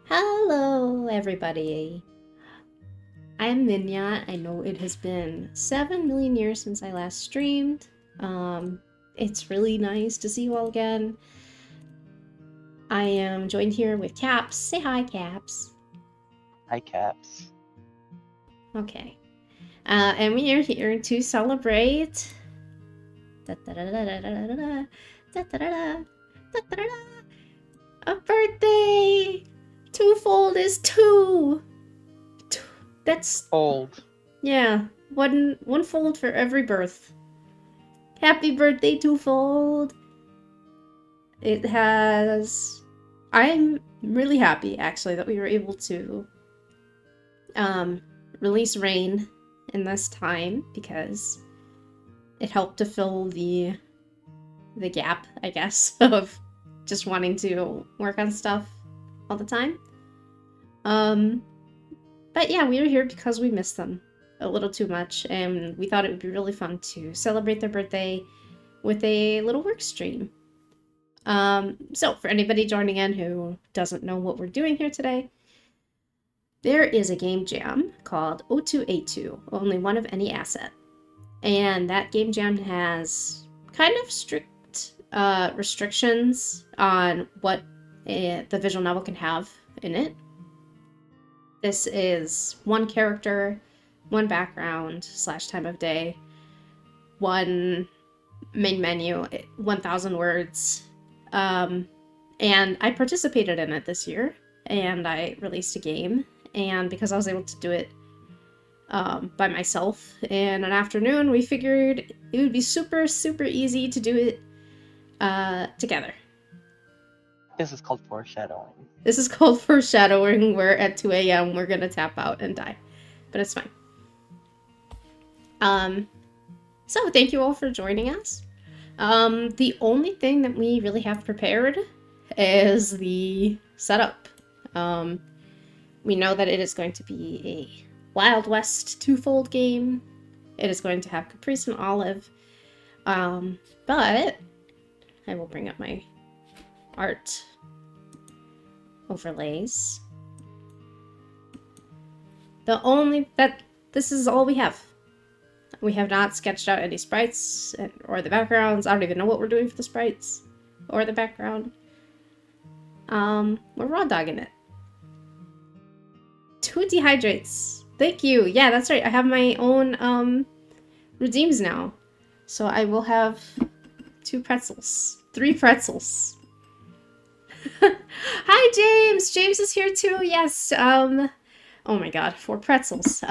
Hello, everybody. I'm Minya. I know it has been 7 million years since I last streamed. Um, it's really nice to see you all again. I am joined here with Caps. Say hi, Caps. Hi, Caps. Okay. And we are here to celebrate. Da-da-da-da-da-da-da-da. Da-da-da-da. Da-da-da-da. A birthday! Twofold is two! That's Old. Yeah, one fold for every birth. Happy birthday, Twofold! It has. I'm really happy actually that we were able to um, release Rain in this time because it helped to fill the gap, I guess, of just wanting to work on stuff all the time. Um, but yeah, we were here because we missed them a little too much, and we thought it would be really fun to celebrate their birthday with a little work stream. So for anybody joining in who doesn't know what we're doing here today, there is a game jam called O2A2, only one of any asset. And that game jam has kind of strict restrictions on what the visual novel can have in it. This is one character, one background / time of day, one main menu, 1,000 words. And I participated in it this year, and I released a game. And because I was able to do it by myself in an afternoon, we figured it would be super, super easy to do it together. This is called foreshadowing. This is called foreshadowing, where at 2 a.m. we're gonna tap out and die. But it's fine. Um, so thank you all for joining us. The only thing that we really have prepared is the setup. Um, we know that it is going to be a Wild West twofold game. It is going to have Caprice and Olive. But I will bring up my art overlays. This is all we have. We have not sketched out any sprites or the backgrounds. I don't even know what we're doing for the sprites or the background. We're raw dogging it. 2 dehydrates. Thank you. Yeah, that's right. I have my own redeems now. So I will have 2 pretzels. 3 pretzels. Hi, James! James is here too, yes. Oh my god, 4 pretzels.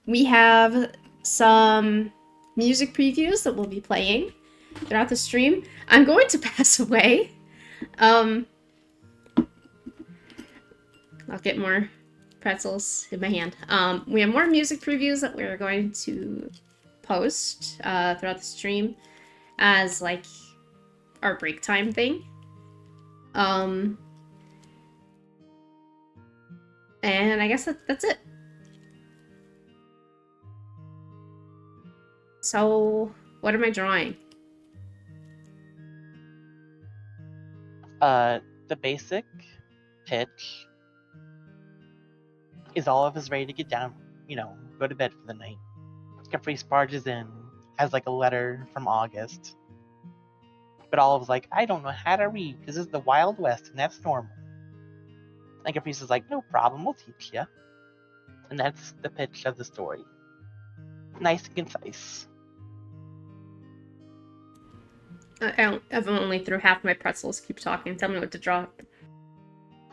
We have some music previews that we'll be playing throughout the stream. I'm going to pass away. I'll get more pretzels in my hand. We have more music previews that we're going to post throughout the stream as like our break time thing. And I guess that's it. So, what am I drawing? The basic pitch is Olive is ready to get down, go to bed for the night. Caprice barges in, has like a letter from August. But Olive's like, I don't know how to read. This is the Wild West, and that's normal. And Caprice is like, no problem, we'll teach you. And that's the pitch of the story. Nice and concise. I've only threw half my pretzels. Keep talking. Tell me what to draw.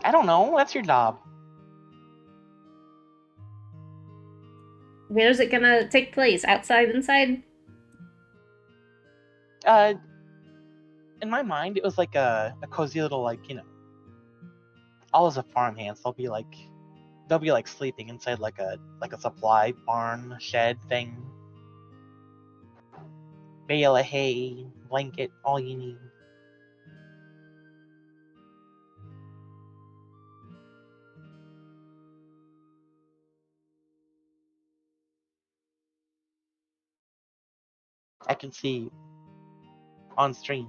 I don't know, that's your job. Where is it gonna take place? Outside, inside? In my mind, it was like a cozy little, all as a farmhand, so they'll be like sleeping inside like a supply barn shed thing. Bale of hay, blanket, all you need. I can see on stream.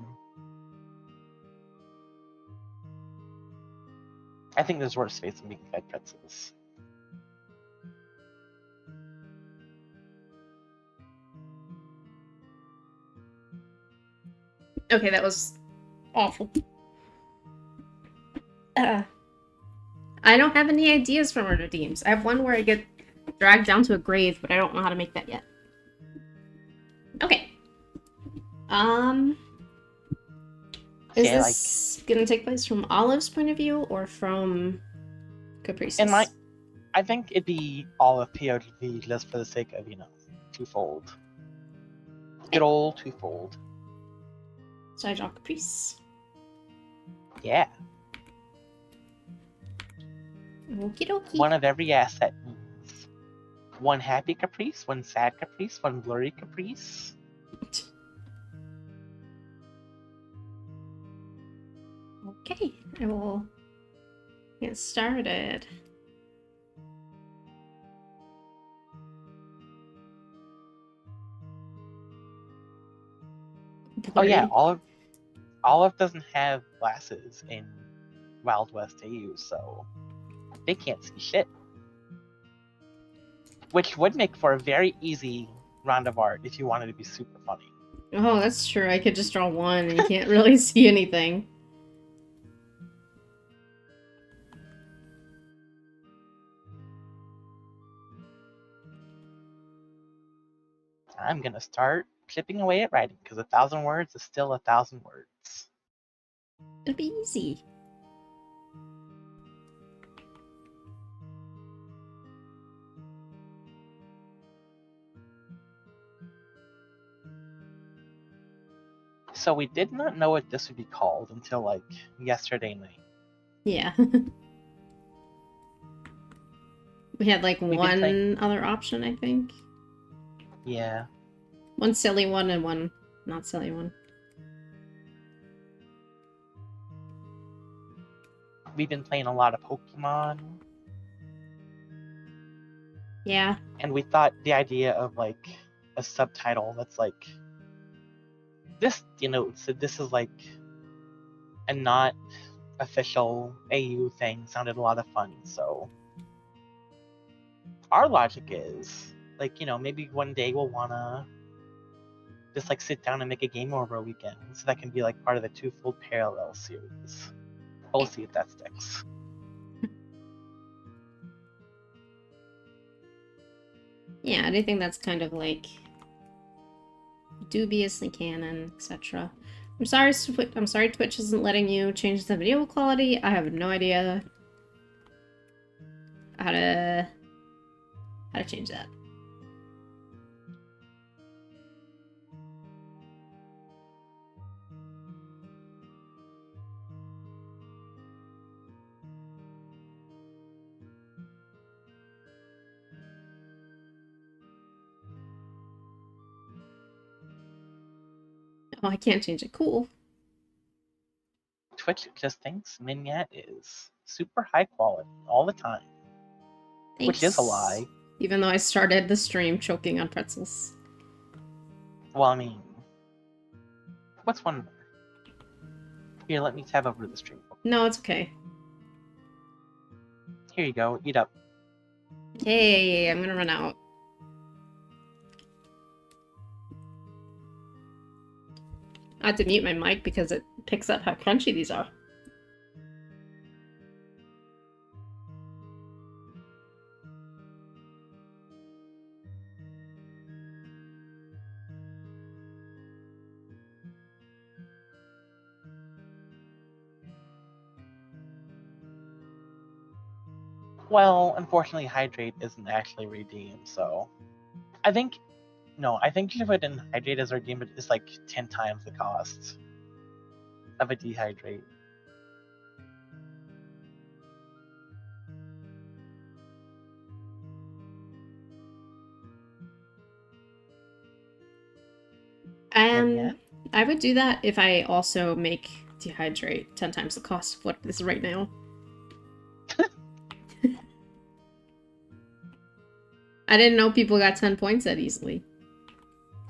I think there's worse fates than being fed pretzels. Okay, that was awful. I don't have any ideas for murder themes. I have one where I get dragged down to a grave, but I don't know how to make that yet. Okay. Is this gonna take place from Olive's point of view or from Caprice's? I think it'd be all of POV just for the sake of, twofold. Good old twofold. So I draw Caprice. Yeah. Okie dokie. One of every asset means one happy Caprice, one sad Caprice, one blurry Caprice. Okay, I will get started. Blurry. Oh yeah, Olive doesn't have glasses in Wild West AU, so they can't see shit. Which would make for a very easy round of art if you wanted to be super funny. Oh, that's true. I could just draw one and you can't really see anything. I'm gonna start chipping away at writing, because 1,000 words is still 1,000 words. It'll be easy. So we did not know what this would be called until, like, yesterday night. Yeah. We had, like, one other option, I think. Yeah. One silly one and one not silly one. We've been playing a lot of Pokemon. Yeah. And we thought the idea of, like, a subtitle that's like, this, so this is like a not official AU thing sounded a lot of fun. So our logic is, like, maybe one day we'll wanna just, like, sit down and make a game over a weekend, so that can be, like, part of the Twofold Parallel series. We'll see if that sticks. Yeah, anything that's kind of, like, dubiously canon, etc. I'm sorry Twitch isn't letting you change the video quality. I have no idea how to change that. Oh, I can't change it. Cool. Twitch just thinks Mignat is super high quality all the time. Thanks. Which is a lie. Even though I started the stream choking on pretzels. Well, I mean, what's one more? Here, let me tab over to the stream. No, it's okay. Here you go. Eat up. Hey, I'm gonna run out. I have to mute my mic because it picks up how crunchy these are. Well, unfortunately, Hydrate isn't actually redeemed, so I think you should put in Hydrate as redeemed, but it's like 10 times the cost of a Dehydrate. I would do that if I also make Dehydrate 10 times the cost of what this is right now. I didn't know people got 10 points that easily.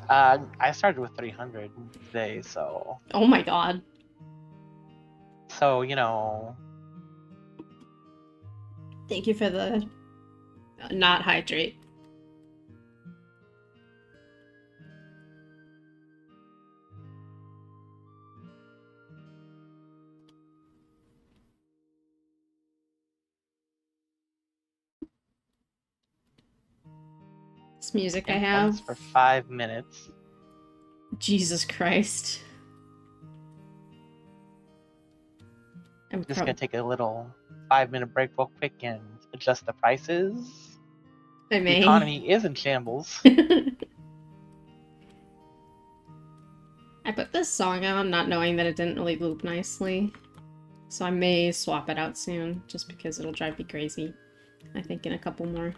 I started with 300 today, so... Oh my god. So, Thank you for the not hydrate. This music I have. For 5 minutes. Jesus Christ. I'm just gonna take a little 5-minute break real quick and adjust the prices. I may. The economy is in shambles. I put this song on not knowing that it didn't really loop nicely. So I may swap it out soon, just because it'll drive me crazy. I think in a couple more.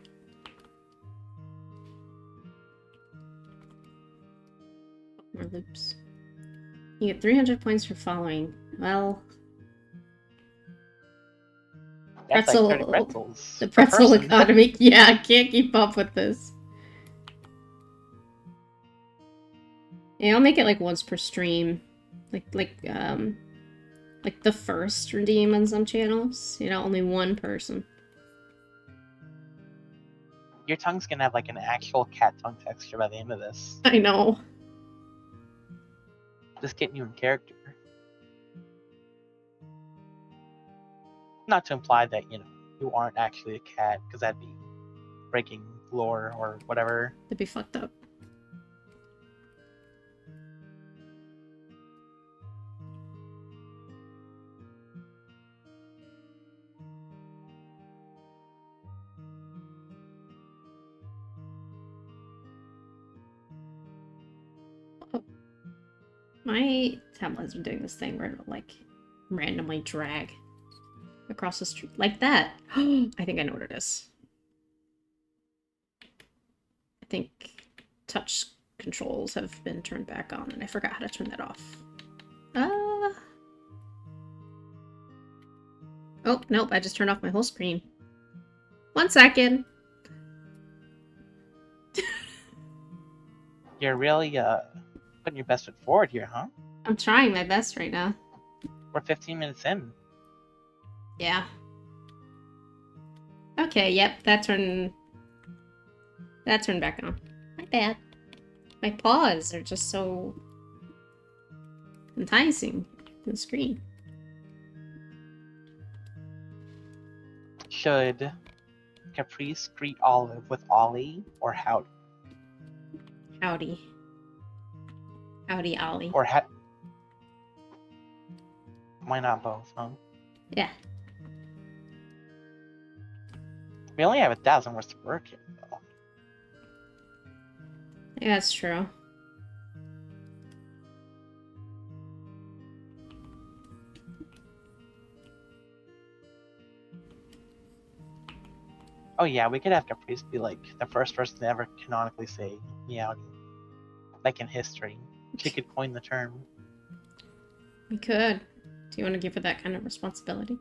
More loops. You get 300 points for following. Well... That's pretzel, like 30 pretzels. the pretzel person. economy. Yeah, I can't keep up with this. Yeah, I'll make it like once per stream. Like the first redeem on some channels. You know, only one person. Your tongue's gonna have like an actual cat tongue texture by the end of this. I know. Just getting you in character. Not to imply that, you aren't actually a cat, because that'd be breaking lore or whatever. That'd be fucked up. Oh. My tablet has been doing this thing where it'll like randomly drag across the street like that. I think I know what it is. I think touch controls have been turned back on and I forgot how to turn that off. Oh, nope, I just turned off my whole screen. 1 second. You're really putting your best foot forward here, huh? I'm trying my best right now. We're 15 minutes in. Yeah. Okay, yep, that turned back on. My bad. My paws are just so enticing on the screen. Should Caprice greet Olive with Ollie or Howdy? Howdy. Howdy, Ollie. Or why not both, huh? Yeah. We only have 1,000 worth of work here, though. Yeah, that's true. Oh yeah, we could have Caprice be like the first person to ever canonically say meowdy. Like in history. She could coin the term. We could. Do you want to give her that kind of responsibility?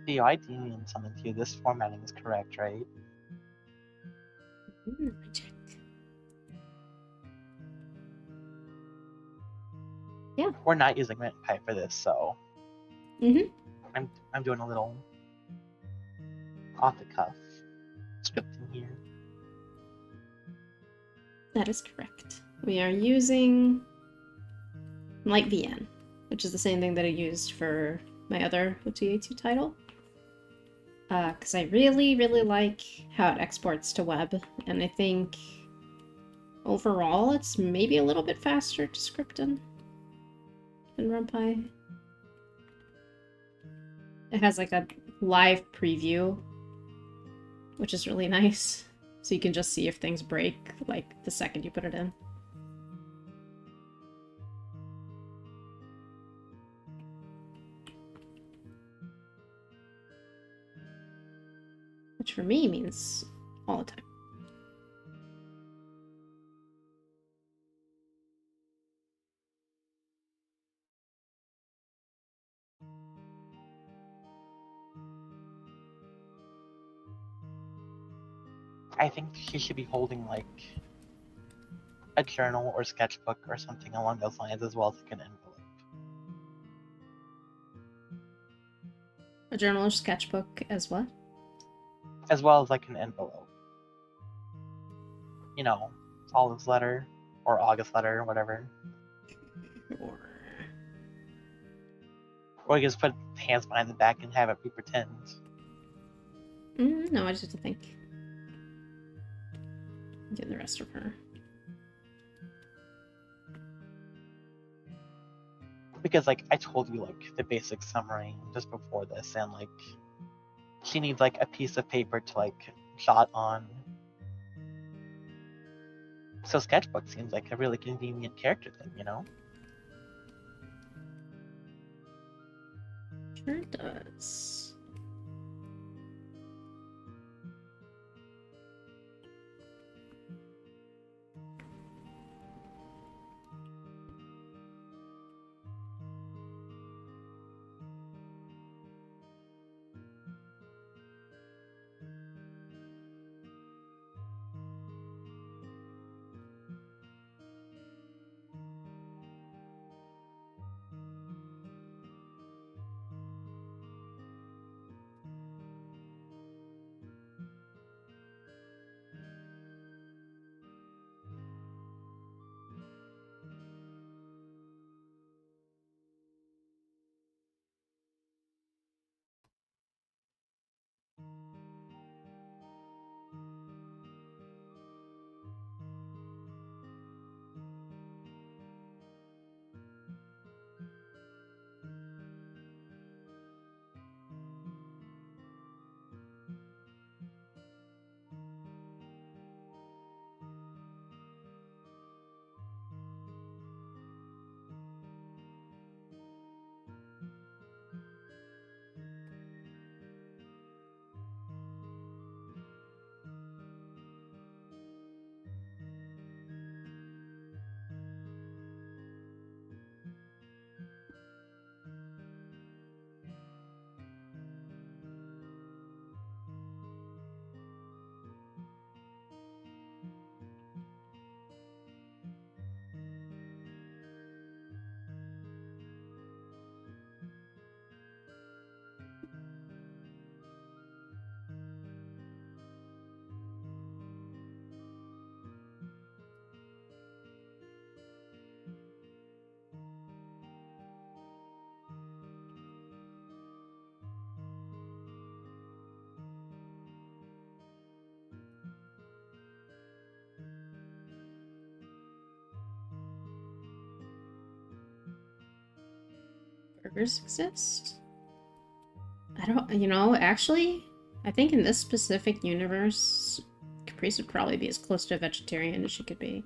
Theo, I do mean something to you. This formatting is correct, right? Check. Yeah. We're not using MintPy for this, so I'm doing a little off the cuff scripting here. That is correct. We are using light.vn, which is the same thing that I used for my other OTA2 title. because I really, really like how it exports to web, and I think overall it's maybe a little bit faster to script in than RumPy. It has like a live preview, which is really nice. So you can just see if things break, like, the second you put it in. Which for me means all the time. I think she should be holding like a journal or sketchbook or something along those lines, as well as like an envelope. A journal or sketchbook as what? As well as like an envelope. You know, Olive's letter or August letter or whatever. Or you just put hands behind the back and have it be pretend. No, I just have to think. Do the rest of her. Because like I told you like the basic summary just before this, and like she needs like a piece of paper to like jot on. So sketchbook seems like a really convenient character thing, you know? Sure does. Burgers exist? I don't, actually, I think in this specific universe, Caprice would probably be as close to a vegetarian as she could be.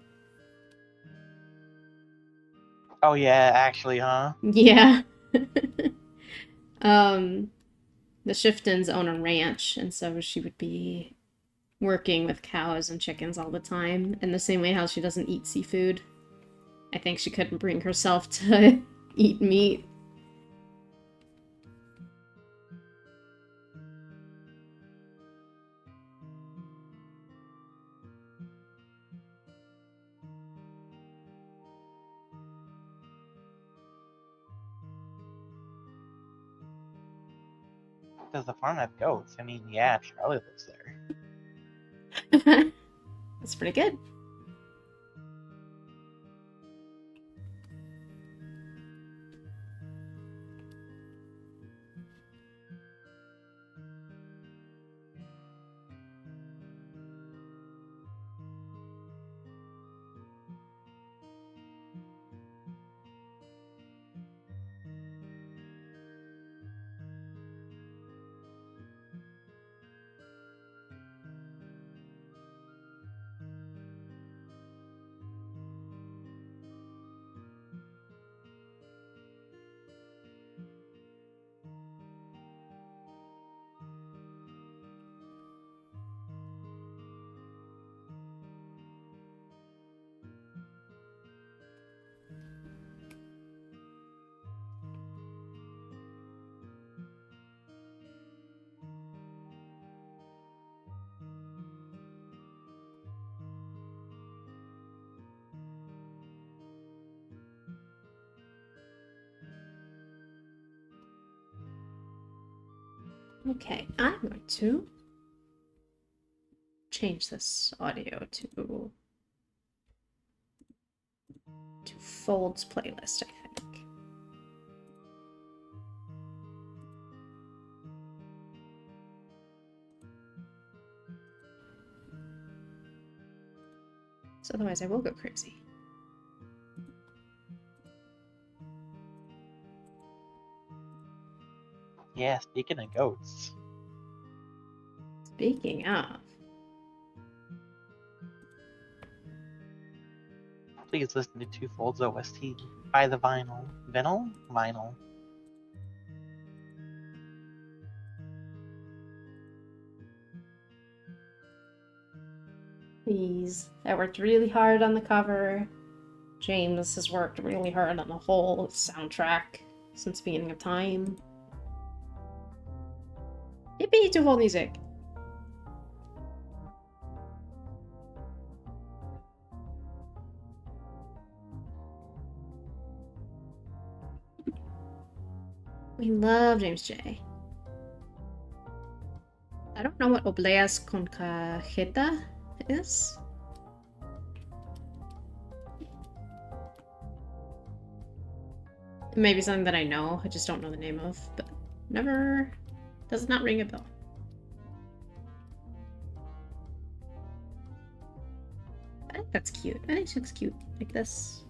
Oh yeah, actually, huh? Yeah. um, the Shiftons own a ranch, and so she would be working with cows and chickens all the time, in the same way how she doesn't eat seafood. I think she couldn't bring herself to eat meat. Does the farm have goats? I mean, yeah, Charlie lives That's pretty good. Okay, I'm going to change this audio to Fold's playlist, I think. So otherwise I will go crazy. Yeah, speaking of goats. Speaking of, Please listen to Twofold's OST. Buy the vinyl. Vinyl? Vinyl. please. I worked really hard on the cover. James has worked really hard on the whole soundtrack since the beginning of time. Yippee to whole music! We love James J. I don't know what obleas con cajeta is. It may be something that I know, I just don't know the name of, but never... does not ring a bell. I think that's cute. I think she looks cute like this.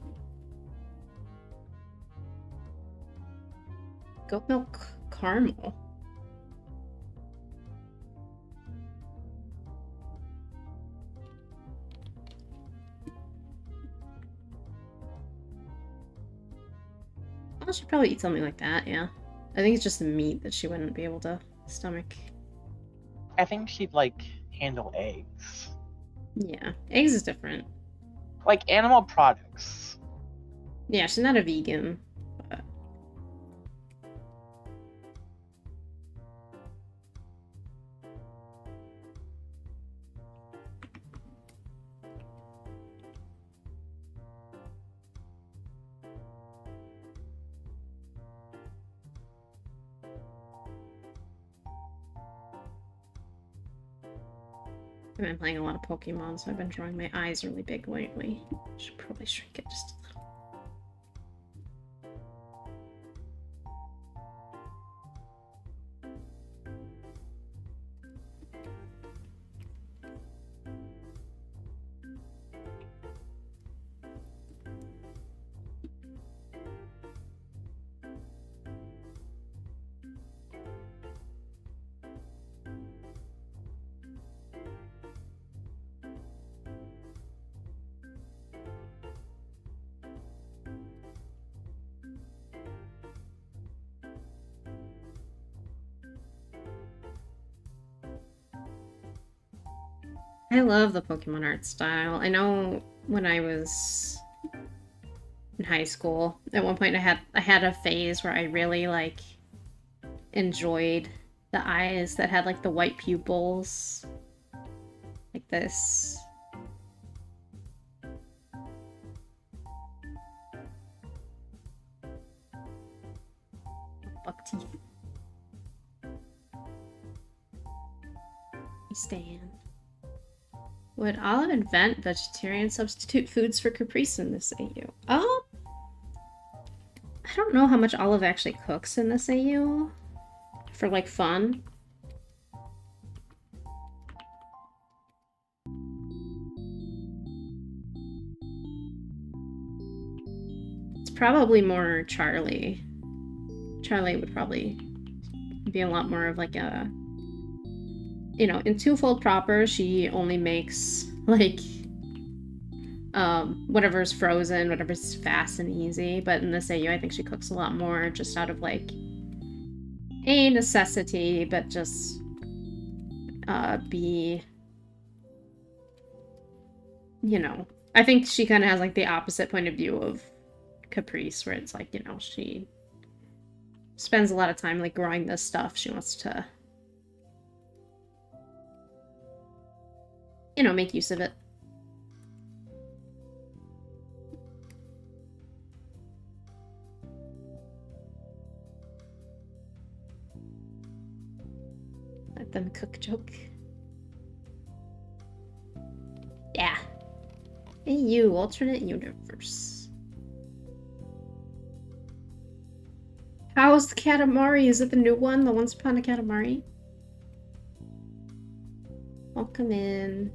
Goat milk caramel. I should probably eat something like that, yeah. I think it's just the meat that she wouldn't be able to stomach. I think she'd like handle eggs. Yeah, eggs is different. Like animal products. Yeah, she's not a vegan. But... I've been playing a lot of Pokemon, so I've been drawing my eyes really big lately. Should probably shrink it just a little. I love the Pokemon art style. I know when I was in high school, at one point I had a phase where I really like enjoyed the eyes that had like the white pupils. Like this. Buck teeth. Stand. Would Olive invent vegetarian substitute foods for Caprice in this AU? Oh, I don't know how much Olive actually cooks in this AU for like fun. It's probably more Charlie. Charlie would probably be a lot more of like a, you know, in Twofold proper, she only makes like whatever's frozen, whatever's fast and easy. But in this AU, I think she cooks a lot more just out of like a necessity, but just be, you know, I think she kind of has like the opposite point of view of Caprice, where it's like, you know, she spends a lot of time like growing this stuff. She wants to, you know, make use of it. them cook joke. Yeah. Hey you, alternate universe. How's the Katamari? Is it the new one? The Once Upon a Katamari? Welcome in.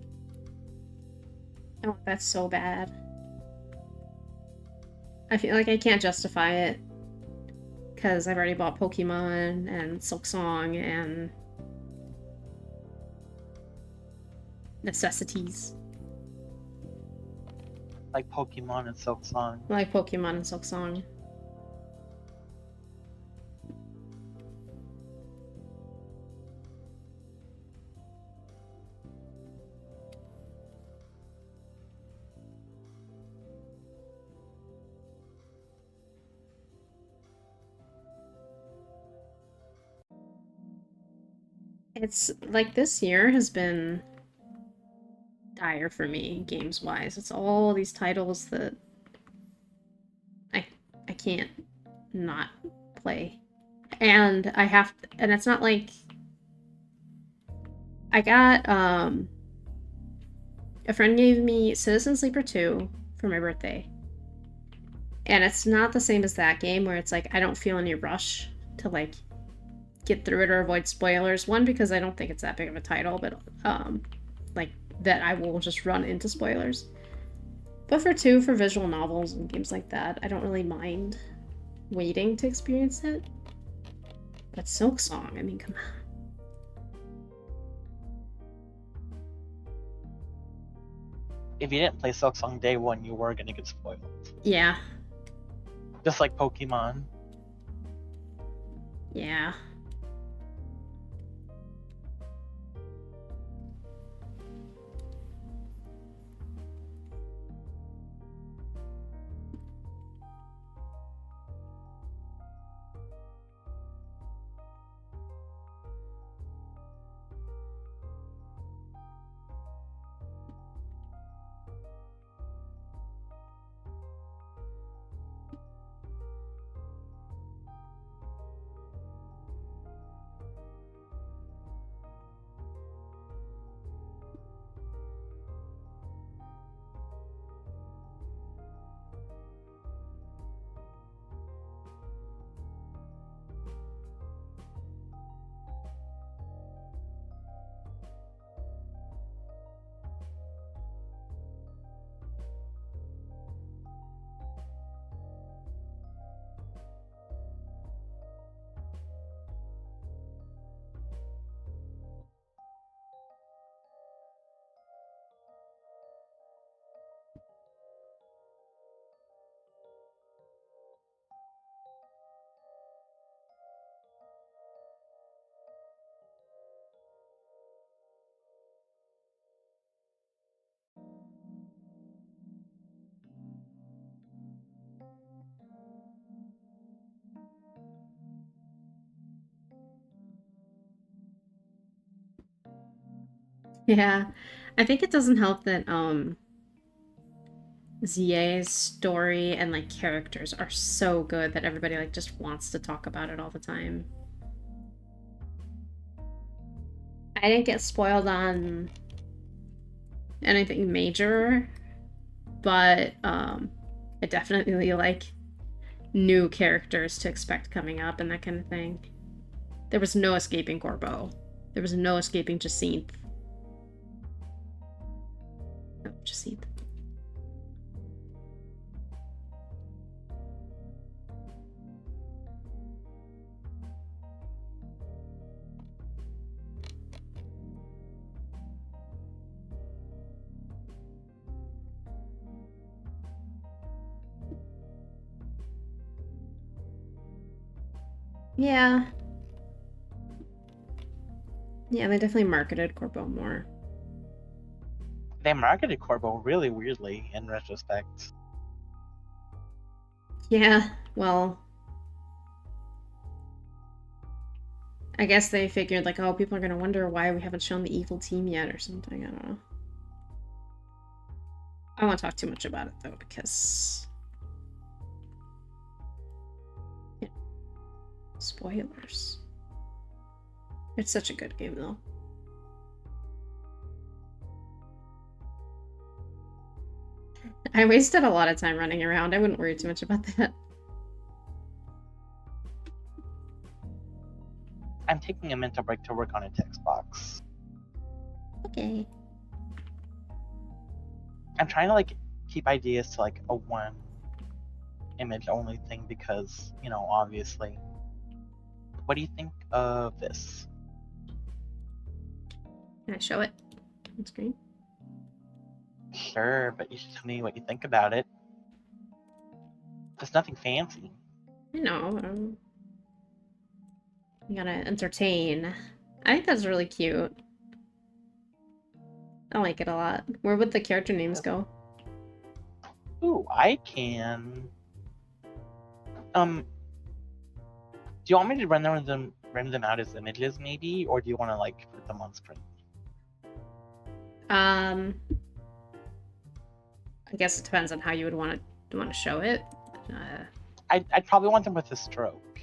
Oh, that's so bad. I feel like I can't justify it. Because I've already bought Pokemon and Silk Song and necessities. Like Pokemon and Silk Song. I like Pokemon and Silk Song. It's like this year has been dire for me, games-wise. It's all these titles that I can't not play. And I have to, and it's not like I got a friend gave me Citizen Sleeper 2 for my birthday. And it's not the same as that game where it's like I don't feel any rush to like get through it or avoid spoilers. One, because I don't think it's that big of a title, but like that I will just run into spoilers. But for two, for visual novels and games like that, I don't really mind waiting to experience it. But Silk Song, I mean, come on. If you didn't play Silk Song day one, you were gonna get spoiled. Yeah. Just like Pokemon. Yeah. Yeah. I think it doesn't help that ZA's story and like characters are so good that everybody like just wants to talk about it all the time. I didn't get spoiled on anything major, but I definitely like new characters to expect coming up and that kind of thing. There was no escaping Corbeau. There was no escaping Jacinth. Oh, Jacinth. Yeah. Yeah, they definitely marketed Corbeau more. They marketed Corbeau really weirdly in retrospect. Yeah, well, I guess they figured like, oh, people are gonna wonder why we haven't shown the evil team yet or something. I don't know. I won't talk too much about it though because yeah, spoilers. It's such a good game though. I wasted a lot of time running around. I wouldn't worry too much about that. I'm taking a mental break to work on a text box. Okay. I'm trying to like keep ideas to like a one image only thing because, you know, obviously. What do you think of this? Can I show it on screen? Sure, but you should tell me what you think about it. It's nothing fancy. I know. You gotta entertain. I think that's really cute. I like it a lot. Where would the character names go? Ooh, I can. Do you want me to render them out as images, maybe, or do you want to like put them on screen? I guess it depends on how you would want to show it. I'd probably want them with a stroke.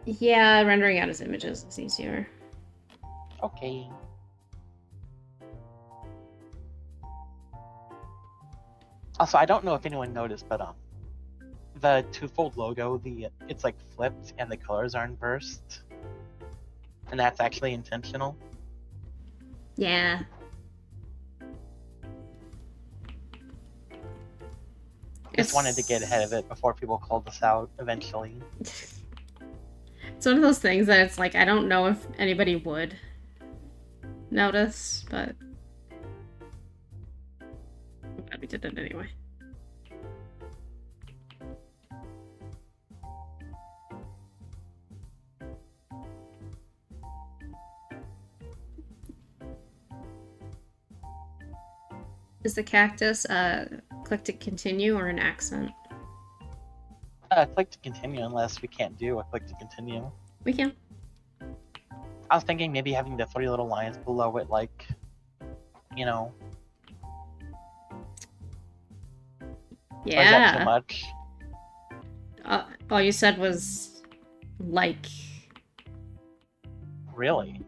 Yeah, rendering out as images is easier. Okay. Also, I don't know if anyone noticed, but the Twofold logo, it's like flipped and the colors are inversed, and that's actually intentional. Yeah. Just wanted to get ahead of it before people called us out eventually. It's one of those things that it's like, I don't know if anybody would notice, but I'm glad we did it anyway. Is the cactus click to continue or an accent? Click to continue unless we can't do a click to continue. We can. I was thinking maybe having the 3 little lines below it, like, you know. Yeah. Or is that too much? All you said was like. Really?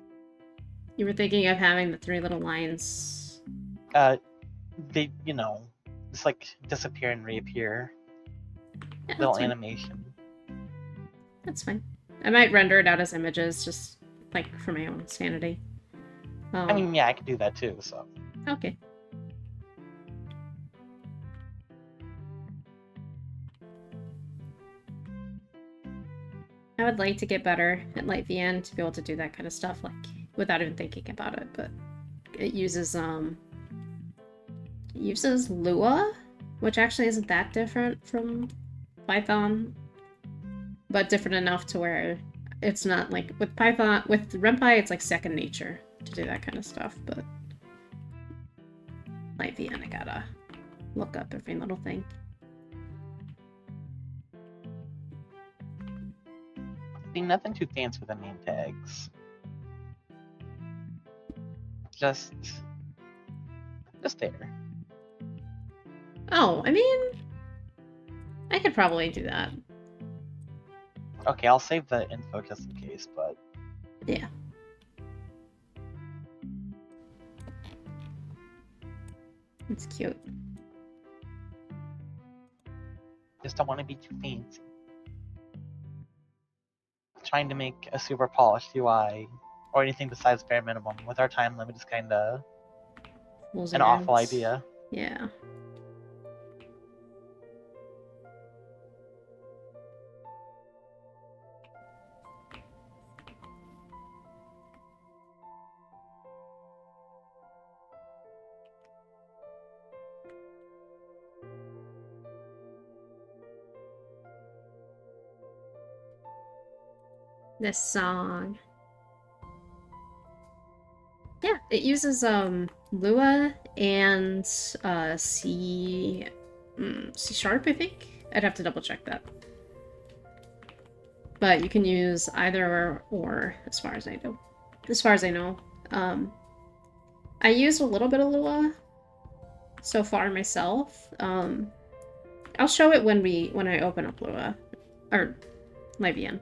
You were thinking of having the 3 little lines. They, you know, just like disappear and reappear. Yeah, little fine. animation. That's fine. I might render it out as images, just like for my own sanity. I mean, yeah, I could do that too, so. Okay. I would like to get better at light.vn to be able to do that kind of stuff, like, without even thinking about it, but it uses Lua, which actually isn't that different from Python, but different enough to where it's not like with Python, with RenPy, it's like second nature to do that kind of stuff, but light.vn, I gotta look up every little thing. See, nothing too fancy with the name tags. Just there. Oh, I mean, I could probably do that. Okay, I'll save the info just in case, but... Yeah. It's cute. Just don't want to be too fancy. Trying to make a super polished UI or anything besides bare minimum with our time limit is kind of an awful idea. Yeah. This song. Yeah, it uses Lua and C sharp, I think. I'd have to double check that. But you can use either or as far as I know. As far as I know. I used a little bit of Lua so far myself. I'll show it when I open up Lua or light.vn.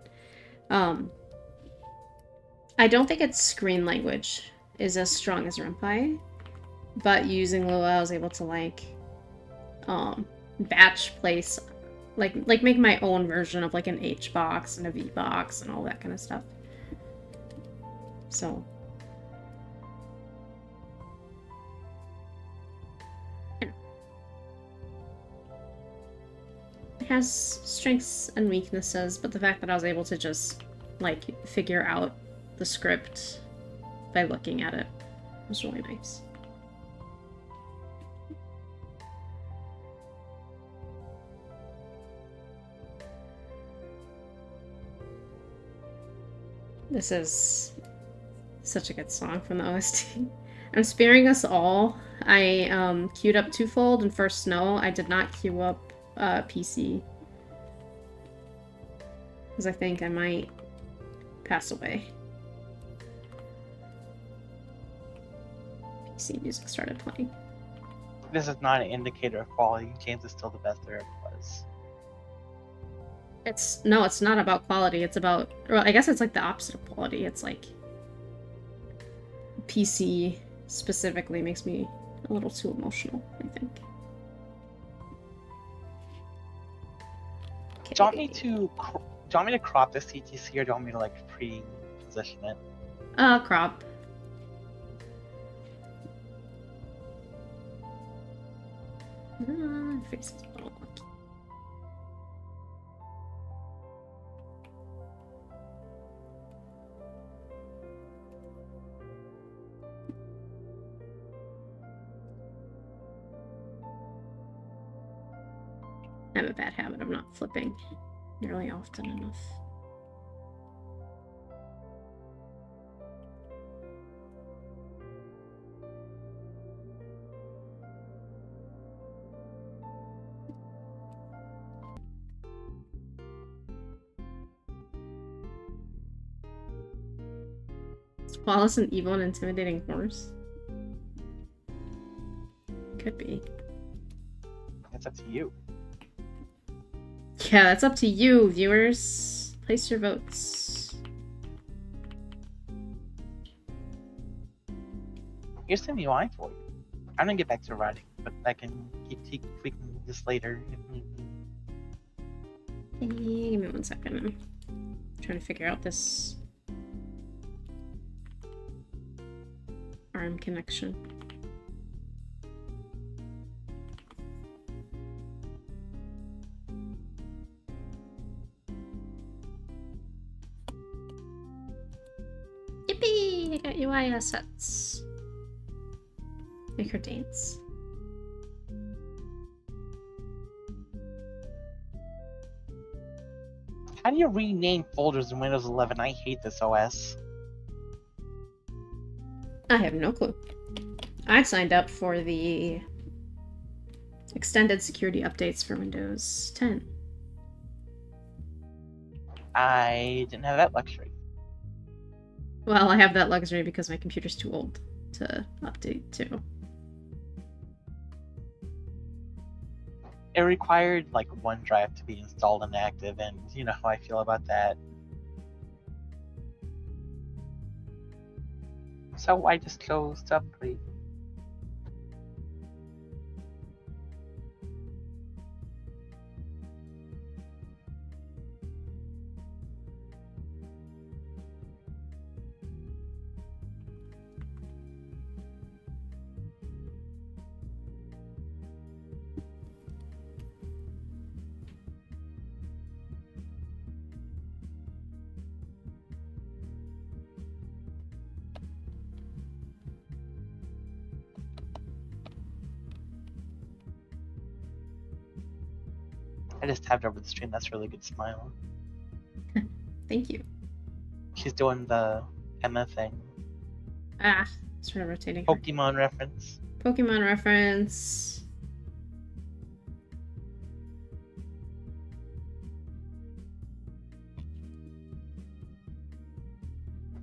I don't think its screen language is as strong as RenPy, but using Lua, I was able to like batch place, like make my own version of like an H box and a V box and all that kind of stuff. So yeah. It has strengths and weaknesses, but the fact that I was able to just like figure out the script by looking at it was really nice. This is such a good song from the OST. I'm sparing us all. I queued up Twofold and First Snow. I did not queue up PC. Because I think I might pass away. PC music started playing. This is not an indicator of quality. James is still the best there ever was. It's not about quality. It's about, well, I guess it's like the opposite of quality. It's like PC specifically makes me a little too emotional, I think. Okay. Do you want me to crop this CTC, or do you want me to like pre-position it? Crop. Face is a little wonky. I have a bad habit of not flipping nearly often enough. Is Wallace an evil and intimidating horse? Could be. It's up to you. Yeah, that's up to you, viewers. Place your votes. Here's some UI for you. I'm gonna get back to writing, but I can keep tweaking this later if need be. Hey, give me 1 second. I'm trying to figure out this ARM connection. Yippee! I got UI assets. Make her dance. How do you rename folders in Windows 11? I hate this OS. I have no clue. I signed up for the extended security updates for Windows 10. I didn't have that luxury. Well, I have that luxury because my computer's too old to update to. It required like OneDrive to be installed and active, and you know how I feel about that. So I just chose to upgrade. I just tapped over the stream. That's a really good smile. Thank you. She's doing the Emma thing. Ah, sort of rotating her. Pokemon reference. Pokemon reference.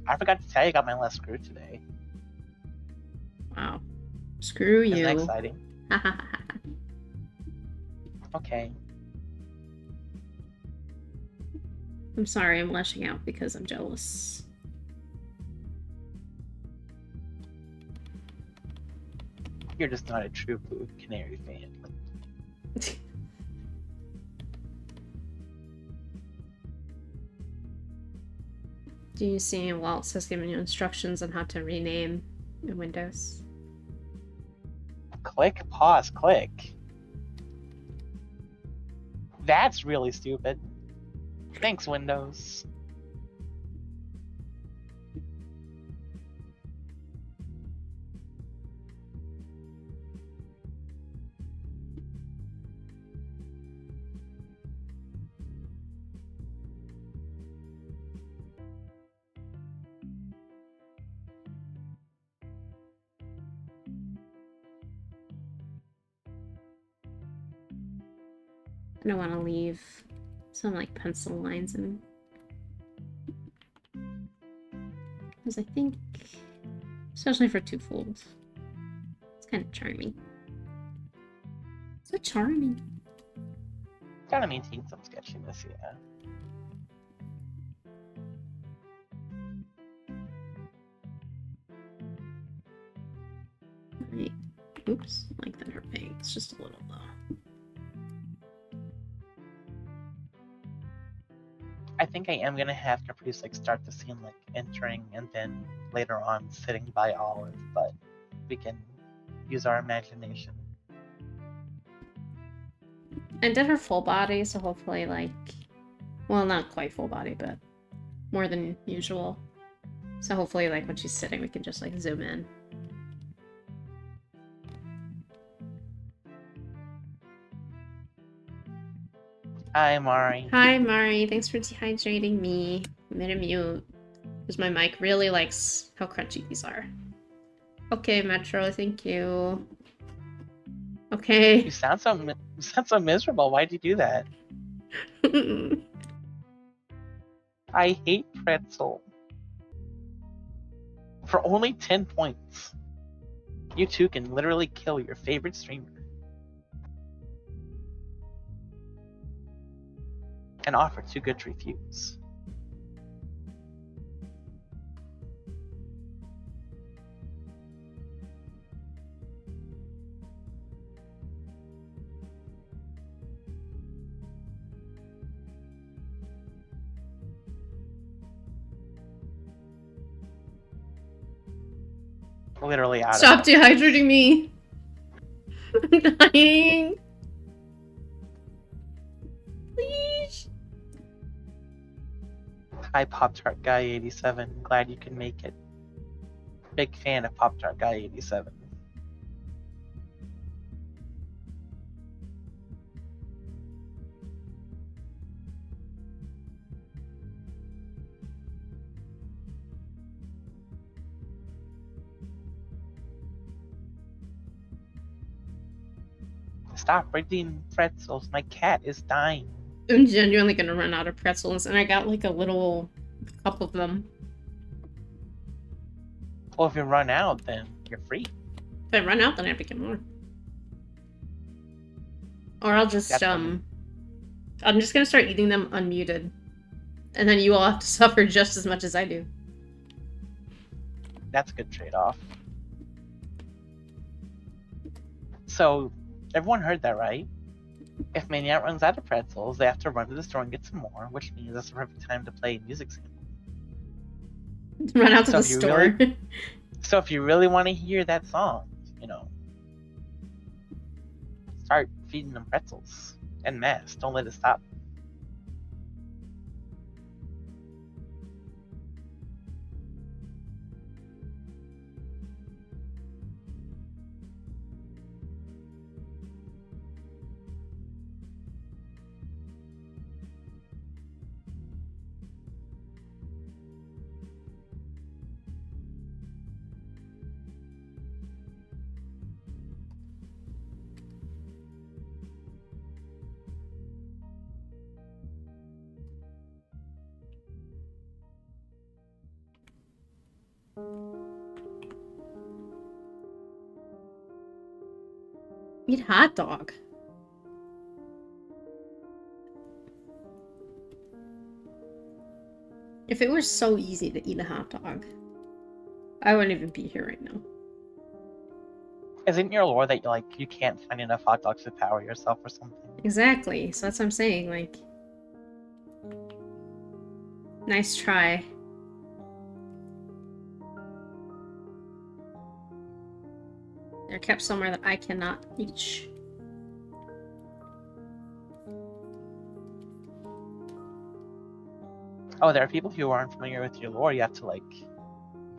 I forgot to tell you I got my last screw today. Wow. Screw you. Isn't that exciting? Okay. I'm sorry, I'm lashing out because I'm jealous. You're just not a true blue canary fan. Do you see while it says giving you instructions on how to rename in Windows? Click, pause, click. That's really stupid. Thanks, Windows. I don't want to leave some like pencil lines in. Because I think, especially for Twofold, it's kind of charming. So charming. Gotta maintain some sketchiness, yeah. Right. Oops, like that her pay. It's just a little low. I think I am gonna have Caprice like start the scene like entering and then later on sitting by Olive, but we can use our imagination. I did her full body, so hopefully like, well, not quite full body, but more than usual. So hopefully like when she's sitting, we can just like zoom in. Hi, Mari. Hi, Mari. Thanks for dehydrating me. I'm gonna mute because my mic really likes how crunchy these are. Okay, Metro. Thank you. Okay. You sound so miserable. Why'd you do that? I hate pretzel. For only 10 points, you two can literally kill your favorite streamer. And offer too good to refuse. Literally out Stop of it. dehydrating me. I'm dying. Please. Hi, Pop-Tart Guy 87. Glad you can make it. Big fan of Pop-Tart Guy 87. Stop eating pretzels. My cat is dying. I'm genuinely gonna run out of pretzels, and I got like a little cup of them. Well, if you run out, then you're free. If I run out, then I have to get more. Or I'll just, I'm just gonna start eating them unmuted. And then you all have to suffer just as much as I do. That's a good trade-off. So, everyone heard that, right? If Maniac runs out of pretzels, they have to run to the store and get some more, which means that's the perfect time to play music sample. Run out to the store. So if you really want to hear that song, you know, start feeding them pretzels en masse. Don't let it stop. Eat hot dog. If it were so easy to eat a hot dog, I wouldn't even be here right now. Isn't your lore that you can't find enough hot dogs to power yourself or something? Exactly. So that's what I'm saying. Like, nice try. They're kept somewhere that I cannot reach. Oh, there are people who aren't familiar with your lore. You have to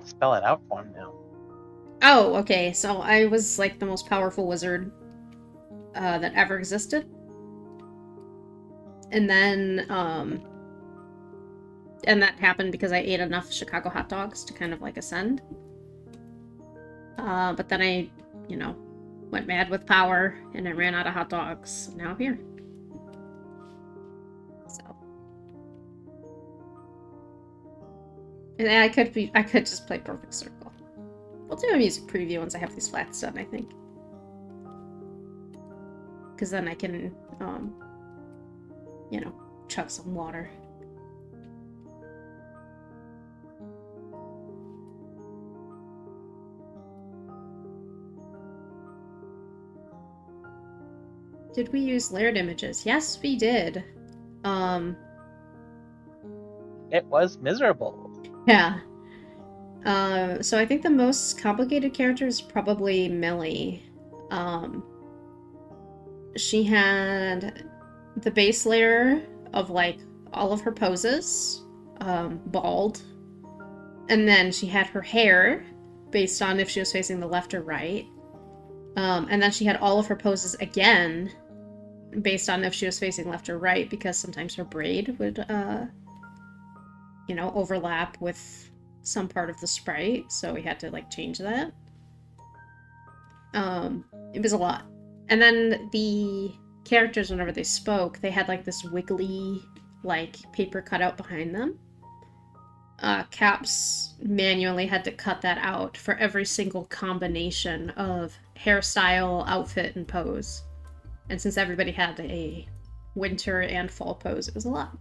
spell it out for them now. Oh, okay. So I was like the most powerful wizard that ever existed. And then, and that happened because I ate enough Chicago hot dogs to kind of like ascend. But then I, went mad with power and I ran out of hot dogs. Now I'm here. So. And I could just play Perfect Circle. We'll do a music preview once I have these flats done, I think. Because then I can, chug some water. Did we use layered images? Yes, we did. It was miserable. Yeah. So I think the most complicated character is probably Millie. She had the base layer of like all of her poses, bald. And then she had her hair based on if she was facing the left or right. And then she had all of her poses again based on if she was facing left or right, because sometimes her braid would, overlap with some part of the sprite, so we had to like change that. It was a lot. And then the characters, whenever they spoke, they had like this wiggly, like paper cutout behind them. Caps manually had to cut that out for every single combination of hairstyle, outfit, and pose. And since everybody had a winter and fall pose, it was a lot.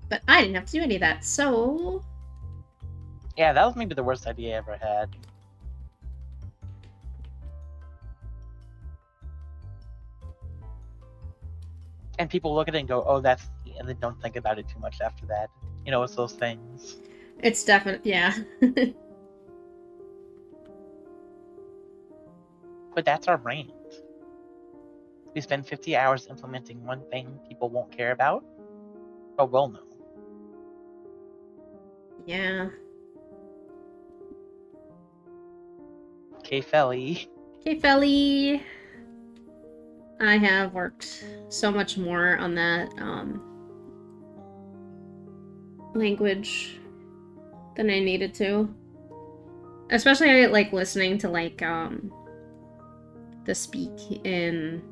But I didn't have to do any of that, so... Yeah, that was maybe the worst idea I ever had. And people look at it and go, oh, that's... And then don't think about it too much after that. It's those things. It's definitely... Yeah. But that's our brand. We spend 50 hours implementing one thing people won't care about, but we'll know. Yeah. Okay, Felly. Okay, Felly. I have worked so much more on that language than I needed to. Especially I like listening to like the speak in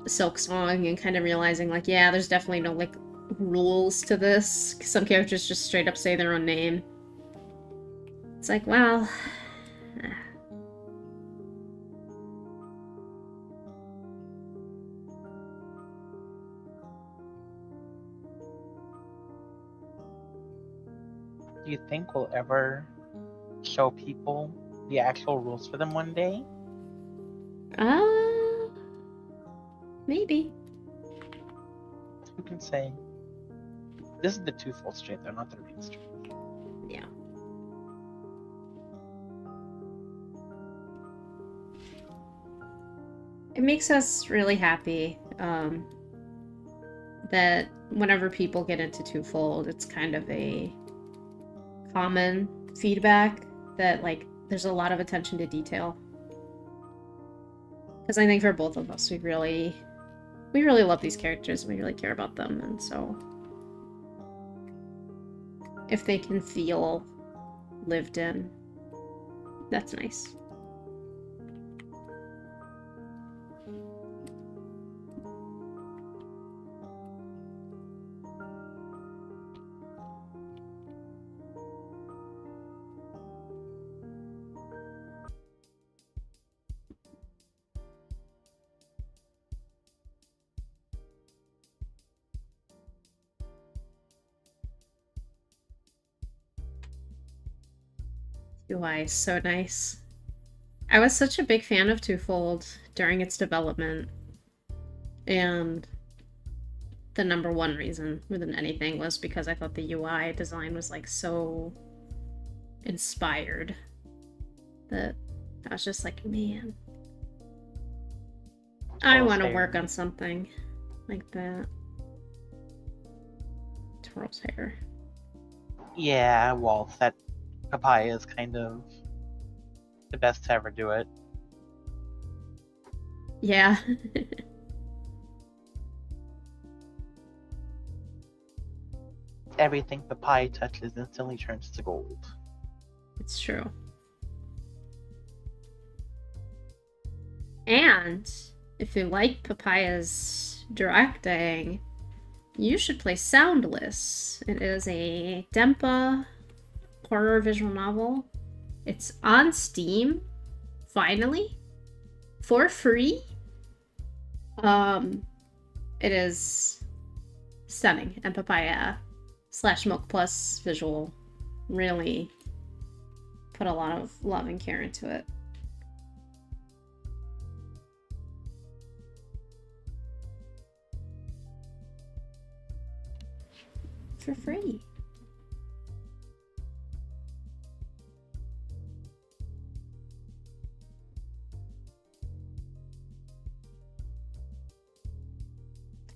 Silk Song and kind of realizing like, yeah, there's definitely no like rules to this. Some characters just straight up say their own name. It's like, well, Do you think we'll ever show people the actual rules for them one day? Maybe. Who can say? This is the Twofold straight, though, not the Reed straight. Yeah. It makes us really happy that whenever people get into Twofold, it's kind of a common feedback that like there's a lot of attention to detail. Because I think for both of us, we really love these characters and we really care about them, and so if they can feel lived in, that's nice. UI is so nice. I was such a big fan of Twofold during its development, and the number one reason more than anything was because I thought the UI design was like so inspired that I was just like, man, I want to work on something like that. Twirl's hair. Yeah, well, that Papaya is kind of the best to ever do it. Yeah. Everything Papaya touches instantly turns to gold. It's true. And if you like Papaya's directing, you should play Soundless. It is a Dempa horror visual novel. It's on Steam, finally, for free. It is stunning, and Papaya / Milk Plus visual really put a lot of love and care into it. For free.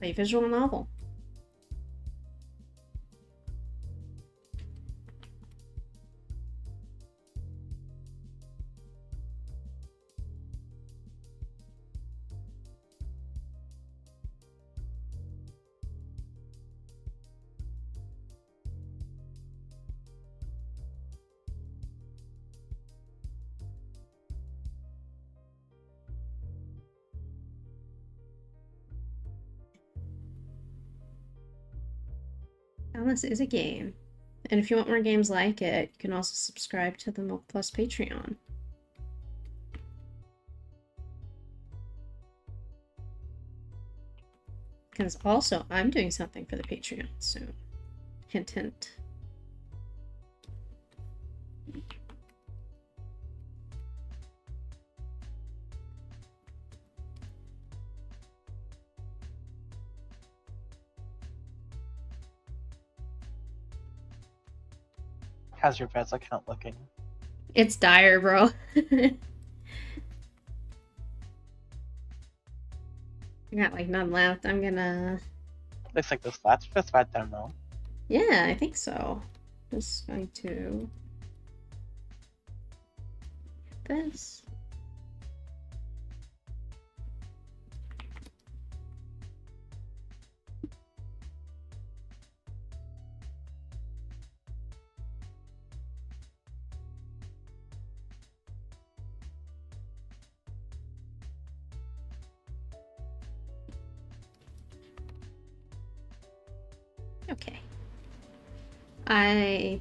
A visual novel. Alice is a game. And if you want more games like it, you can also subscribe to the Milk Plus Patreon. Because also, I'm doing something for the Patreon soon. Hint, hint. How's your Vez account looking? It's dire, bro. I got like none left. I'm gonna... Looks like this last fat demo. Yeah, I think so. Just going to... this. Okay. I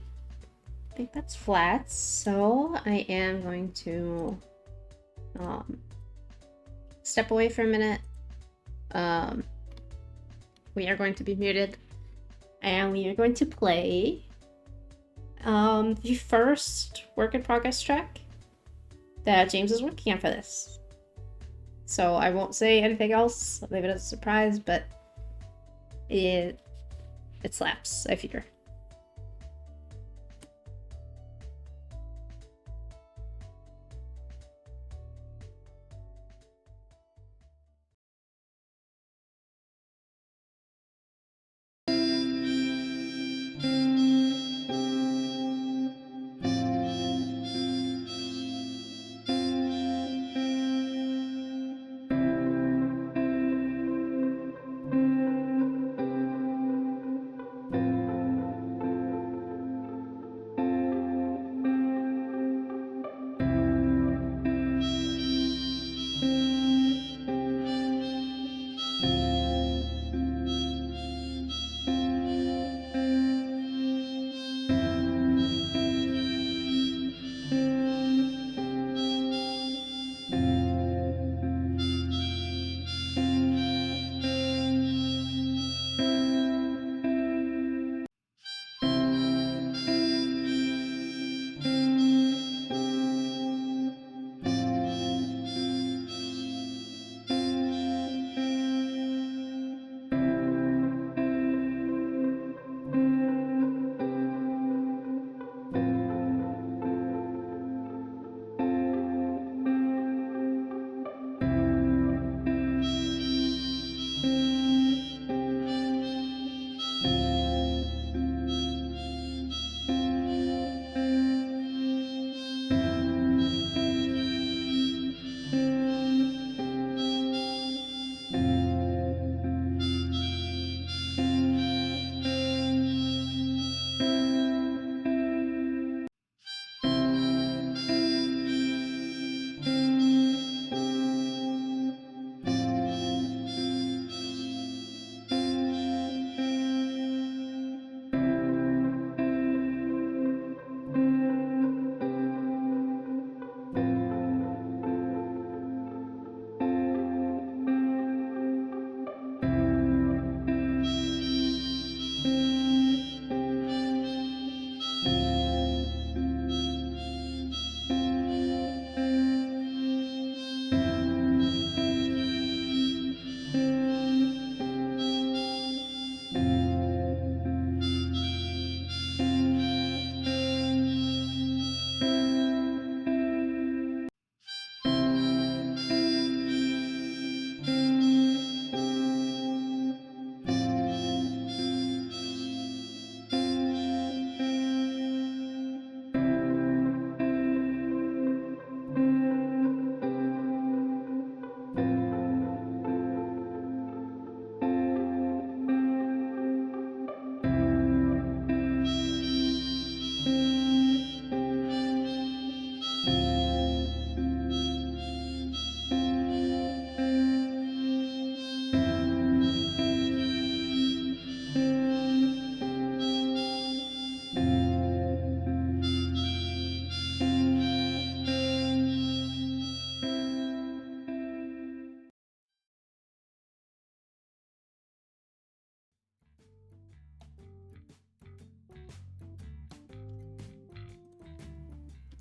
think that's flat, so I am going to step away for a minute. We are going to be muted, and we are going to play the first work in progress track that James is working on for this. So I won't say anything else. I'll leave it as a surprise, but it slaps, I fear.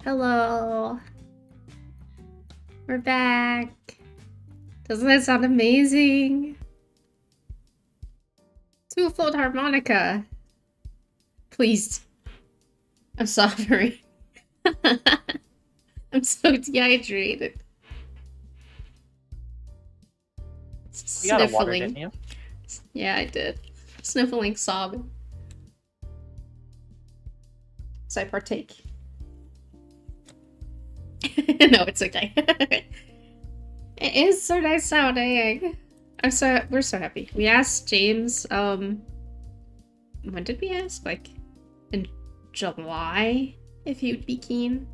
Hello. We're back. Doesn't that sound amazing? Twofold harmonica. Please. I'm suffering. I'm so dehydrated. You got a water, Sniffling. didn't you? Yeah, I did. Sniffling, sobbing. So I partake. No, it's okay. It is so nice sounding. We're so happy. We asked James, when did we ask? Like, in July, if he would be keen.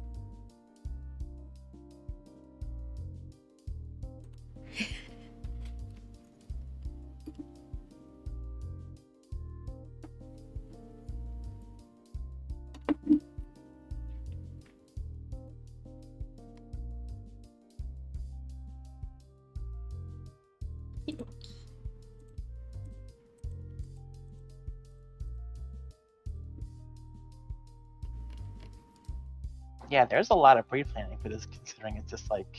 Yeah, there's a lot of pre-planning for this, considering it's just like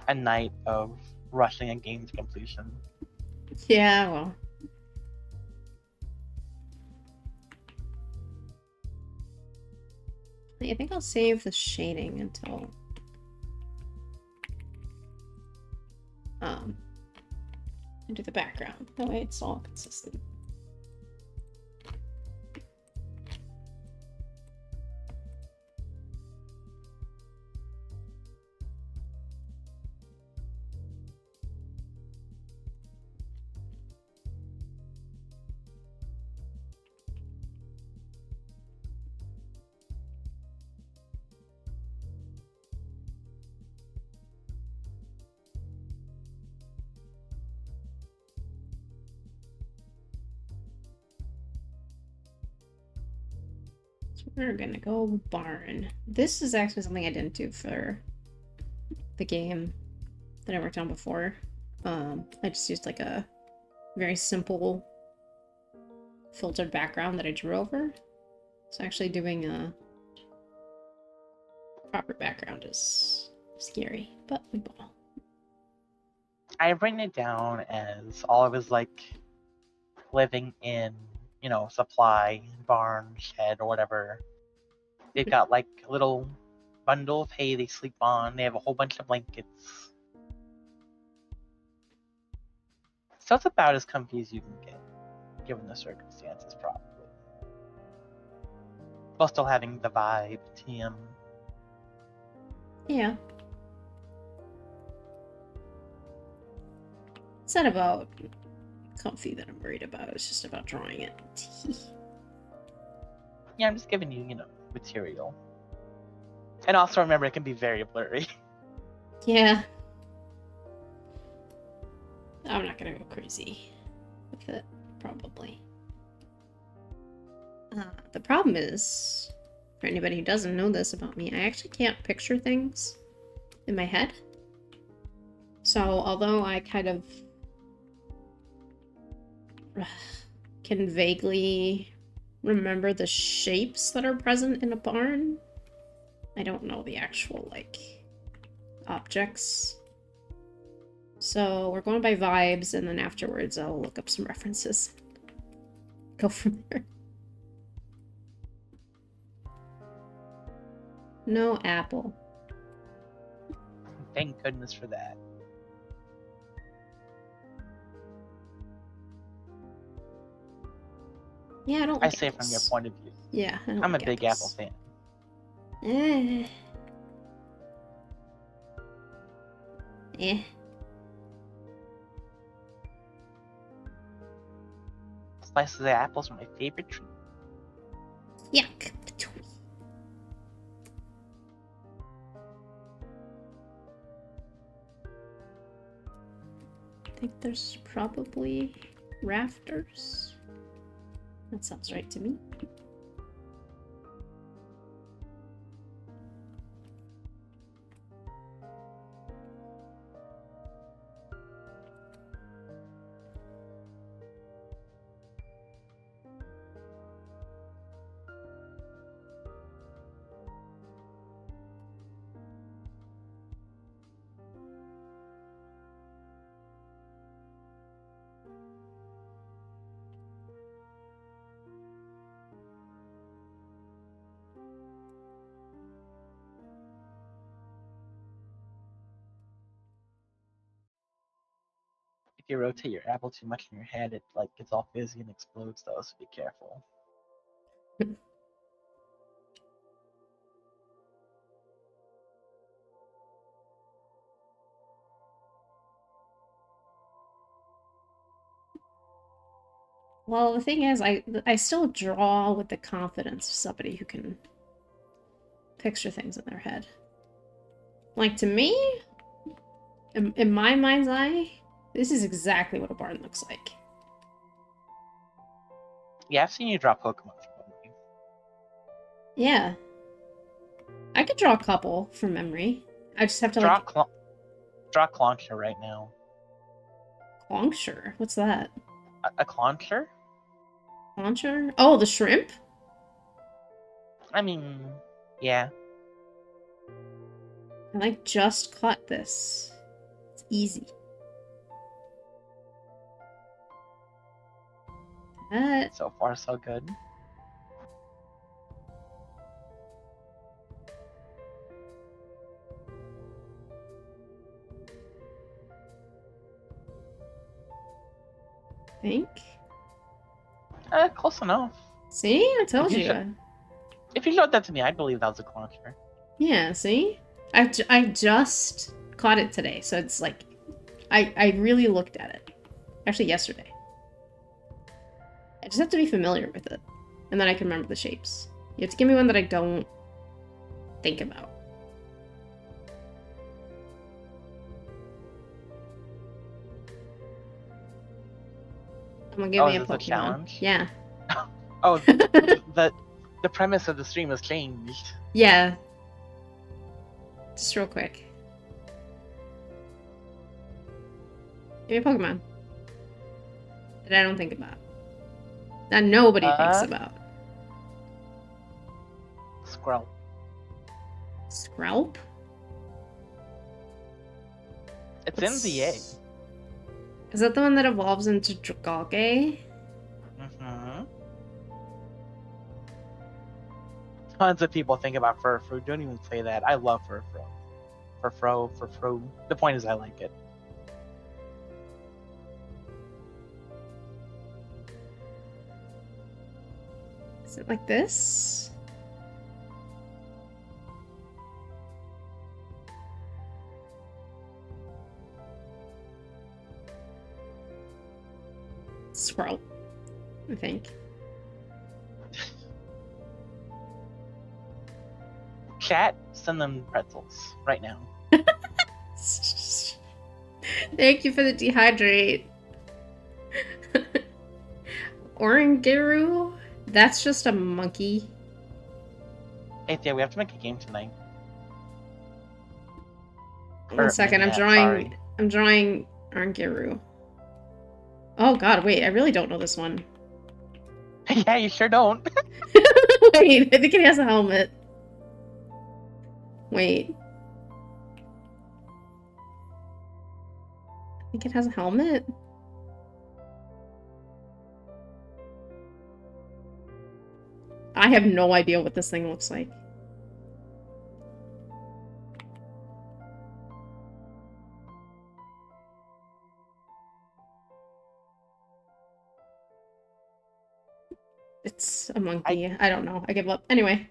a night of rushing a game to completion. Yeah, well. I think I'll save the shading until into the background. That way it's all consistent. We're gonna go barn. This is actually something I didn't do for the game that I worked on before. I just used like a very simple filtered background that I drew over. So actually doing a proper background is scary, but we ball. I've written it down as all of his like living in, supply, barn, shed, or whatever. They've got like a little bundle of hay they sleep on. They have a whole bunch of blankets. So it's about as comfy as you can get, given the circumstances, probably. While still having the vibe, TM. Yeah. It's not about comfy that I'm worried about. It's just about drawing it. Yeah, I'm just giving you, material. And also remember, it can be very blurry. Yeah. I'm not gonna go crazy with it, probably. The problem is, for anybody who doesn't know this about me, I actually can't picture things in my head. So, although I kind of can vaguely remember the shapes that are present in a barn, I don't know the actual, like, objects. So, we're going by vibes, and then afterwards I'll look up some references. Go from there. No apple. Thank goodness for that. Yeah, I don't I like say apples. from your point of view. Yeah, I don't I'm like a big apples. Apple fan. Eh. Eh. Slices of apples are my favorite treat. Yuck. I think there's probably rafters. That sounds right to me. If you rotate your apple too much in your head, it like gets all fizzy and explodes though, so be careful. Well, the thing is, I still draw with the confidence of somebody who can picture things in their head. Like, to me, in my mind's eye, this is exactly what a barn looks like. Yeah, I've seen you draw Pokemon from memory. Yeah. I could draw a couple from memory. I just have to, Draw like... draw Clauncher right now. Clauncher? What's that? A Clauncher? Clauncher? Oh, the shrimp? I mean, yeah. I, like, just caught this. It's easy. That... So far, so good. think? Close enough. See? I told If you you. If you showed that to me, I'd believe that was a Clauncher. Yeah, see? I just caught it today, so it's like... I really looked at it. Actually, yesterday. I just have to be familiar with it. And then I can remember the shapes. You have to give me one that I don't think about. I'm gonna give me a is this Pokemon. a challenge? Yeah. Oh, the premise of the stream has changed. Yeah. Just real quick. Give me a Pokemon. That I don't think about. That nobody thinks about. Squirrel. Skrelp? It's in VA. Is that the one that evolves into Dragalge? Mm-hmm. Tons of people think about Furfrou. Don't even say that. I love Furfrou. Furfrou. The point is I like it. Is it like this? Squirrel, I think. Chat, send them pretzels right now. Thank you for the dehydrate. Orangiru? That's just a monkey. Hey, Thea, we have to make a game tonight. One second, I'm drawing Orangiru. Oh god, wait, I really don't know this one. Yeah, you sure don't. Wait, I think it has a helmet. Wait. I think it has a helmet? I have no idea what this thing looks like. It's a monkey. I don't know. I give up. Anyway.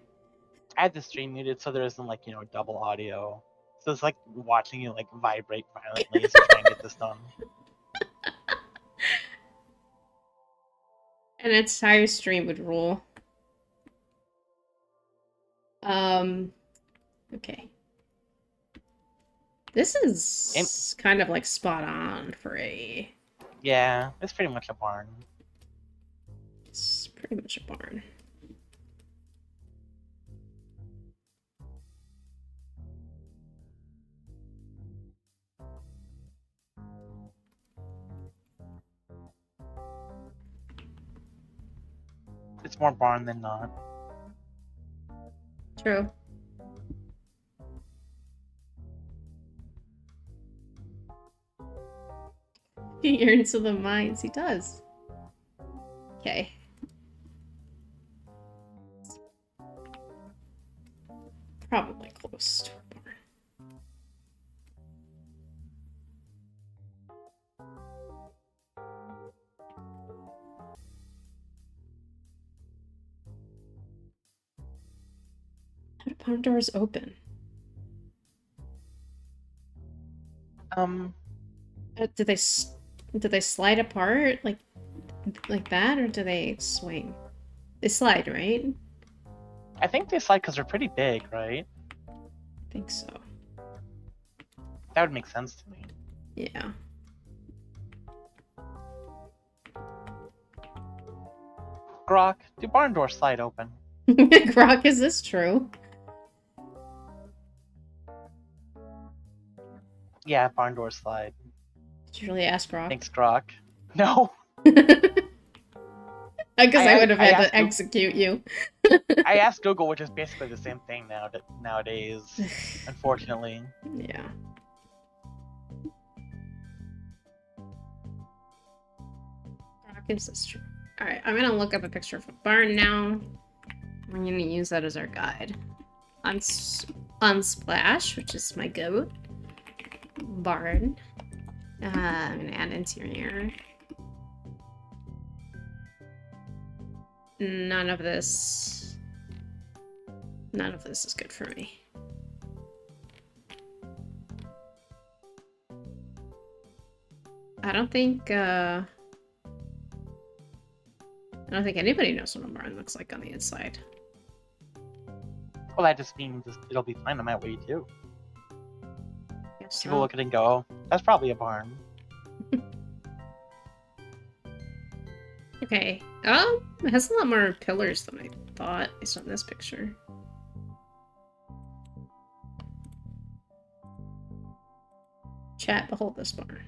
I had the stream muted so there isn't like, double audio. So it's like watching you like vibrate violently as you try and get this done. An entire stream would rule. Okay. This is kind of like spot on for a... Yeah, it's pretty much a barn. It's pretty much a barn. It's more barn than not. True. He yearns for the mines. He does. Okay. Probably close to a barn. How do barn doors open? Do they slide apart like that, or do they swing? They slide, right? I think they slide because they're pretty big, right? I think so. That would make sense to me. Yeah. Grok, do barn doors slide open? Grok, is this true? Yeah, barn doors slide. Did you really ask Grok? Thanks, Grok. No. I guess I would have had to asked execute you. I asked Google, which is basically the same thing nowadays, unfortunately. Yeah. Grok, is this true? Alright, I'm gonna look up a picture of a barn now. We're gonna use that as our guide. Unsplash, which is my goat. Barn. I'm gonna add interior. None of this is good for me. I don't think anybody knows what a barn looks like on the inside. Well, that just means it'll be fine on my way too. Guess People so. look at it and go, that's probably a barn. Okay. Oh, it has a lot more pillars than I thought based on this picture. Chat, behold this barn.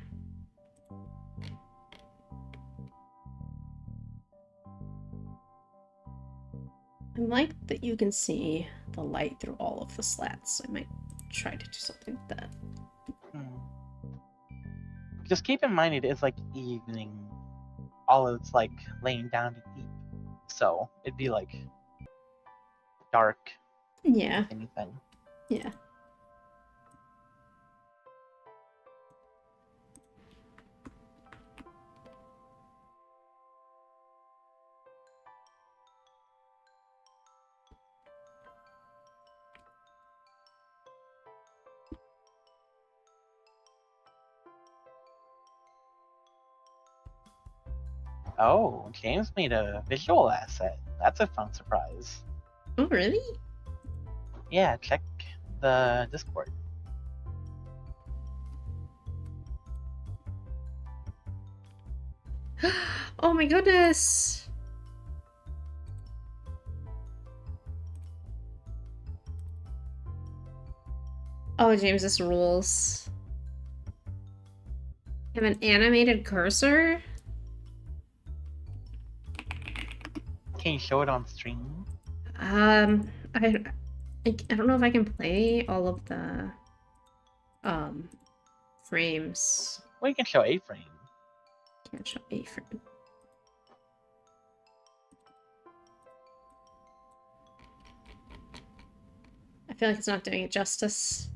I like that you can see the light through all of the slats. I might try to do something with that. Just keep in mind it is like evening. All it's like laying down to eat. So it'd be like dark. Yeah. If anything. Yeah. Oh, James made a visual asset. That's a fun surprise. Oh, really? Yeah, check the Discord. Oh my goodness! Oh, James, this rules. You have an animated cursor? Can you show it on stream? I don't know if I can play all of the frames. Well, you can show a frame. Can't show a frame. I feel like it's not doing it justice.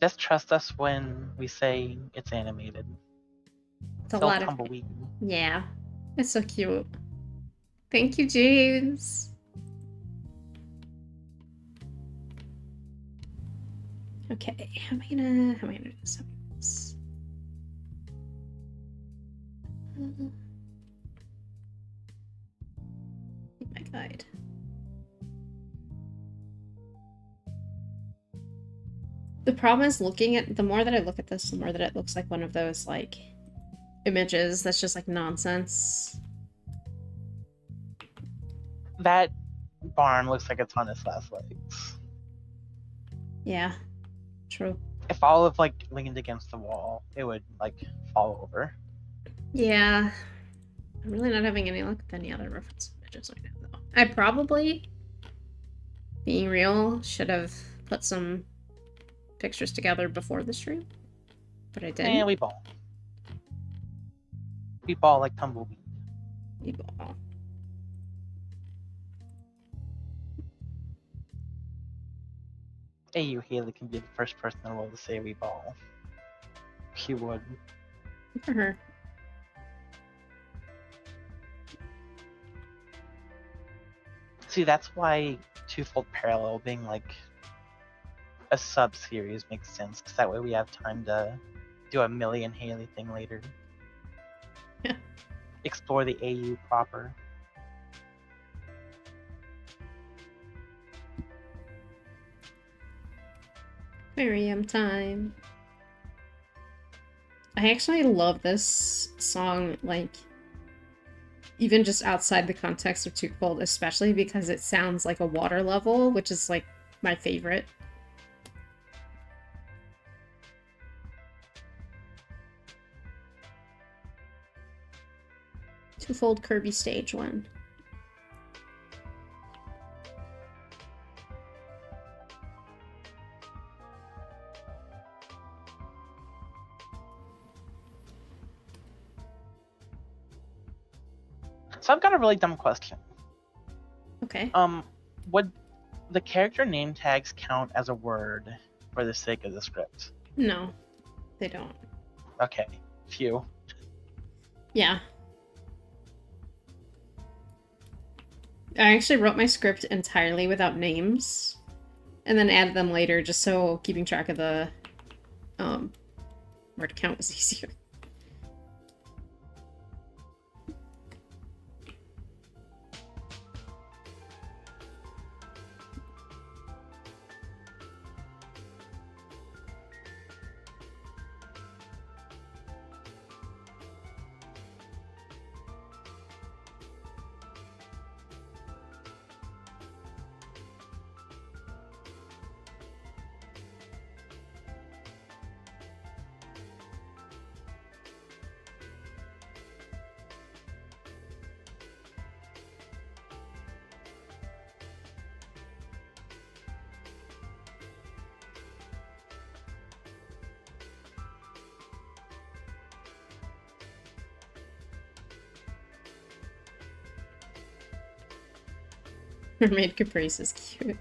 Just trust us when we say it's animated. It's a lot of tumbleweed. Yeah, it's so cute. Thank you, James. Okay, how am I gonna do this? My guide. The problem is the more that I look at this, the more that it looks like one of those like images that's just like nonsense. That barn looks like it's on its last legs. Yeah, true. If all of like leaned against the wall, it would like fall over. Yeah, I'm really not having any luck with any other reference images right now, though. I probably, being real, should have put some pictures together before the stream, but I didn't. Yeah, we ball. We ball like tumbleweed. We ball. Hey, you Haley can be the first person in the world to say we ball. She would. Good for her. See, that's why Twofold Parallel being like a sub-series makes sense, because that way we have time to do a Millie and Haley thing later. Explore the AU proper. Aquarium time. I actually love this song, like, even just outside the context of Twofold, especially because it sounds like a water level, which is, like, my favorite. Twofold Kirby Stage 1. So I've got a really dumb question. Okay. Would the character name tags count as a word for the sake of the script? No, they don't. Okay, phew. Yeah. I actually wrote my script entirely without names, and then added them later, just so keeping track of the word count was easier. Mermaid Caprice is cute.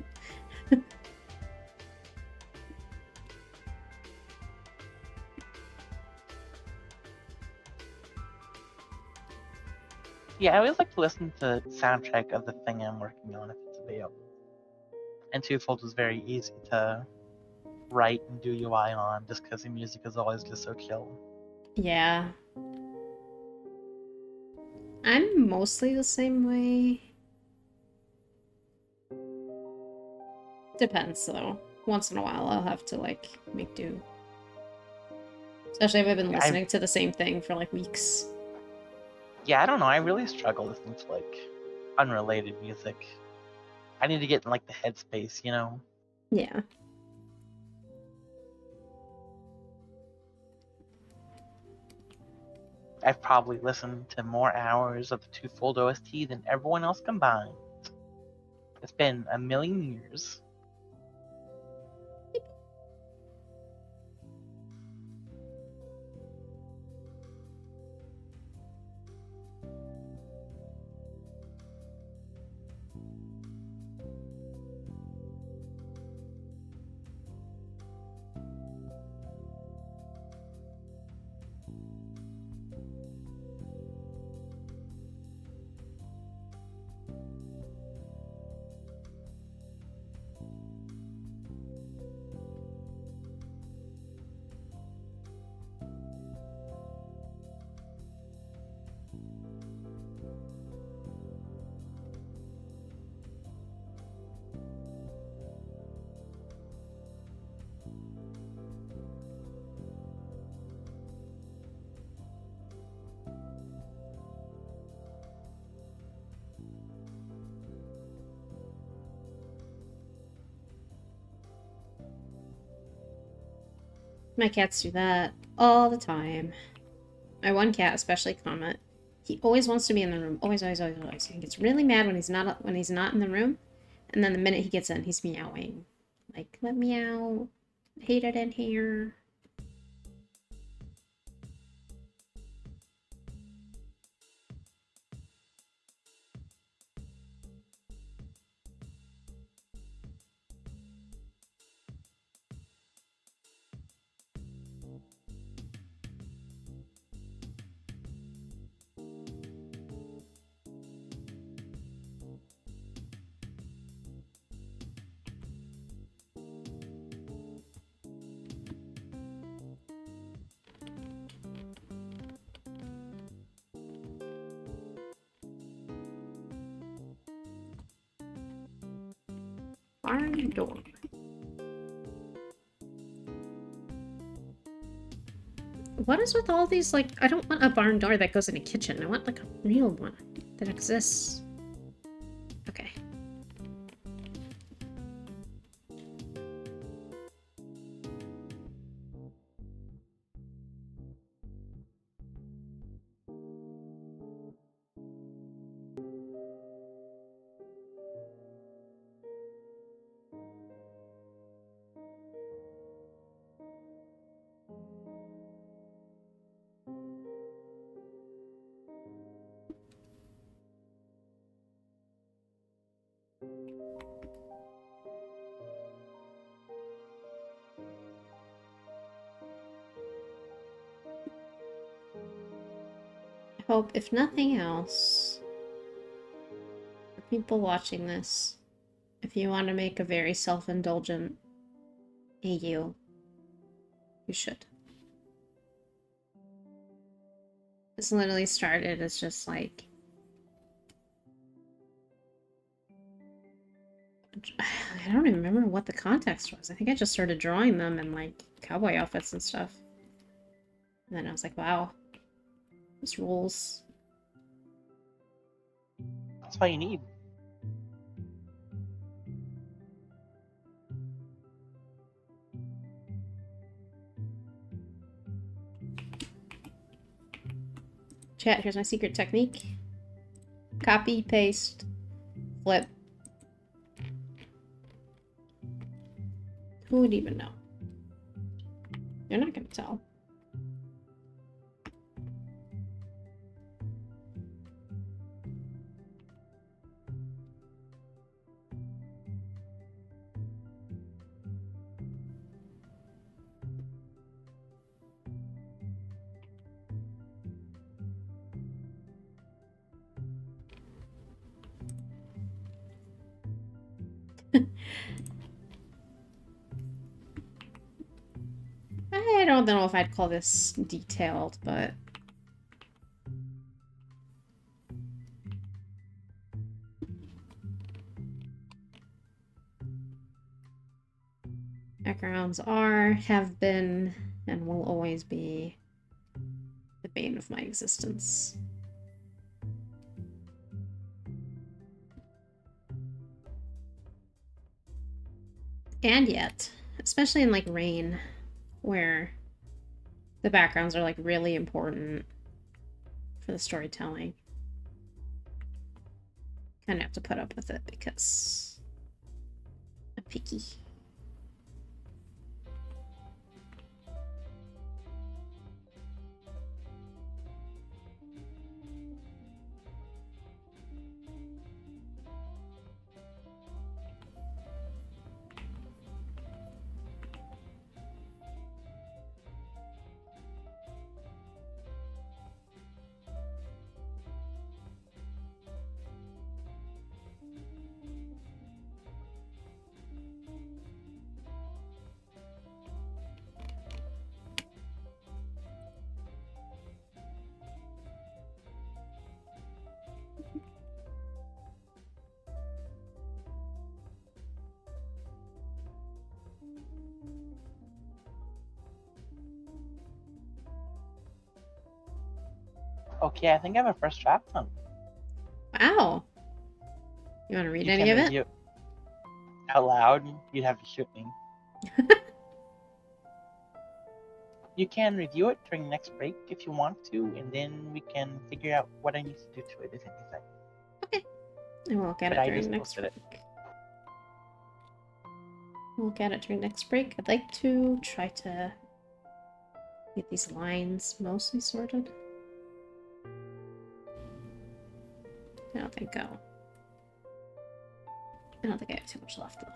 Yeah, I always like to listen to the soundtrack of the thing I'm working on if it's available. And Twofold was very easy to write and do UI on, just because the music is always just so chill. Yeah. I'm mostly the same way. Depends, though. Once in a while, I'll have to, like, make do. Especially if I've been listening to the same thing for, like, weeks. Yeah, I don't know. I really struggle listening to, like, unrelated music. I need to get in, like, the headspace, you know? Yeah. I've probably listened to more hours of the Twofold OST than everyone else combined. It's been a million years. My cats do that all the time. My one cat, especially Comet, he always wants to be in the room. Always, always, always, always. He gets really mad when he's not in the room, and then the minute he gets in, he's meowing. Like, let me out. I hate it in here. barn door. What is with all these, like, I don't want a barn door that goes in a kitchen. I want, like, a real one that exists. Okay. I hope, if nothing else, for people watching this, if you want to make a very self-indulgent AU, you should. This literally started as just like... I don't even remember what the context was. I think I just started drawing them in like cowboy outfits and stuff. And then I was like, wow, this rules. That's all you need. Chat, here's my secret technique. Copy, paste, flip. Who would even know? You're not gonna tell. I don't know if I'd call this detailed, but... backgrounds are, have been, and will always be the bane of my existence. And yet, especially in like Rain, where the backgrounds are like really important for the storytelling, kind of have to put up with it because I'm picky. Okay, I think I have a first draft done. Wow. You want to read You any can of it? review it out loud. You'd have to shoot me. You can review it during the next break if you want to, and then we can figure out what I need to do to it, if anything. Okay. And we'll look at But it I during just next posted break. it. We'll look at it during next break. I'd like to try to get these lines mostly sorted. I don't think I have too much left though.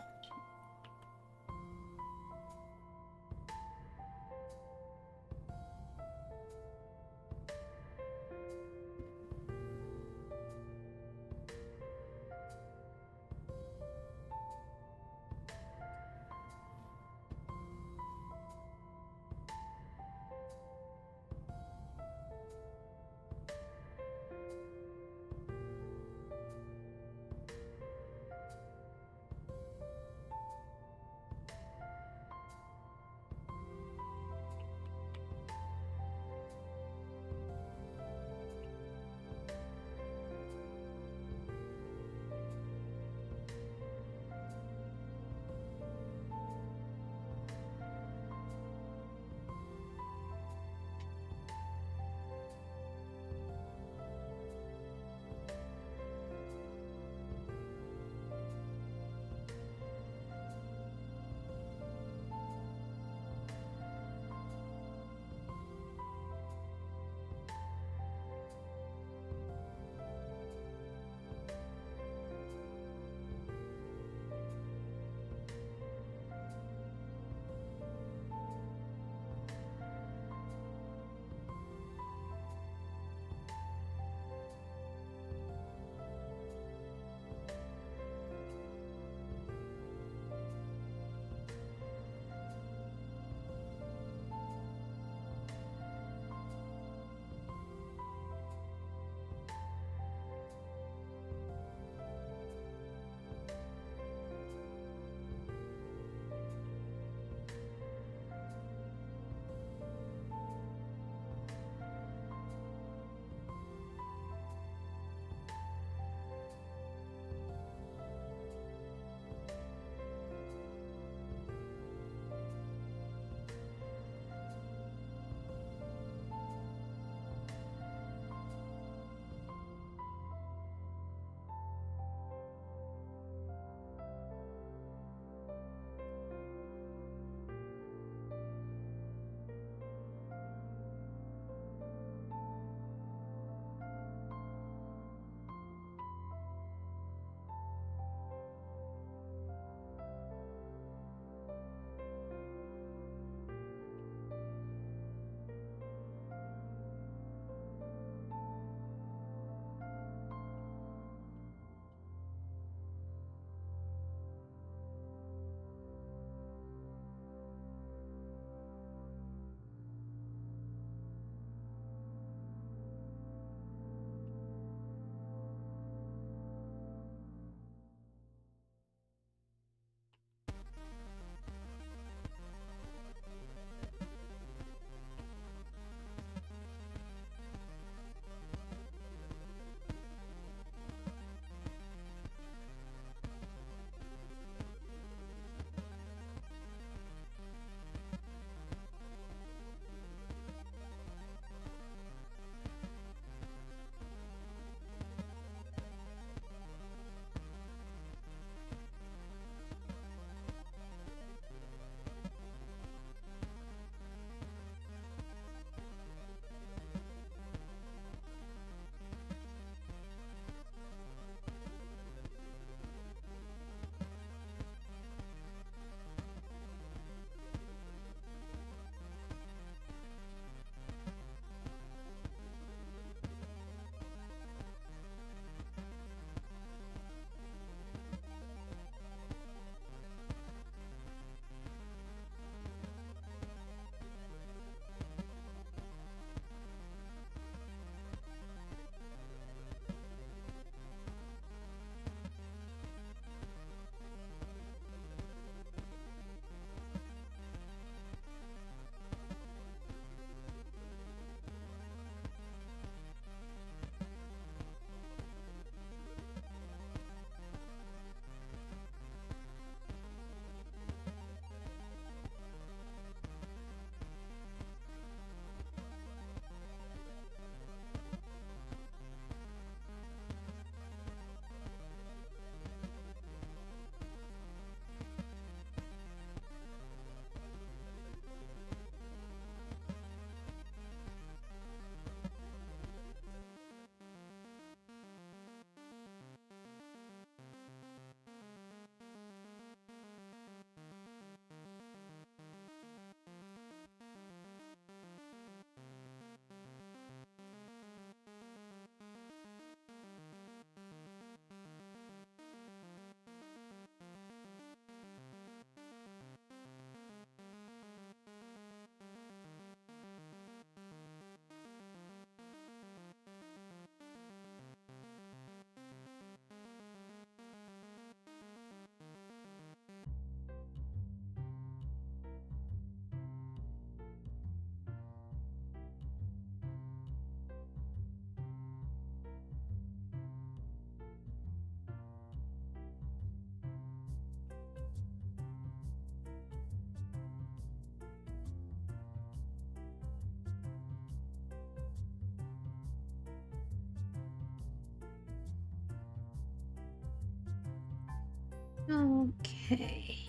Okay.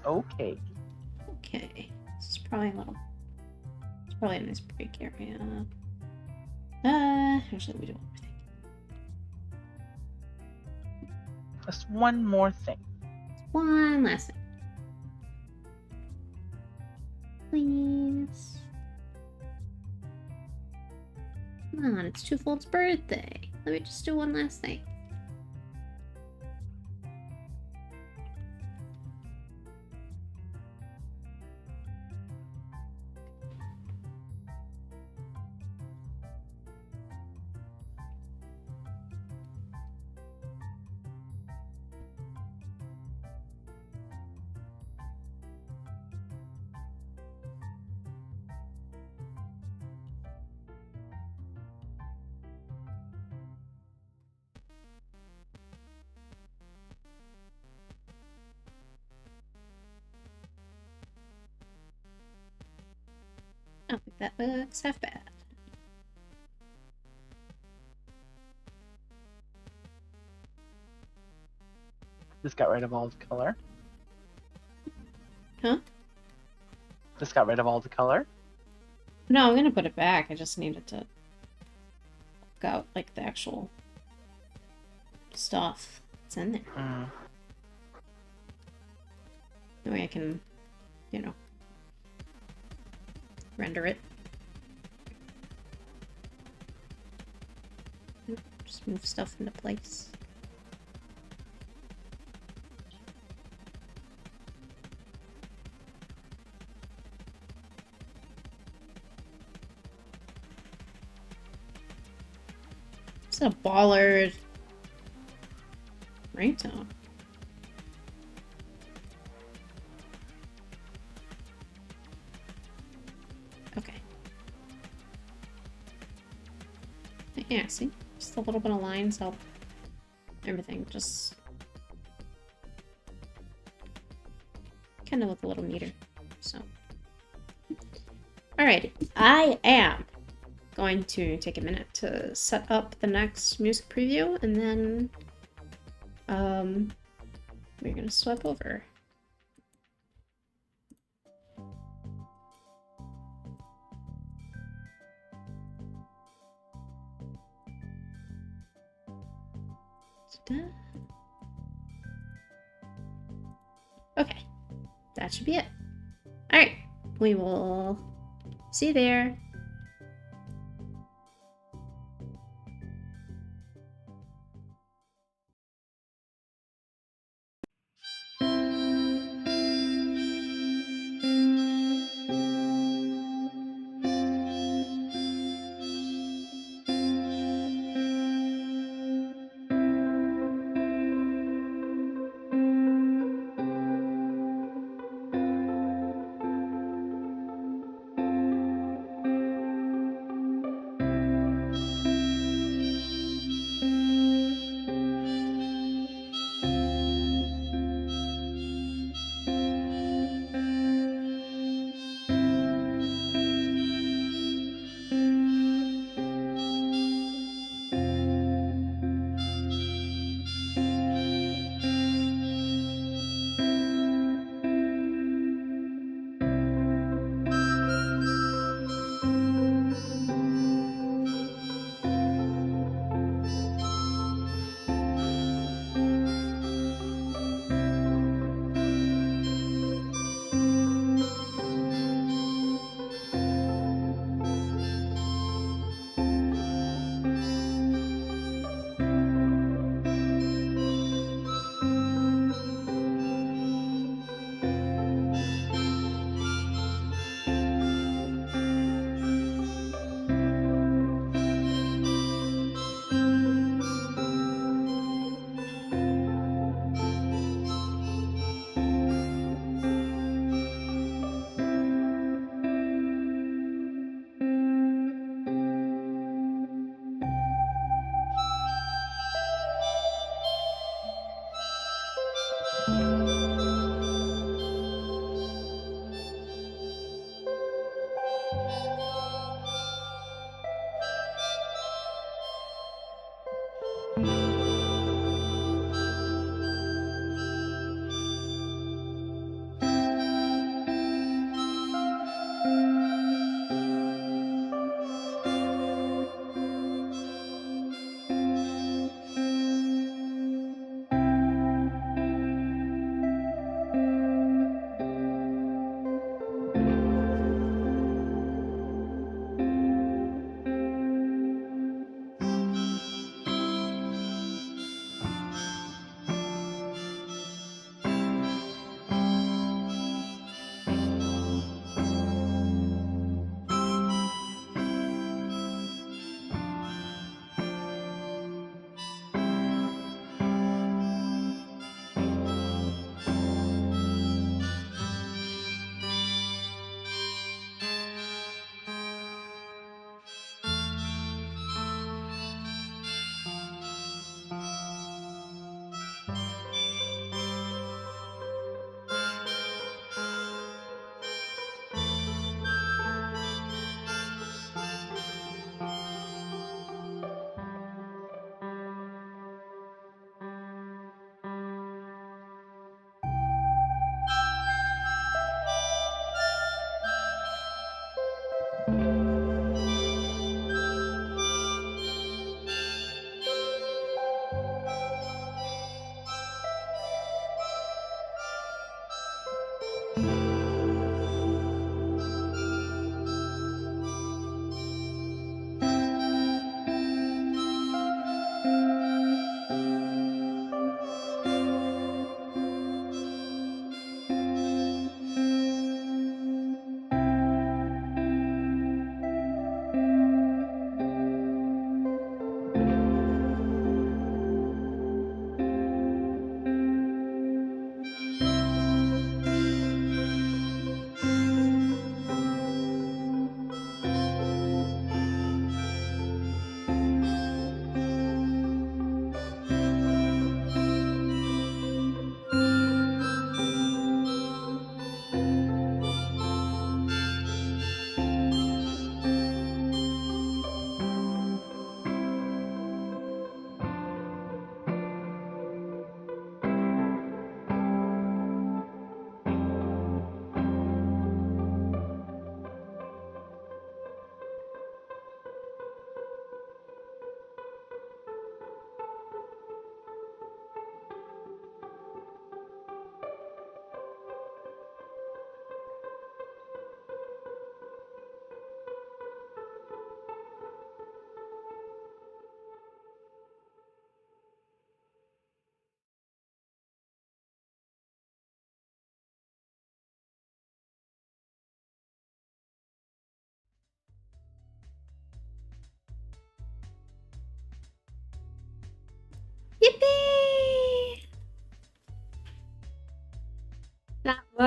Okay. Okay. This is probably a little. It's probably a nice break area. Actually, we do everything. Just one more thing. One last thing. Please. Come on, it's Twofold's birthday. Let me just do one last thing. I don't think that looks half bad. Just got rid of all the color. Huh? Just got rid of all the color. No, I'm gonna put it back. I just needed to look out like the actual stuff that's in there. Mm. That way I can, you know, render it. Just move stuff into place. It's a baller ringtone. Okay. Yeah, see? Just a little bit of lines help everything just kind of look a little neater. So, alrighty. I am going to take a minute to set up the next music preview, and then we're gonna swap over. Okay, that should be it. Alright, we will see you there.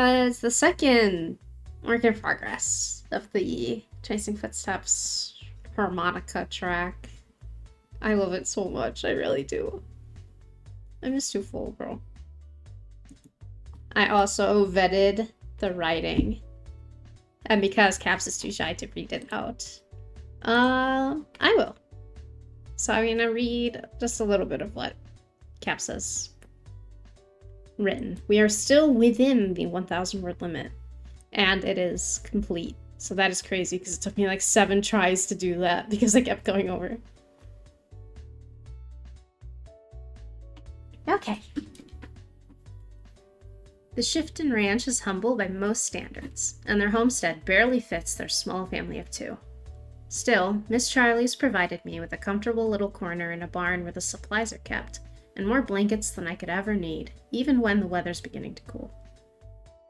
was the second work in progress of the Chasing Footsteps harmonica track. I love it so much, I really do. I miss Twofold, bro. I also vetted the writing. And because Caps is too shy to read it out, I will. So I'm gonna read just a little bit of what Caps has written. We are still within the 1,000 word limit, and it is complete. So that is crazy because it took me like 7 tries to do that because I kept going over. Okay. The Shifton Ranch is humble by most standards, and their homestead barely fits their small family of 2. Still, Miss Charlie's provided me with a comfortable little corner in a barn where the supplies are kept, and more blankets than I could ever need, even when the weather's beginning to cool.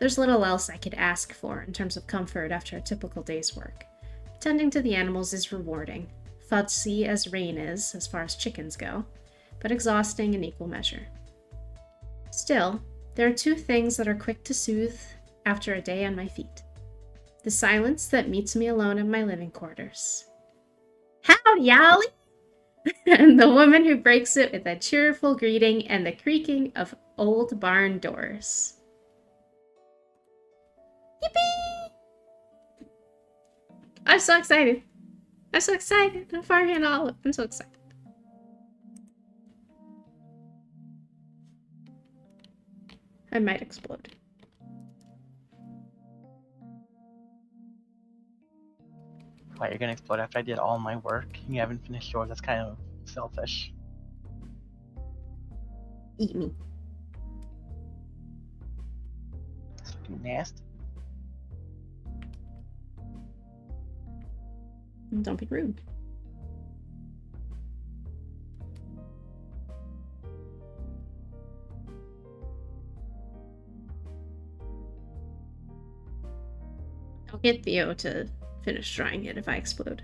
There's little else I could ask for in terms of comfort after a typical day's work. Tending to the animals is rewarding, fussy as rain is as far as chickens go, but exhausting in equal measure. Still, there are 2 things that are quick to soothe after a day on my feet. The silence that meets me alone in my living quarters. Howdy, Ollie! And the woman who breaks it with a cheerful greeting and the creaking of old barn doors. Yippee! I'm so excited. I'm so excited. I'm farting all. I'm so excited. I might explode. Why, you're gonna explode after I did all my work and you haven't finished yours? That's kind of selfish. Eat me. It's looking nasty. Don't be rude. I'll get Theo to finish drawing it if I explode.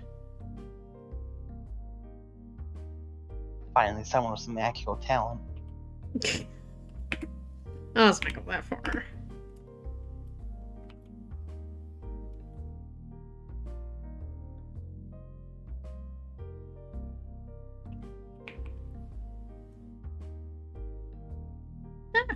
Finally, someone with some actual talent. I'll just make up that for her. Ah.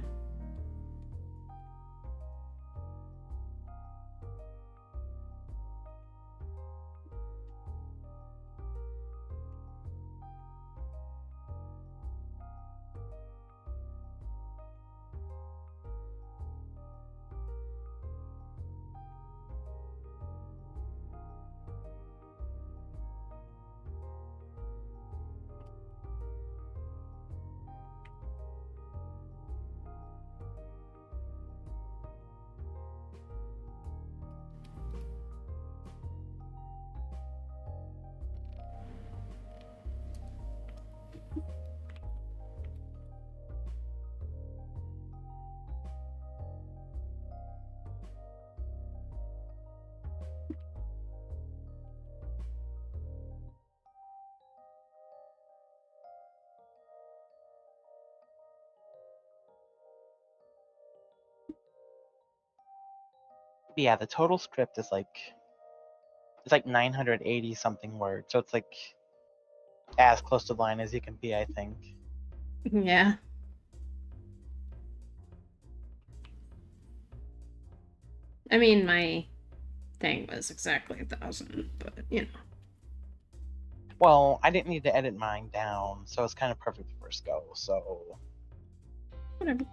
But yeah, the total script is like, it's like 980 something words, so it's like as close to the line as you can be, I think. Yeah. I mean, my thing was exactly 1,000, but you know. Well, I didn't need to edit mine down, so it's kind of perfect for first go, so. Whatever.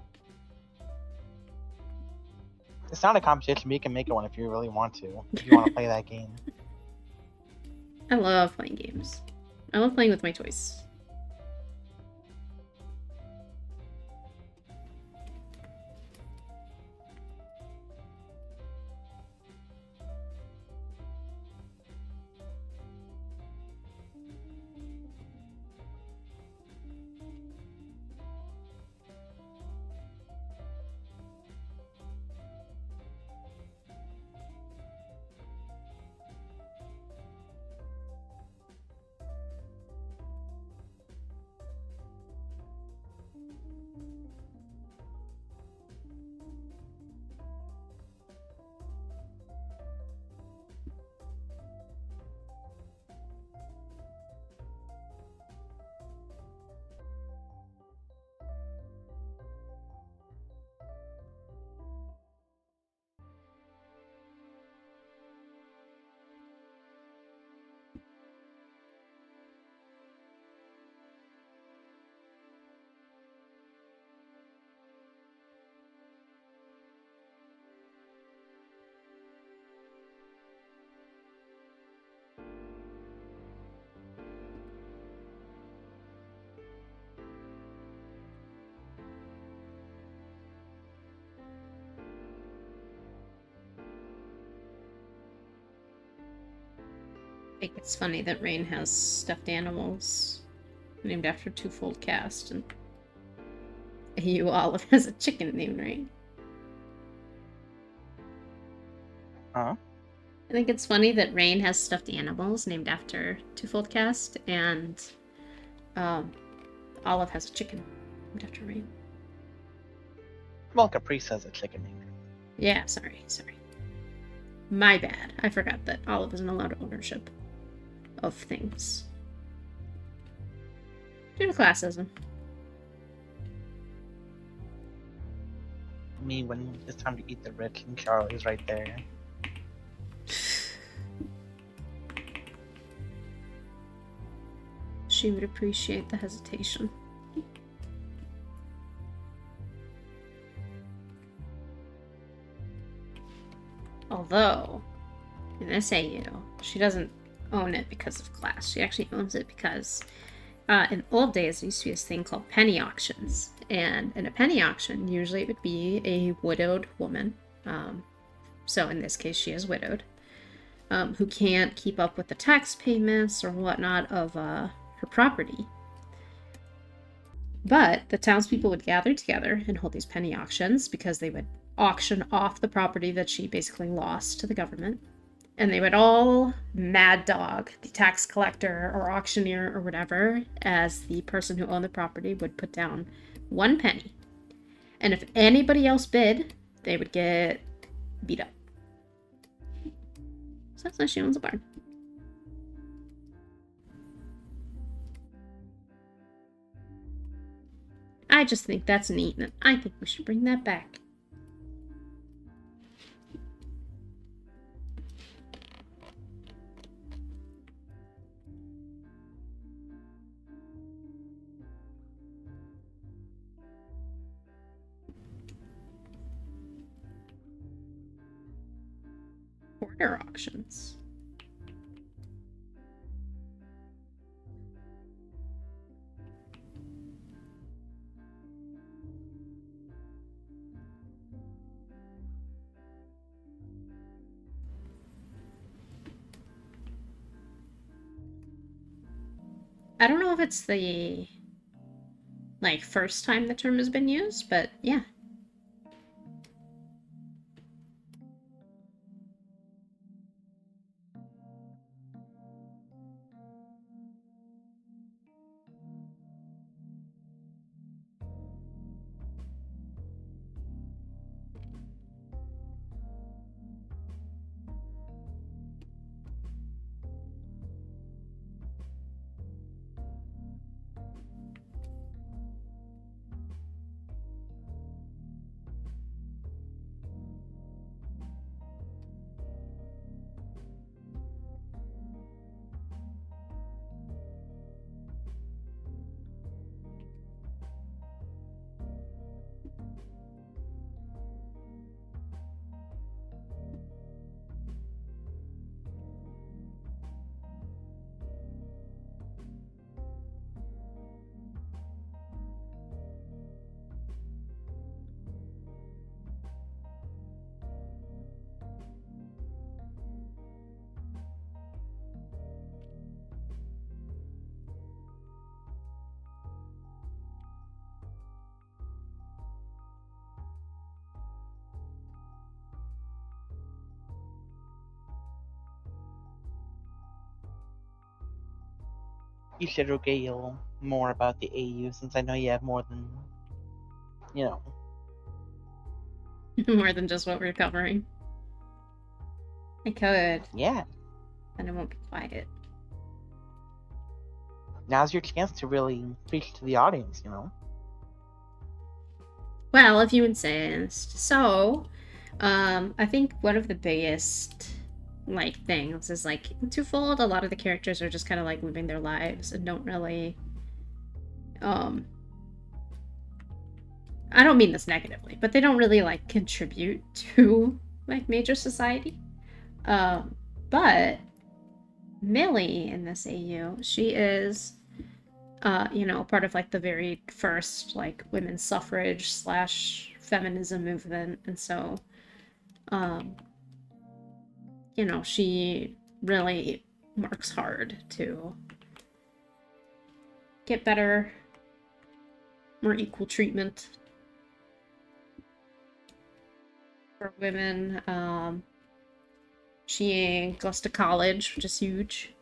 It's not a competition, but you can make it one if you really want to. If you want to play that game. I love playing games. I love playing with my toys. think it's funny that Rain has stuffed animals named after Twofold Cast, and you Olive has a chicken named Rain. Huh? I think it's funny that Rain has stuffed animals named after Twofold Cast, and Olive has a chicken named after Rain. Well, Caprice has a chicken name. Yeah, sorry. My bad. I forgot that Olive isn't allowed ownership of things. Due to classism. Me, when it's time to eat the rich, and Charlie's right there. She would appreciate the hesitation. Although, in this AU, she doesn't own it because of class. She actually owns it because in old days, there used to be this thing called penny auctions. And in a penny auction, usually it would be a widowed woman. So in this case, she is widowed. Who can't keep up with the tax payments or whatnot of her property. But the townspeople would gather together and hold these penny auctions because they would auction off the property that she basically lost to the government. And they would all mad dog the tax collector or auctioneer or whatever, as the person who owned the property would put down 1 penny. And if anybody else bid, they would get beat up. So that's why she owns a barn. I just think that's neat, and I think we should bring that back. Quarter auctions. I don't know if it's the first time the term has been used, but yeah. You should regale more about the AU, since I know you have more than, More than just what we're covering. I could. Yeah. And it won't be quiet. Now's your chance to really preach to the audience, Well, if you insist. So, I think one of the biggest things is Twofold. A lot of the characters are just kind of living their lives and don't really. I don't mean this negatively, but they don't really contribute to major society. But Millie in this AU, she is part of the very first women's suffrage / feminism movement, and so she really works hard to get better, more equal treatment for women. She goes to college, which is huge.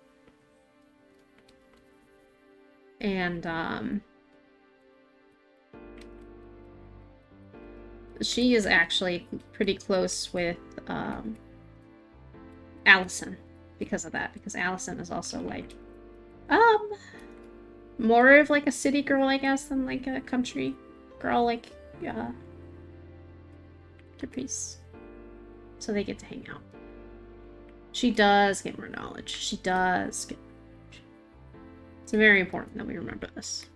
And she is actually pretty close with Allison because of that. Because Allison is also like more of like a city girl, I guess, than like a country girl, like Caprice. So they get to hang out. She does get more knowledge. She does get. It's very important that we remember this.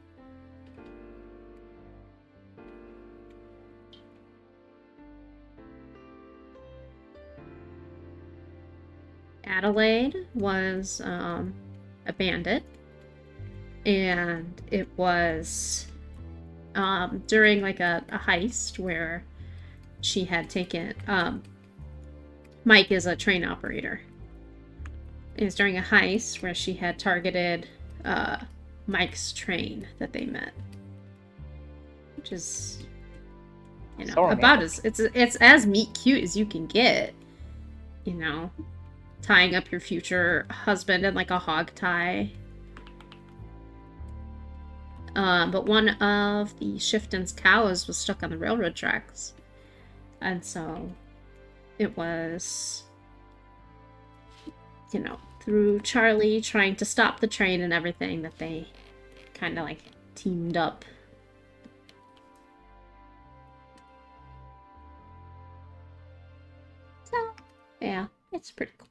Adelaide was a bandit, and it was during like a heist where she had taken Mike is a train operator. It was during a heist where she had targeted Mike's train that they met, which is, you know, So about romantic. it's as meet cute as you can get, you know, tying up your future husband in like a hog tie. But one of the Shifton's cows was stuck on the railroad tracks, and so it was, you know, through Charlie trying to stop the train and everything that they kind of like teamed up. So, yeah, it's pretty cool.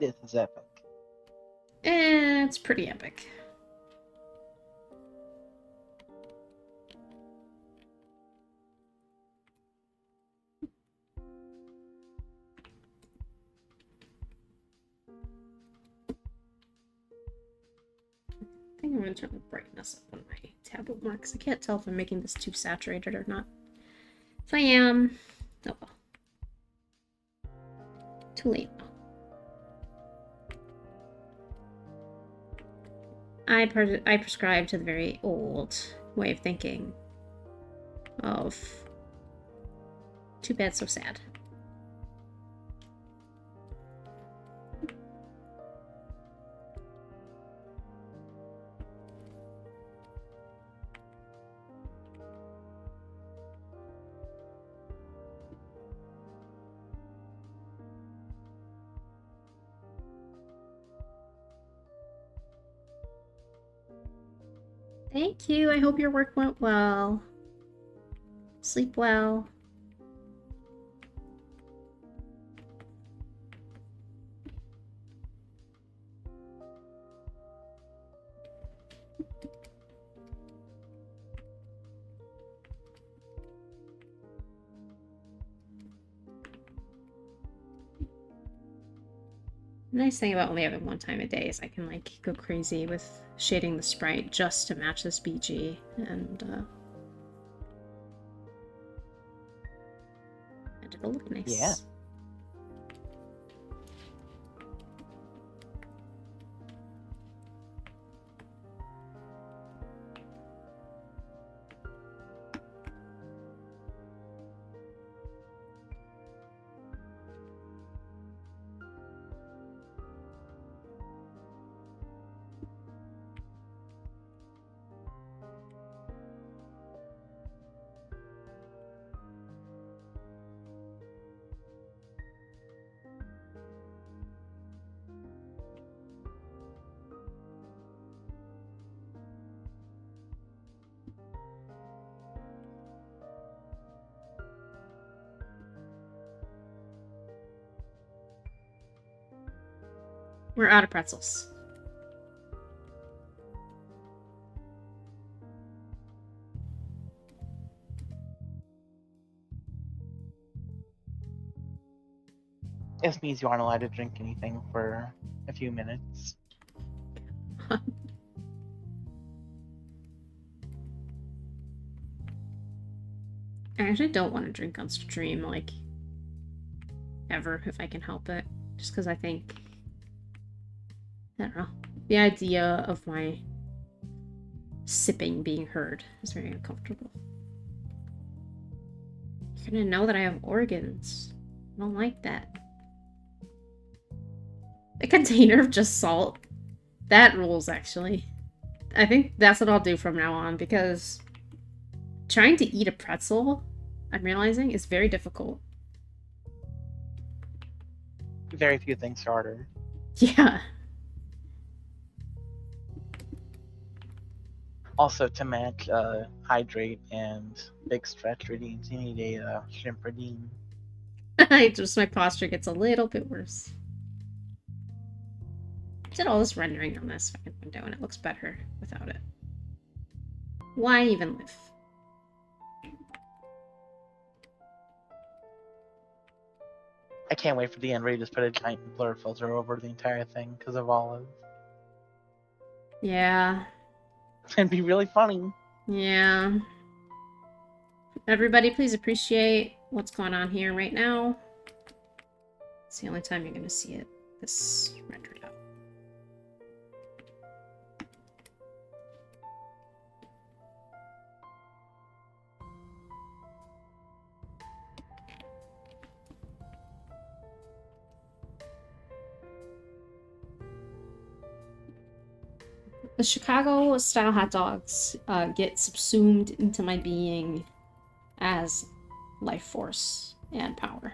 This is epic. It's pretty epic. I think I'm going to turn the brightness up on my tablet more because I can't tell if I'm making this too saturated or not. If I am, oh well. Too late now. I prescribe to the very old way of thinking of too bad, so sad. Thank you. I hope your work went well. Sleep well. The nice thing about only having one time a day is I can like go crazy with shading the sprite just to match this BG and it'll look nice. Yeah. We're out of pretzels. This means you aren't allowed to drink anything for a few minutes. I actually don't want to drink on stream. Like, ever if I can help it. Just because I think, I don't know, the idea of my sipping being heard is very uncomfortable. You're gonna know that I have organs. I don't like that. A container of just salt. That rules, actually. I think that's what I'll do from now on, because trying to eat a pretzel, I'm realizing, is very difficult. Very few things harder. Yeah. Also, to match hydrate and big stretch routines, you need a shrimp routine. My posture gets a little bit worse. I did all this rendering on this fucking window and it looks better without it. Why even live? I can't wait for the end where you just put a giant blur filter over the entire thing because of olive. Yeah. It'd be really funny. Yeah. Everybody, please appreciate what's going on here right now. It's the only time you're going to see it. This rendered out. The Chicago-style hot dogs get subsumed into my being as life force and power.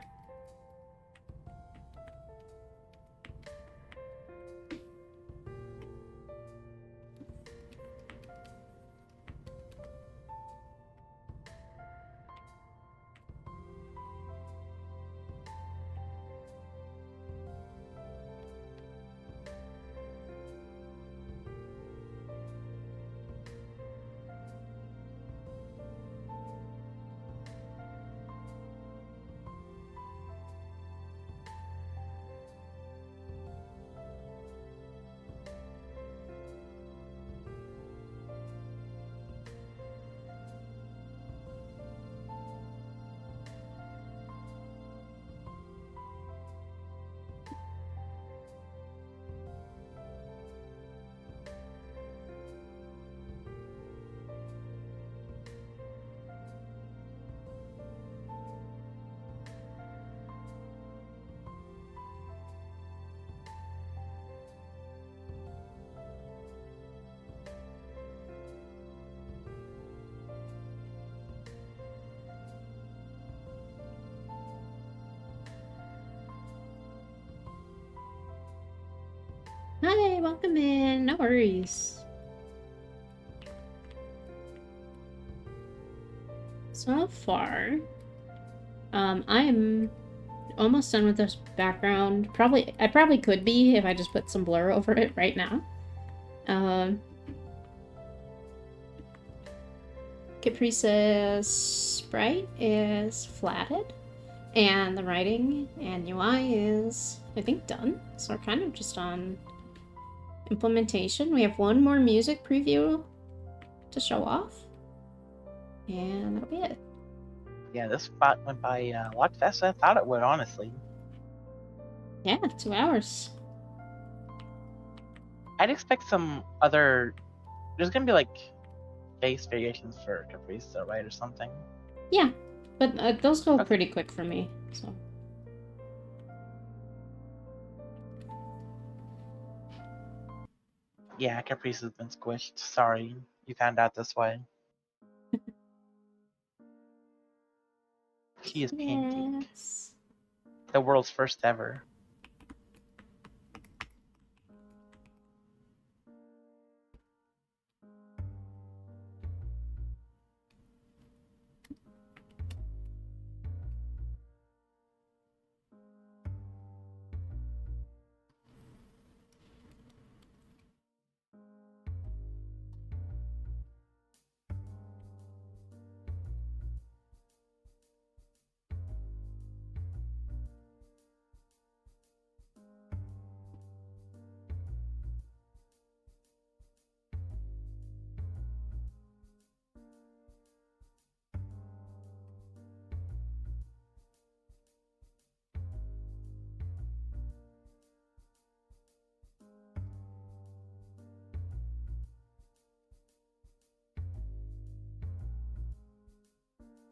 Hi, welcome in. No worries. So far, I'm almost done with this background. I probably could be if I just put some blur over it right now. Caprice's sprite is flatted, and the writing and UI is, I think, done. So we're kind of just on implementation. We have one more music preview to show off, and that'll be it. Yeah, this spot went by a lot faster than I thought it would, honestly. Yeah, 2 hours. I'd expect some other... There's gonna be like face variations for Caprice, right, or something. Yeah, but those go pretty quick for me, so. Yeah, Caprice has been squished. Sorry, you found out this way. She is Pancake. Yes. The world's first ever.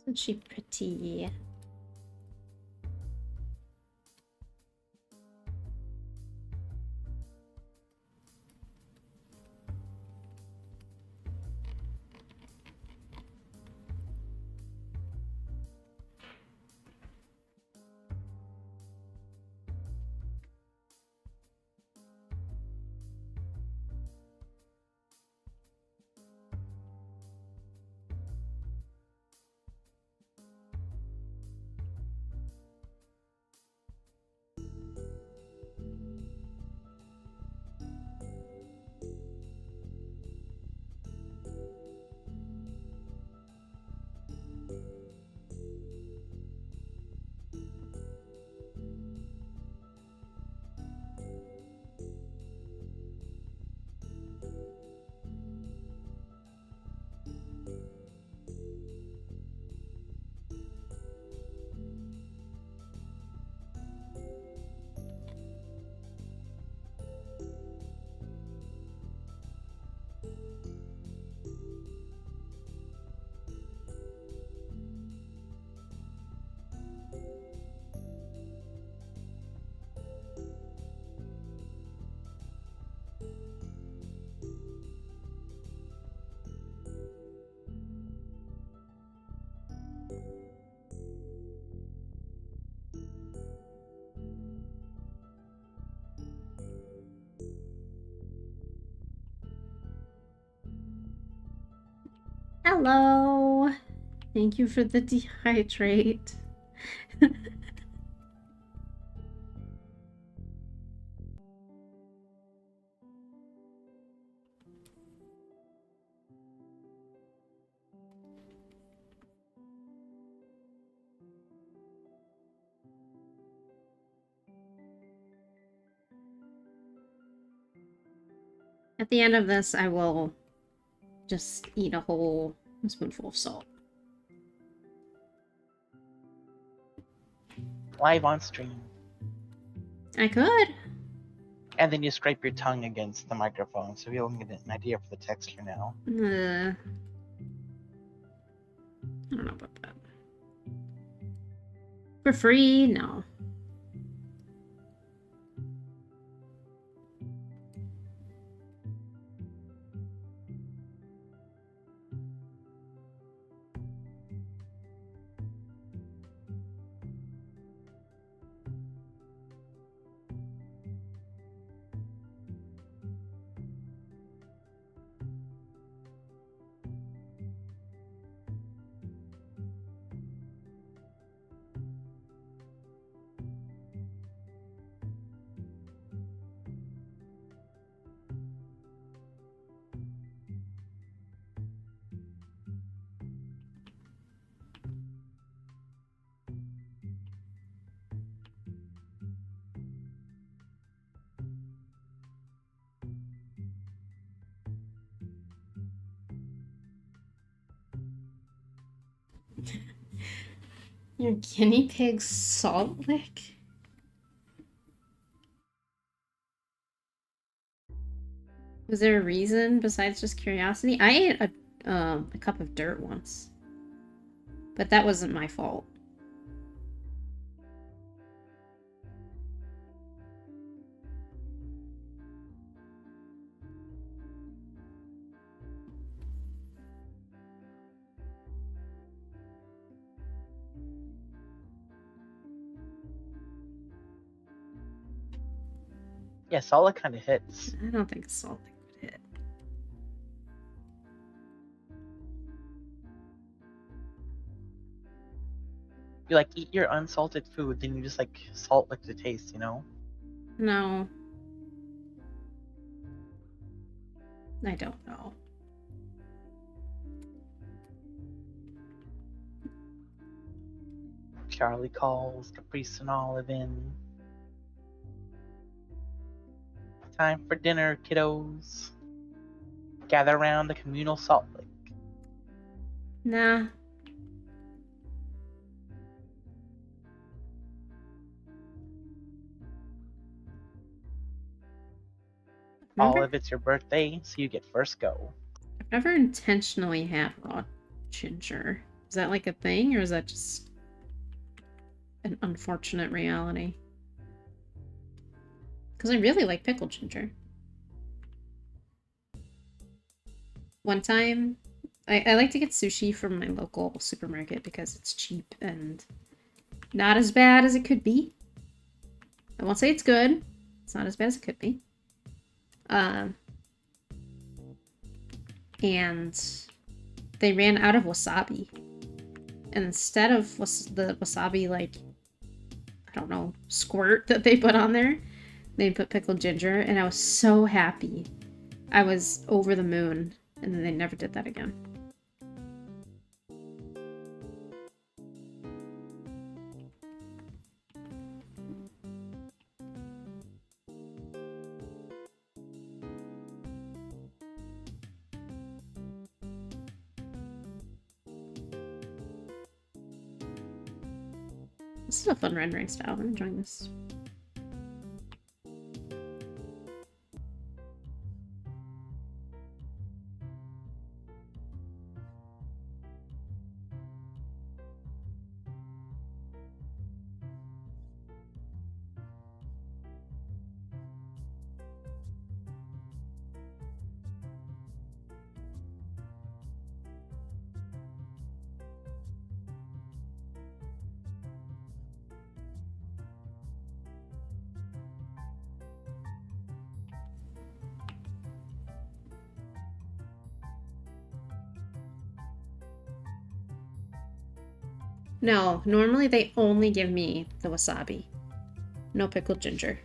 Isn't she pretty? Hello! Thank you for the dehydrate. At the end of this, I will just eat a whole spoonful of salt. Live on stream. I could. And then you scrape your tongue against the microphone, so you'll get an idea for the texture now. I don't know about that. For free? No. Your guinea pig salt lick? Was there a reason besides just curiosity? I ate a cup of dirt once. But that wasn't my fault. Yeah, solid kind of hits. I don't think salt lick would hit. You like eat your unsalted food, then you just like salt lick the taste, you know? No. I don't know. Charlie calls, Caprice and Olive in. Time for dinner, kiddos. Gather around the communal salt lick. Nah. Olive, it's your birthday, so you get first go. I've never intentionally had raw ginger. Is that like a thing, or is that just an unfortunate reality? Because I really like pickled ginger. One time, I like to get sushi from my local supermarket because it's cheap and not as bad as it could be. I won't say it's good. It's not as bad as it could be. And they ran out of wasabi. And instead of the wasabi, like, I don't know, squirt that they put on there, they put pickled ginger, and I was so happy. I was over the moon, and then they never did that again. This is a fun rendering style. I'm enjoying this. No, normally they only give me the wasabi. No pickled ginger.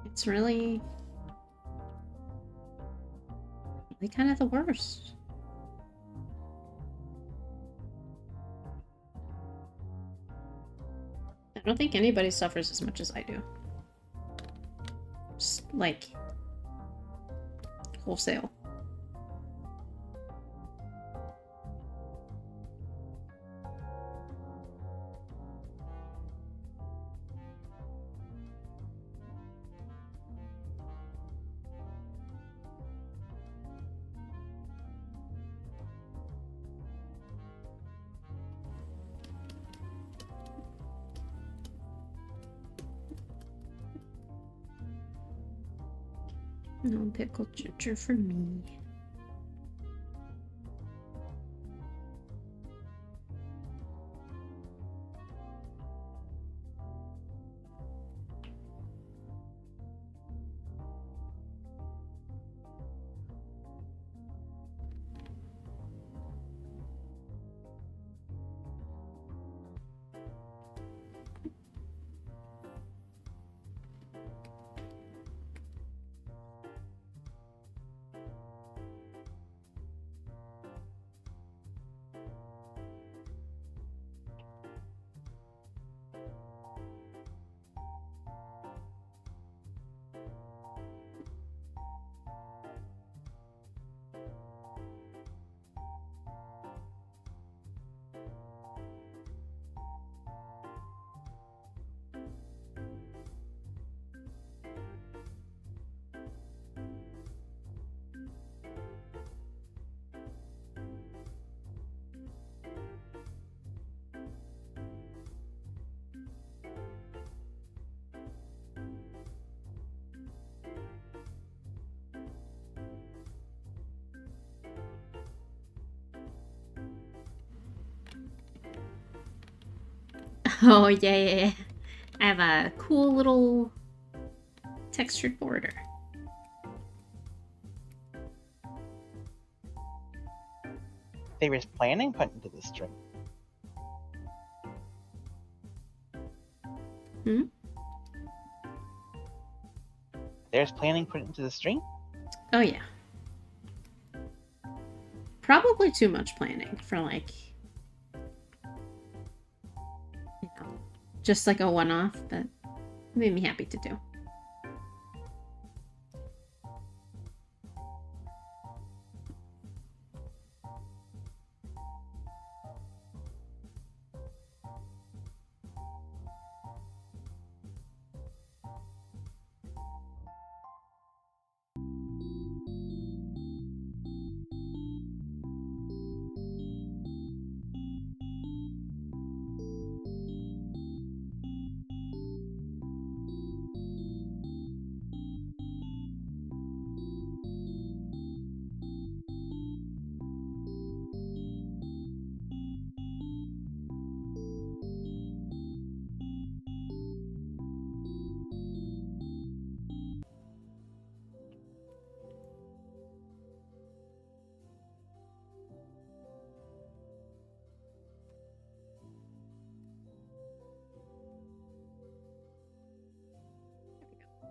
It's really kind of the worst. I don't think anybody suffers as much as I do. Just, like, wholesale. No pickled ginger for me. Oh, yeah. I have a cool little textured border. There is planning put into this string. Hmm? There's planning put into the stream? Oh, yeah. Probably too much planning for, like, you know, just like a one-off, but it made me happy to do.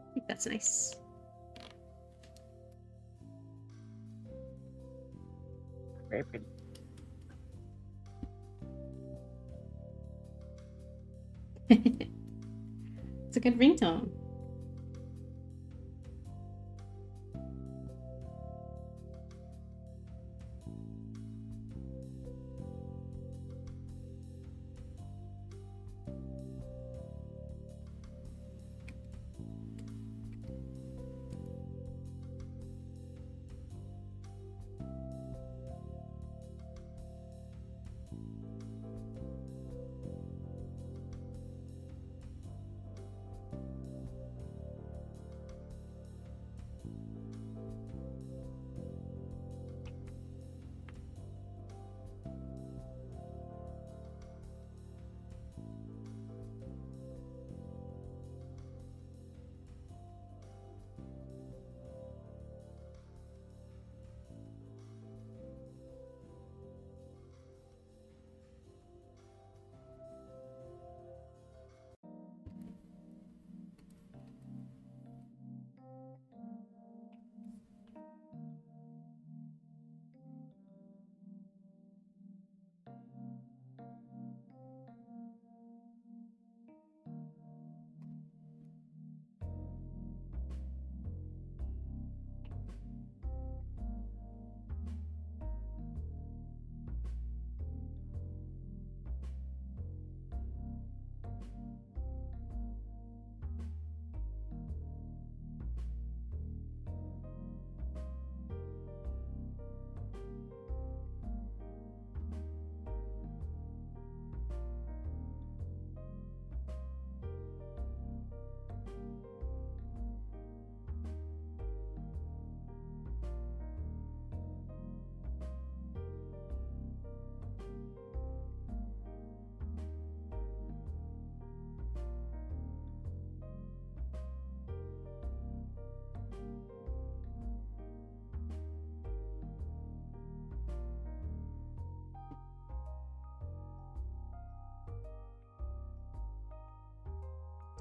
I think that's nice. Very pretty. It's a good ringtone.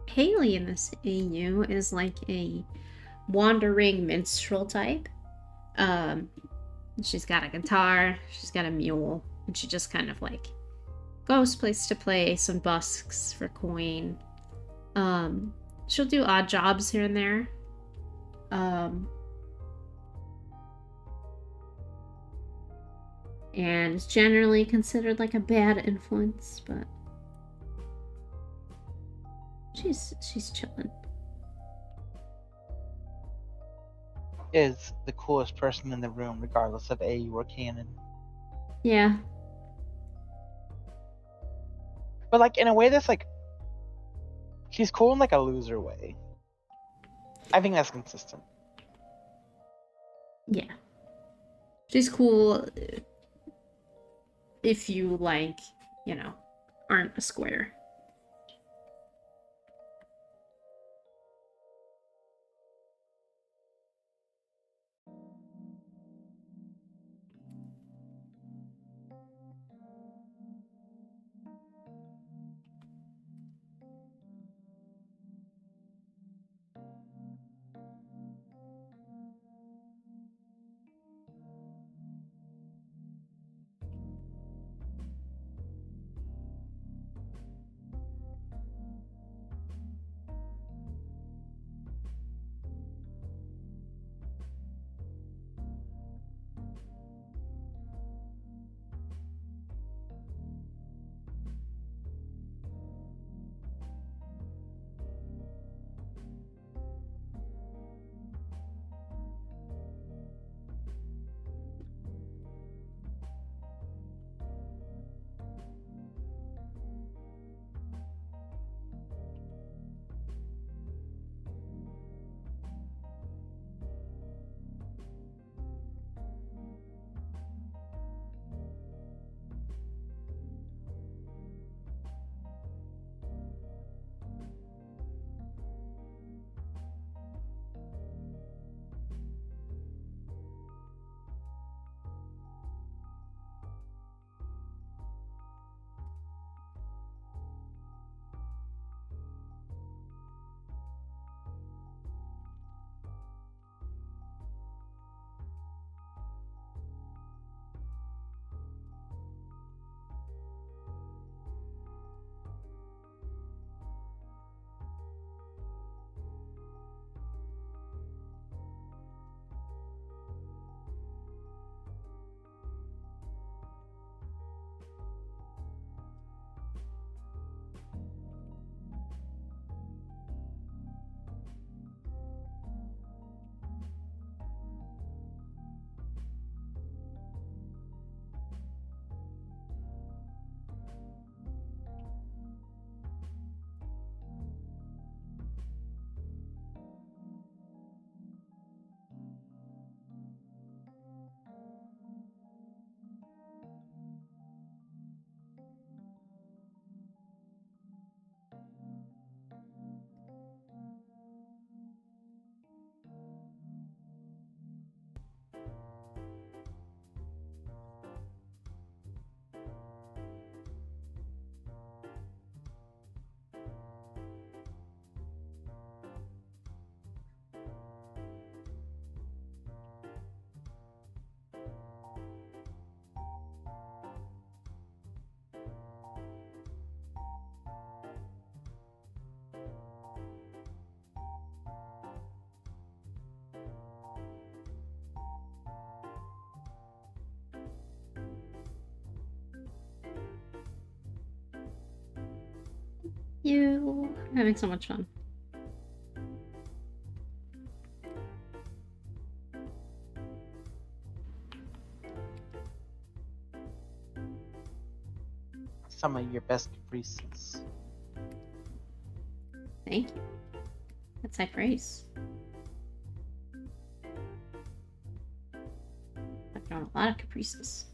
Haley in this AU is like a wandering minstrel type. Um, she's got a guitar, she's got a mule, and she just kind of like goes place to place and busks for coin. She'll do odd jobs here and there. And is generally considered like a bad influence, but she's chilling. Is the coolest person in the room, regardless of AU or canon. Yeah. But like in a way that's like, she's cool in like a loser way. I think that's consistent. Yeah. She's cool if you like, you know, aren't a square. you. I'm having so much fun. Some of your best caprices. Thank you. That's high praise. I've drawn a lot of caprices.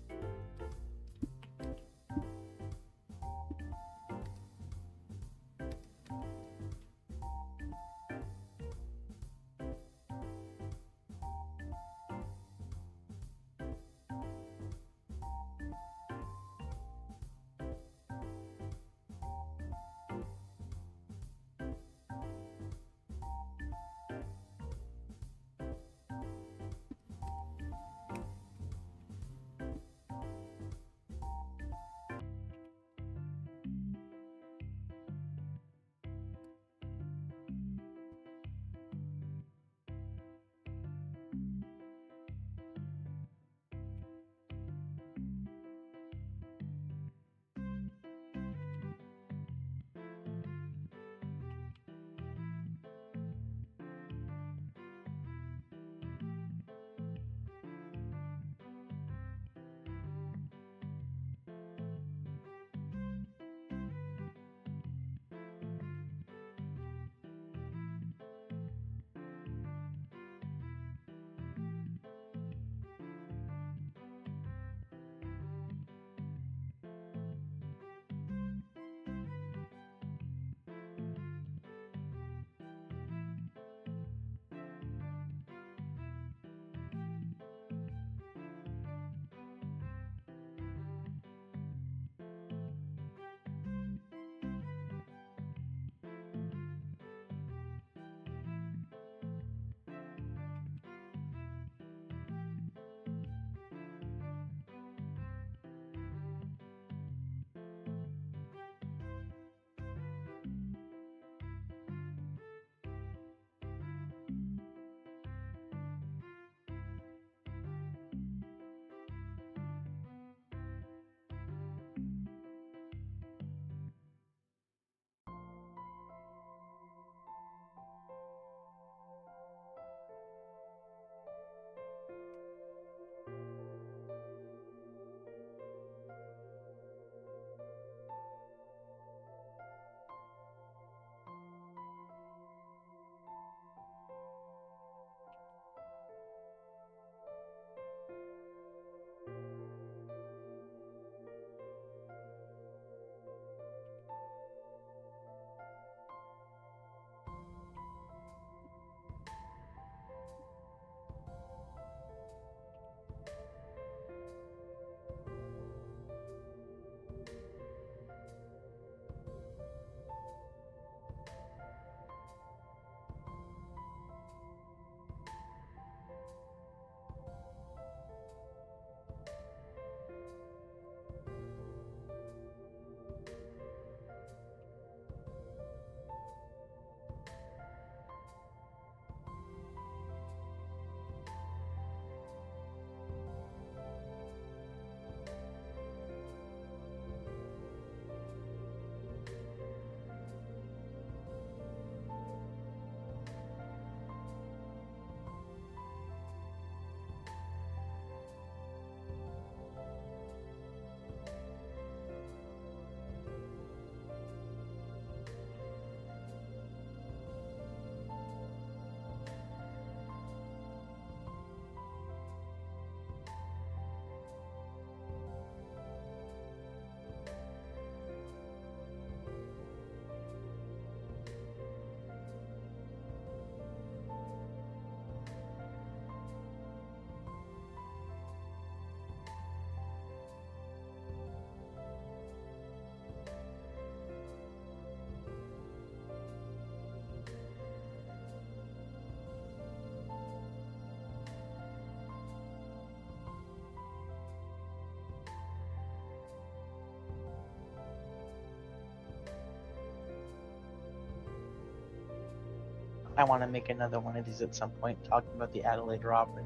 I want to make another one of these at some point, talking about the Adelaide robbery.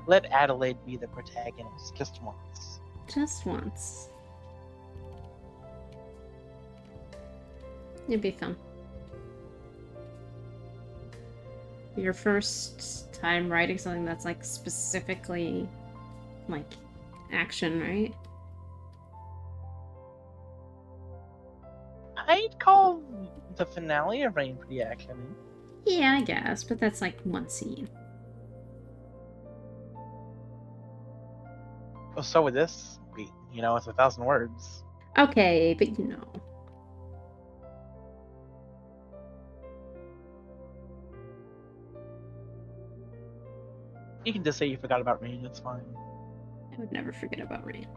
Let Adelaide be the protagonist just once. Just once. It'd be fun. Your first time writing something that's like specifically like action, right? I'd call the finale of Rain pretty actiony. Yeah, I guess, but that's like one scene. Well, so with this, it's 1,000 words. Okay, but you know. You can just say you forgot about Rain, it's fine. I would never forget about Rain.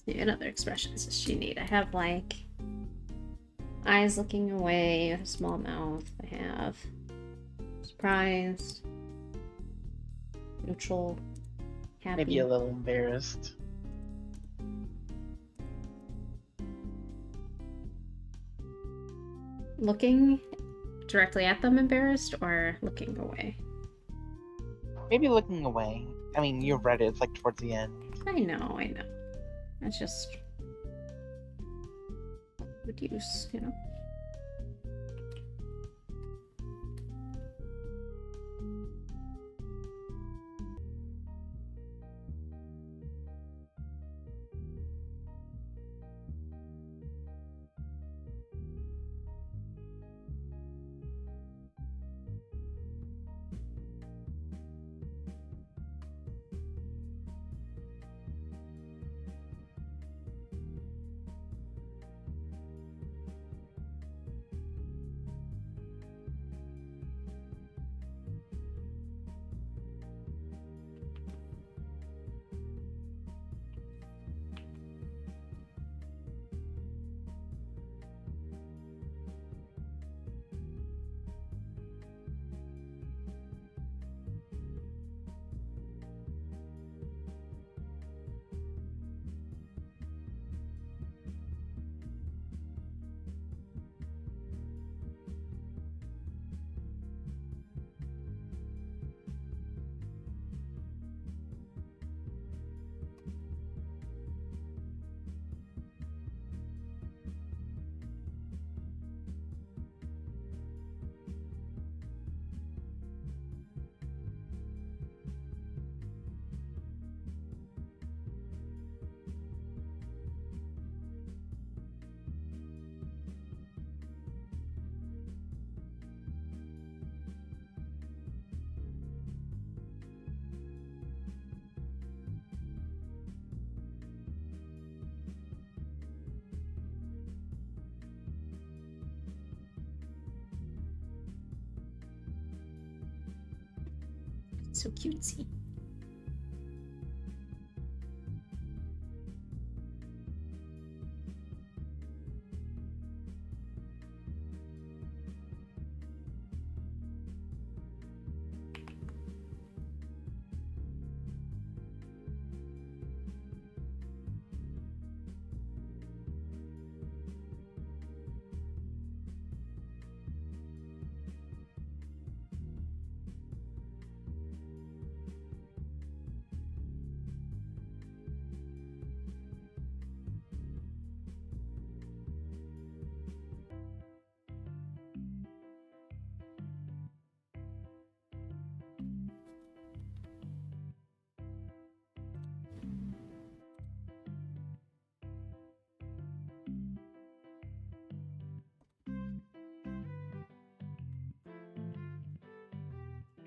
What other expressions does she need? I have like eyes looking away, a small mouth. I have surprised, neutral, happy. Maybe a little embarrassed. Looking directly at them, embarrassed, or looking away? Maybe looking away. I mean, you've read it, it's like towards the end. I know. That's just would use, you know. So cutesy.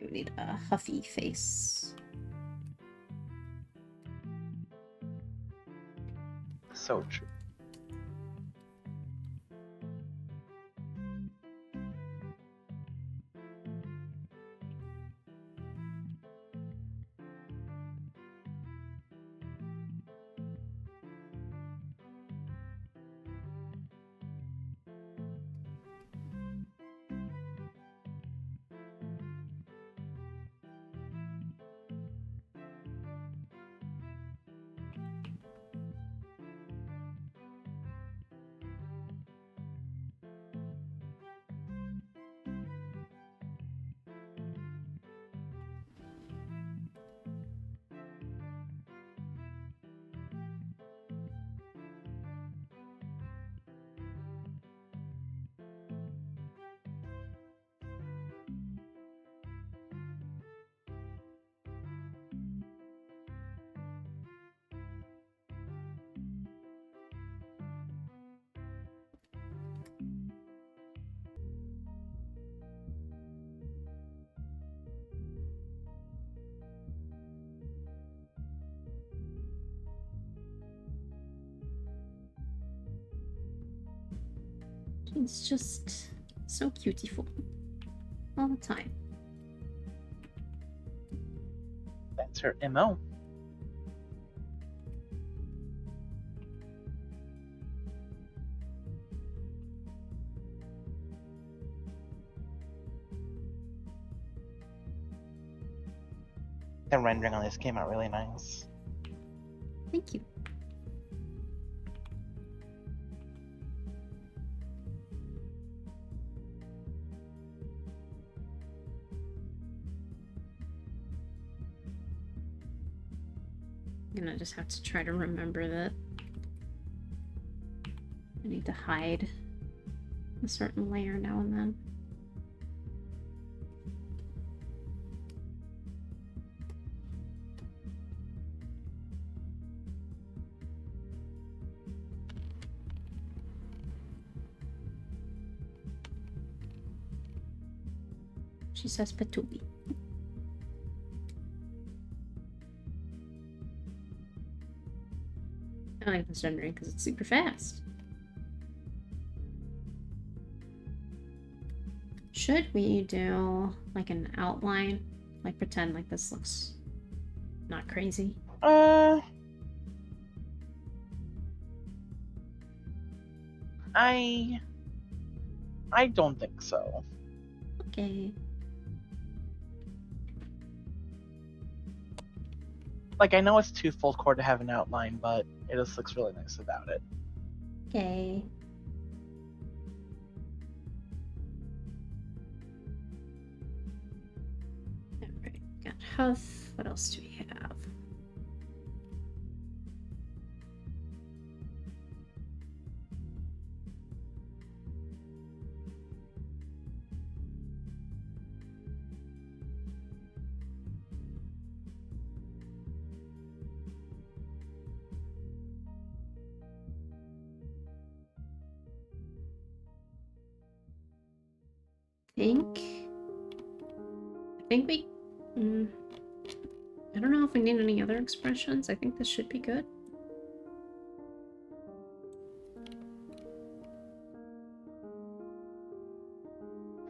You need a huffy face. So true. She's just so cutiful. All the time. That's her MO. The rendering on this came out really nice. Thank you. I'm gonna just have to try to remember that I need to hide a certain layer now and then. She says patootie. I like this rendering because it's super fast. Should we do like an outline? Like pretend like this looks not crazy? I don't think so. Okay. Like, I know it's twofold core to have an outline, but it just looks really nice without it. Okay. Alright, got Huff. What else do we have? I think we... I don't know if we need any other expressions. I think this should be good.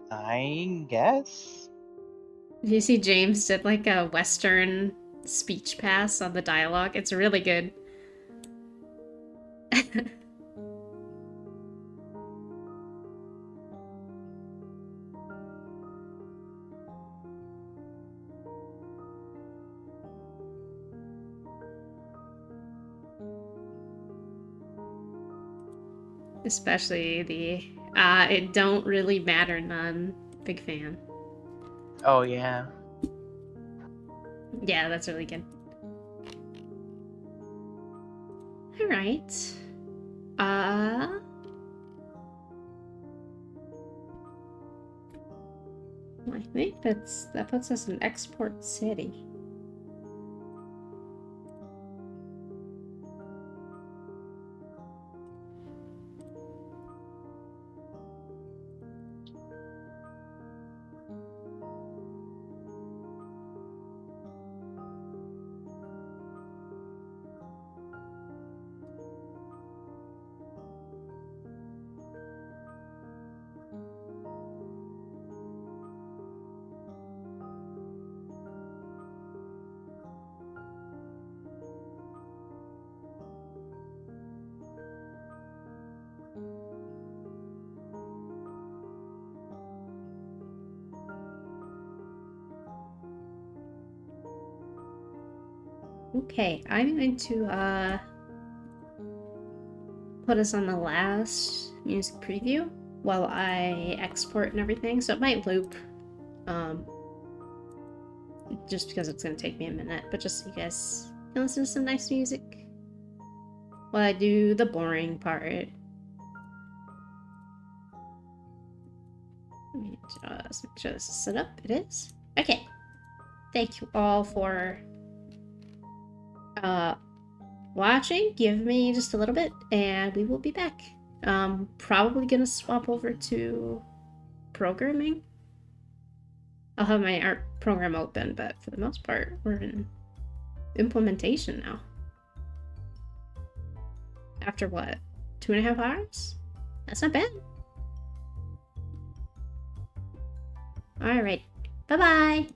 I guess. Did you see James did like a Western speech pass on the dialogue? It's really good. Especially the it don't really matter none. Big fan. Oh, yeah. Yeah, that's really good. Alright. I think that puts us in Export City. Okay, I'm going to put us on the last music preview while I export and everything, so it might loop just because it's going to take me a minute, but just so you guys can listen to some nice music while I do the boring part. Let me just make sure this is set up. It is. Okay. Thank you all for watching. Give me just a little bit and we will be back. Probably gonna swap over to programming. I'll have my art program open, but for the most part, we're in implementation now. After what? 2.5 hours? That's not bad. Alright. Bye-bye!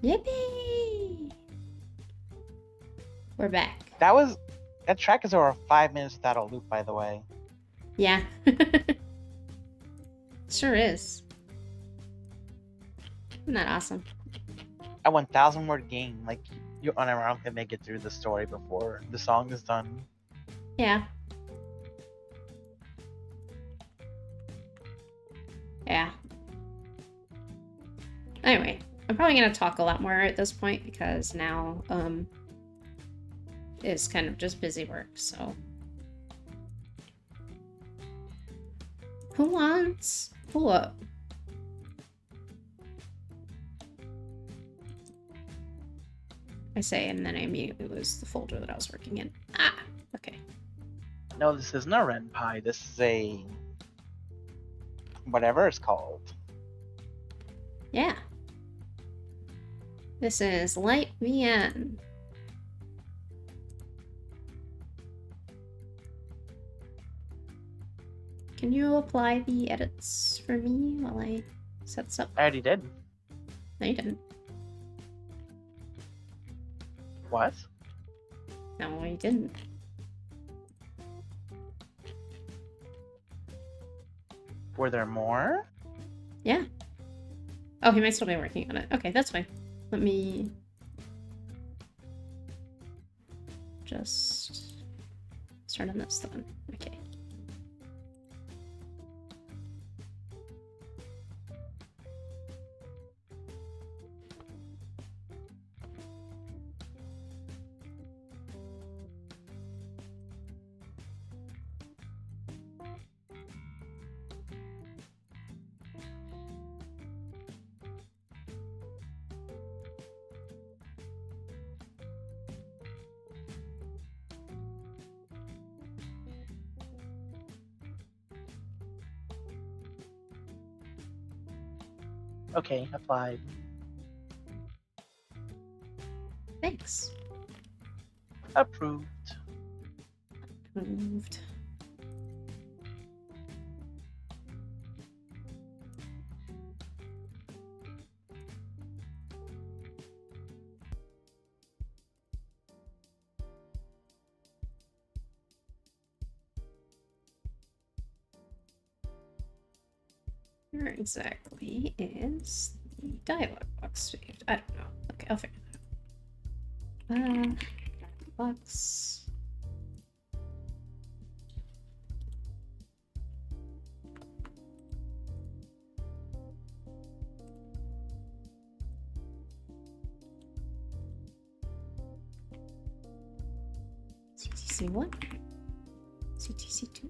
Yippee! We're back. That track is over 5 minutes without a loop, by the way. Yeah. Sure is. Isn't that awesome? A 1,000 word game, like you unironically make it through the story before the song is done. Yeah. Yeah. Anyway, I'm probably gonna talk a lot more at this point because now, it's kind of just busy work, so. Who wants pull up? I say, and then I immediately lose the folder that I was working in. Ah, okay. No, this isn't a Ren Pie. This is a whatever it's called. Yeah. This is light.vn. Can you apply the edits for me while I set this up? I already did. No, you didn't. What? No, you didn't. Were there more? Yeah. Oh, he might still be working on it. Okay, that's fine. Let me just start on this then. Okay. Okay, applied. Thanks. Approved. Moved. Where exactly is the dialog box saved? I don't know. Okay, I'll figure that out. Box. CTC1? CTC2?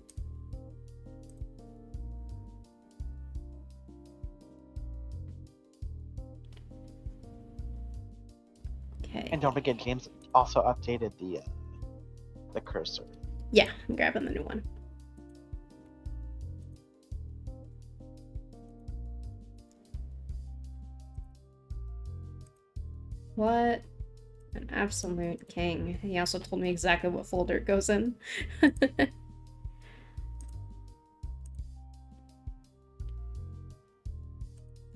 Okay. And don't forget, James also updated the cursor. Yeah, I'm grabbing the new one. What an absolute king. He also told me exactly what folder it goes in.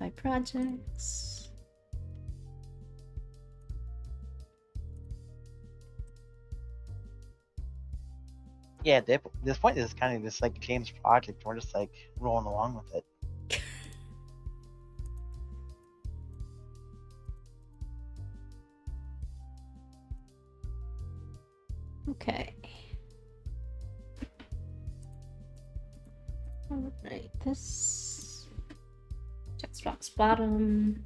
My projects. Yeah, at this point, this is kind of just like James' project. We're just like rolling along with it. Okay. Alright, this text box bottom.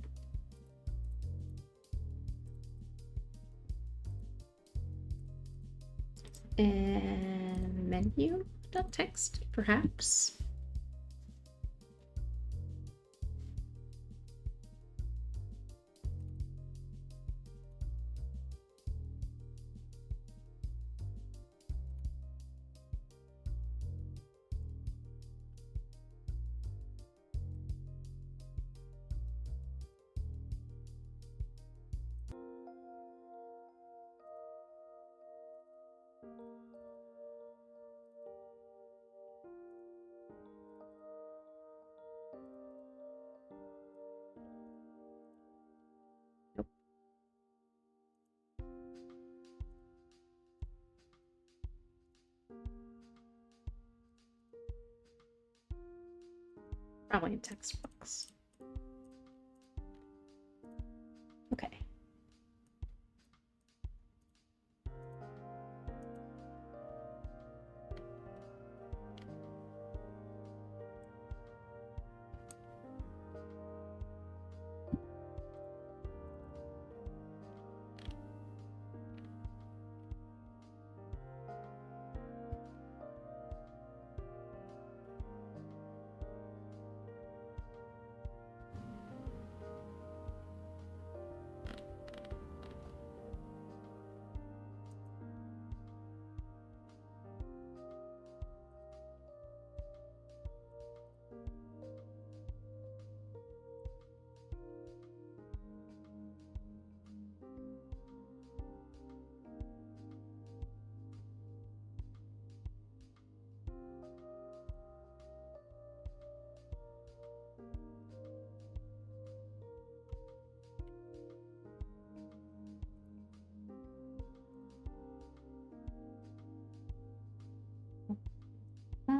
And menu.text, perhaps. Probably in textbooks. Okay. Bye.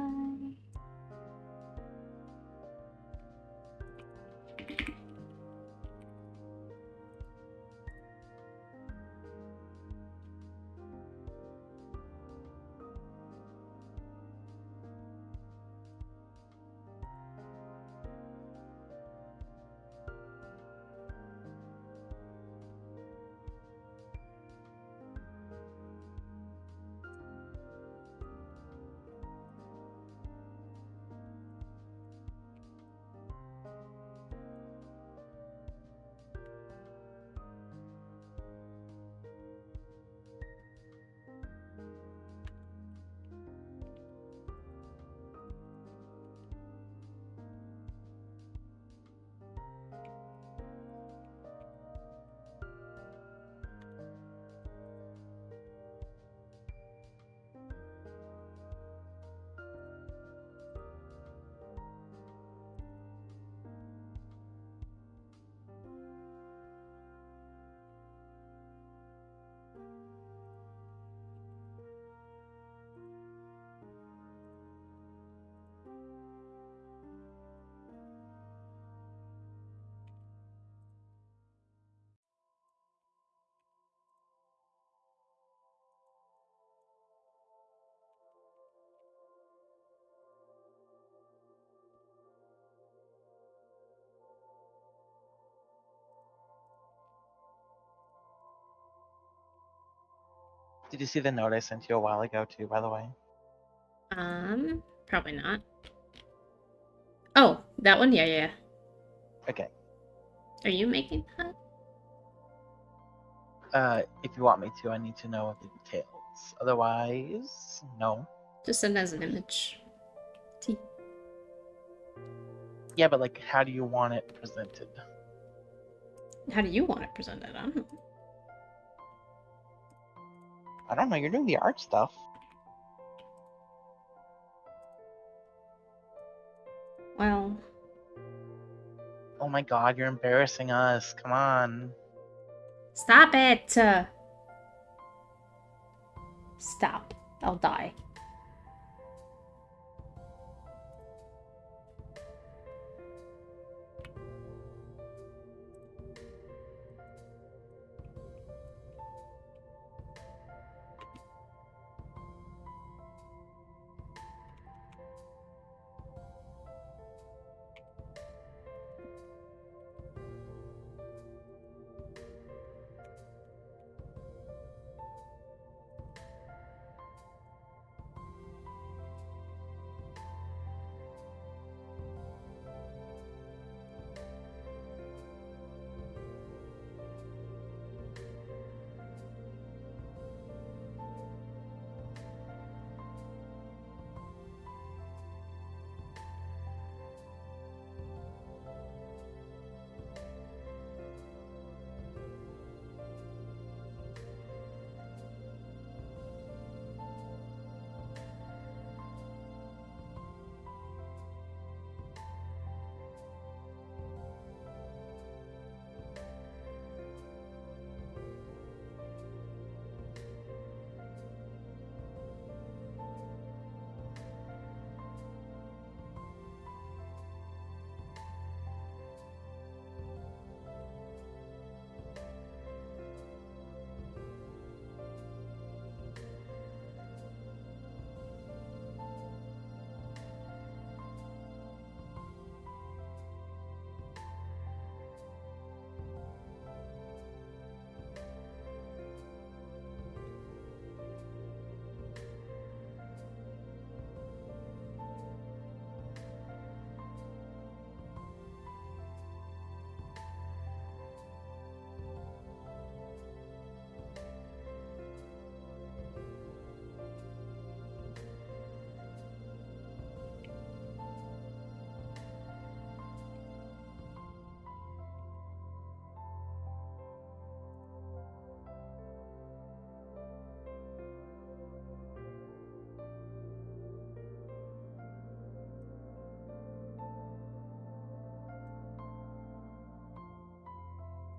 Did you see the note I sent you a while ago too, by the way? Probably not. Oh, that one? Yeah, yeah. Okay. Are you making that? If you want me to, I need to know the details. Otherwise, no. Just send as an image. T. Yeah, but like, how do you want it presented? How do you want it presented? I don't know. I don't know. You're doing the art stuff. Well. Oh my god, you're embarrassing us. Come on. Stop it! Stop. I'll die.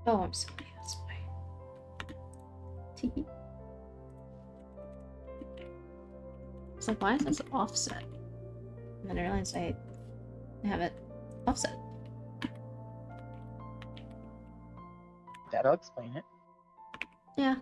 Oh, I'm sorry. That's why. It's like, why is this offset? And then I realized I have it offset. That'll explain it. Yeah.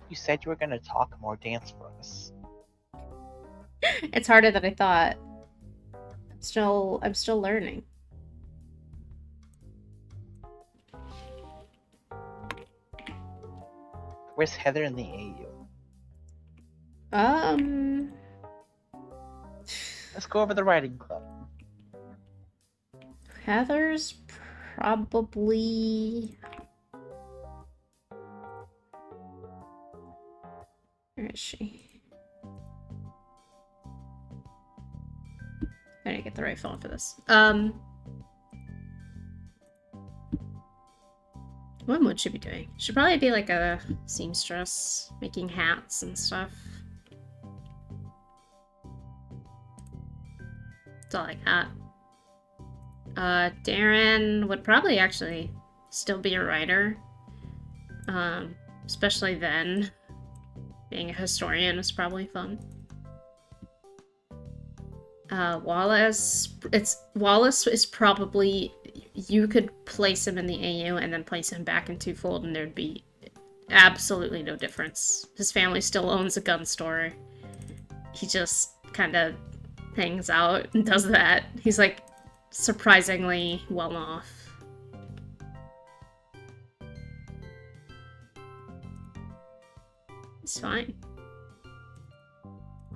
You said you were gonna talk more dance for us. It's harder than I thought. I'm still learning. Where's Heather in the AU? Let's go over the writing club. Heather's probably... Where is she? I need to get the right phone for this. What would she be doing? She'd probably be like a seamstress, making hats and stuff. It's all like that. Darren would probably actually still be a writer. Especially then. Being a historian was probably fun. Wallace is probably, you could place him in the AU and then place him back in Twofold and there'd be absolutely no difference. His family still owns a gun store. He just kind of hangs out and does that. He's like surprisingly well off. It's fine.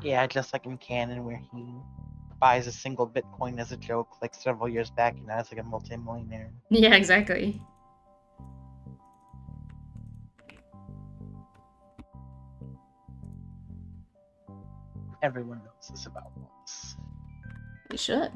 Yeah, just like in canon where he buys a single Bitcoin as a joke like several years back and now it's like a multi-millionaire. Yeah, exactly. Everyone knows this about Wallace. We should.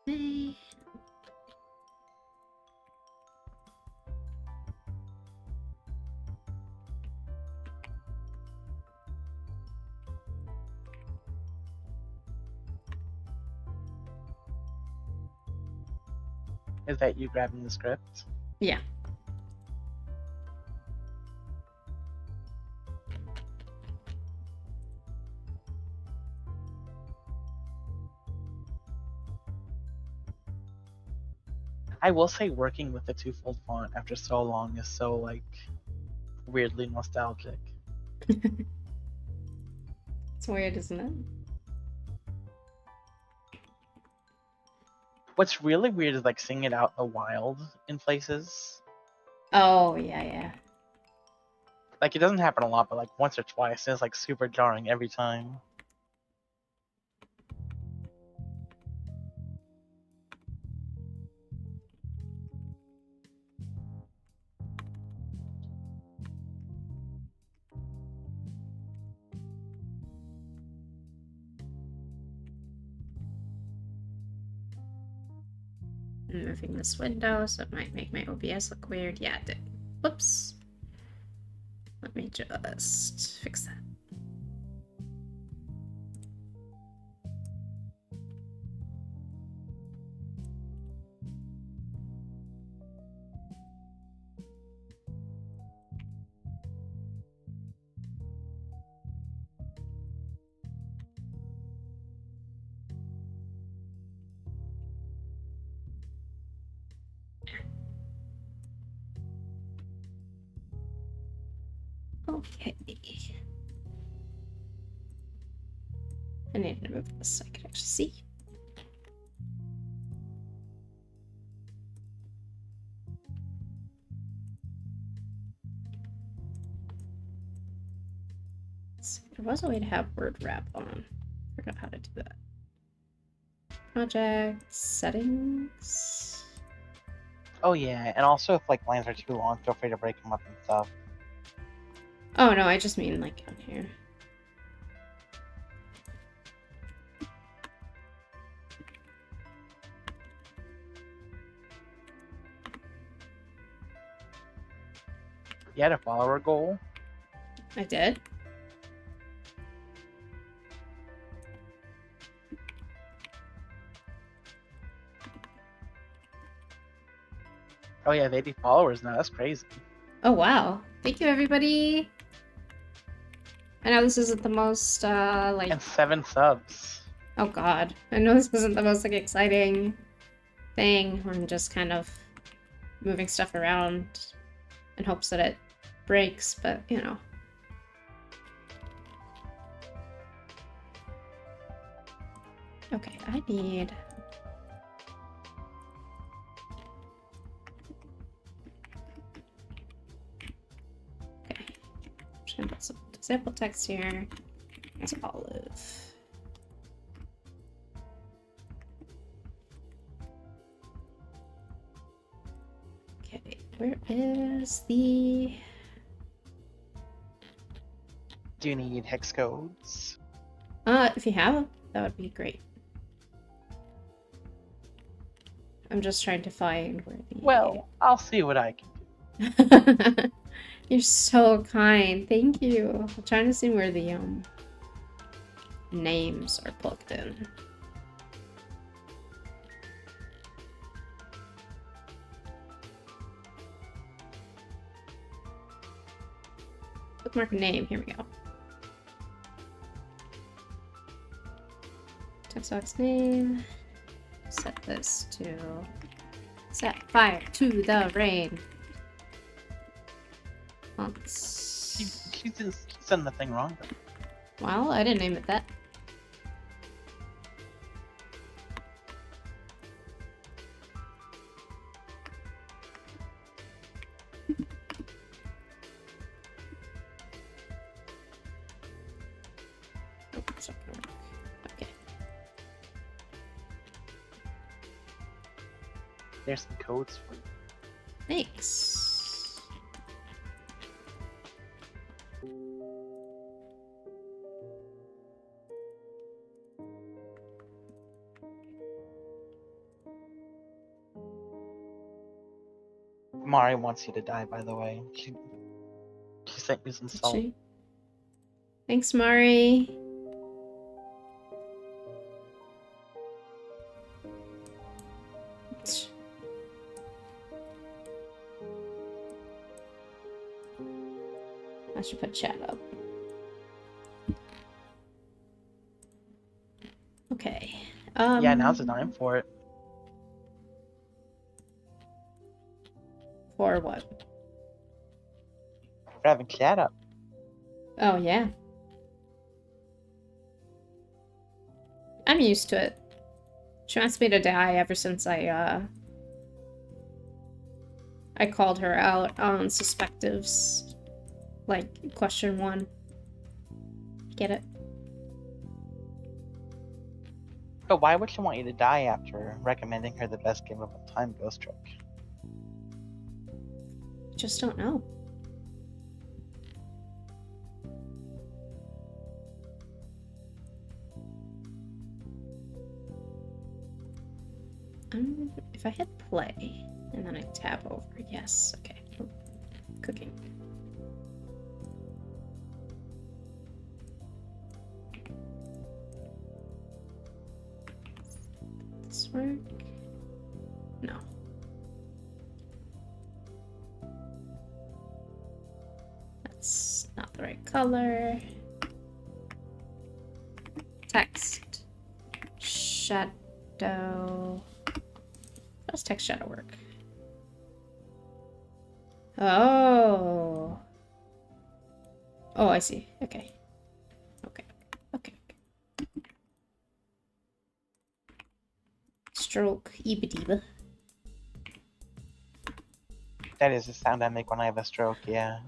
Hey. Is that you grabbing the script? Yeah. I will say working with the Twofold font after so long is so like weirdly nostalgic. It's weird, isn't it? What's really weird is like seeing it out in the wild in places. Oh, yeah. Like it doesn't happen a lot, but like once or twice, and it's like super jarring every time. I'm moving this window, so it might make my OBS look weird. Yeah, it did. Whoops. Let me just fix that. Okay. I need to move this so I can actually see. Let's see. There was a way to have word wrap on. I forgot how to do that. Project settings. Oh yeah, and also if like lines are too long, feel free to break them up and stuff. Oh no, I just mean like on here. You had a follower goal. I did. Oh yeah, they 80 followers now. That's crazy. Oh wow. Thank you everybody. I know this isn't the most like And 7 subs. oh god. I know this isn't the most like exciting thing. I'm just kind of moving stuff around in hopes that it breaks, but you know. Okay, I need okay. I'm just gonna put some sample text here. It's olive. Okay, where is the Do you need hex codes? if you have them, that would be great. I'm just trying to find where the Well, I'll see what I can do. You're so kind. Thank you. I'm trying to see where the names are plugged in. Bookmark name. Here we go. Text box name. Set this to set fire to the rain. Let's... She didn't send the thing wrong. Well, I didn't name it that. Oh, it's not gonna work. Okay. There's some codes for you. Thanks. Mari wants you to die, by the way. She sent you some Did salt. she? Thanks, Mari. I should put chat up. Okay. Yeah, now's the time for it. For what? For having chat up. Oh, yeah. I'm used to it. She wants me to die ever since I called her out on suspectives. Like, question 1. Get it? But why would she want you to die after recommending her the best game of all time, Ghost Trick? Just don't know. If I hit play and then I tab over, yes, okay. Cooking. Does this work? No. That's not the right color. Text. Shadow. How does text shadow work? Oh. Oh, I see. Okay. Okay. Okay. Stroke. Ebadiba. That is the sound I make when I have a stroke, yeah.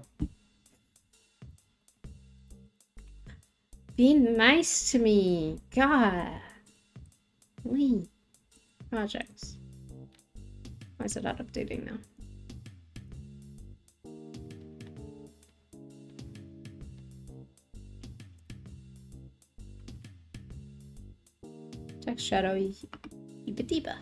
Be nice to me. God. Lee. Projects. Why is it not updating now? Text shadow. Ebadiba.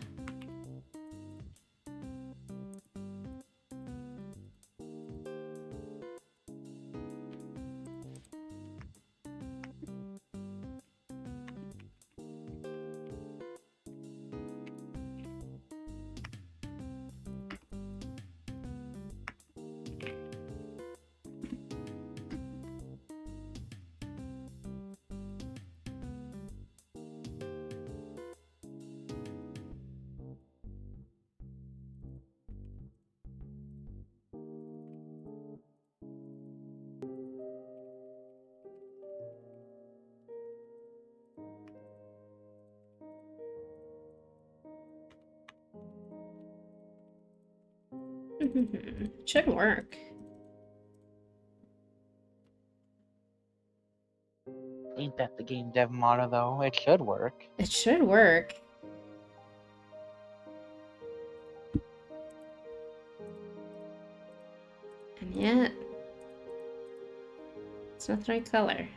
Should work. Ain't that the game dev motto, though? It should work. It should work. And yet, it's not the right color.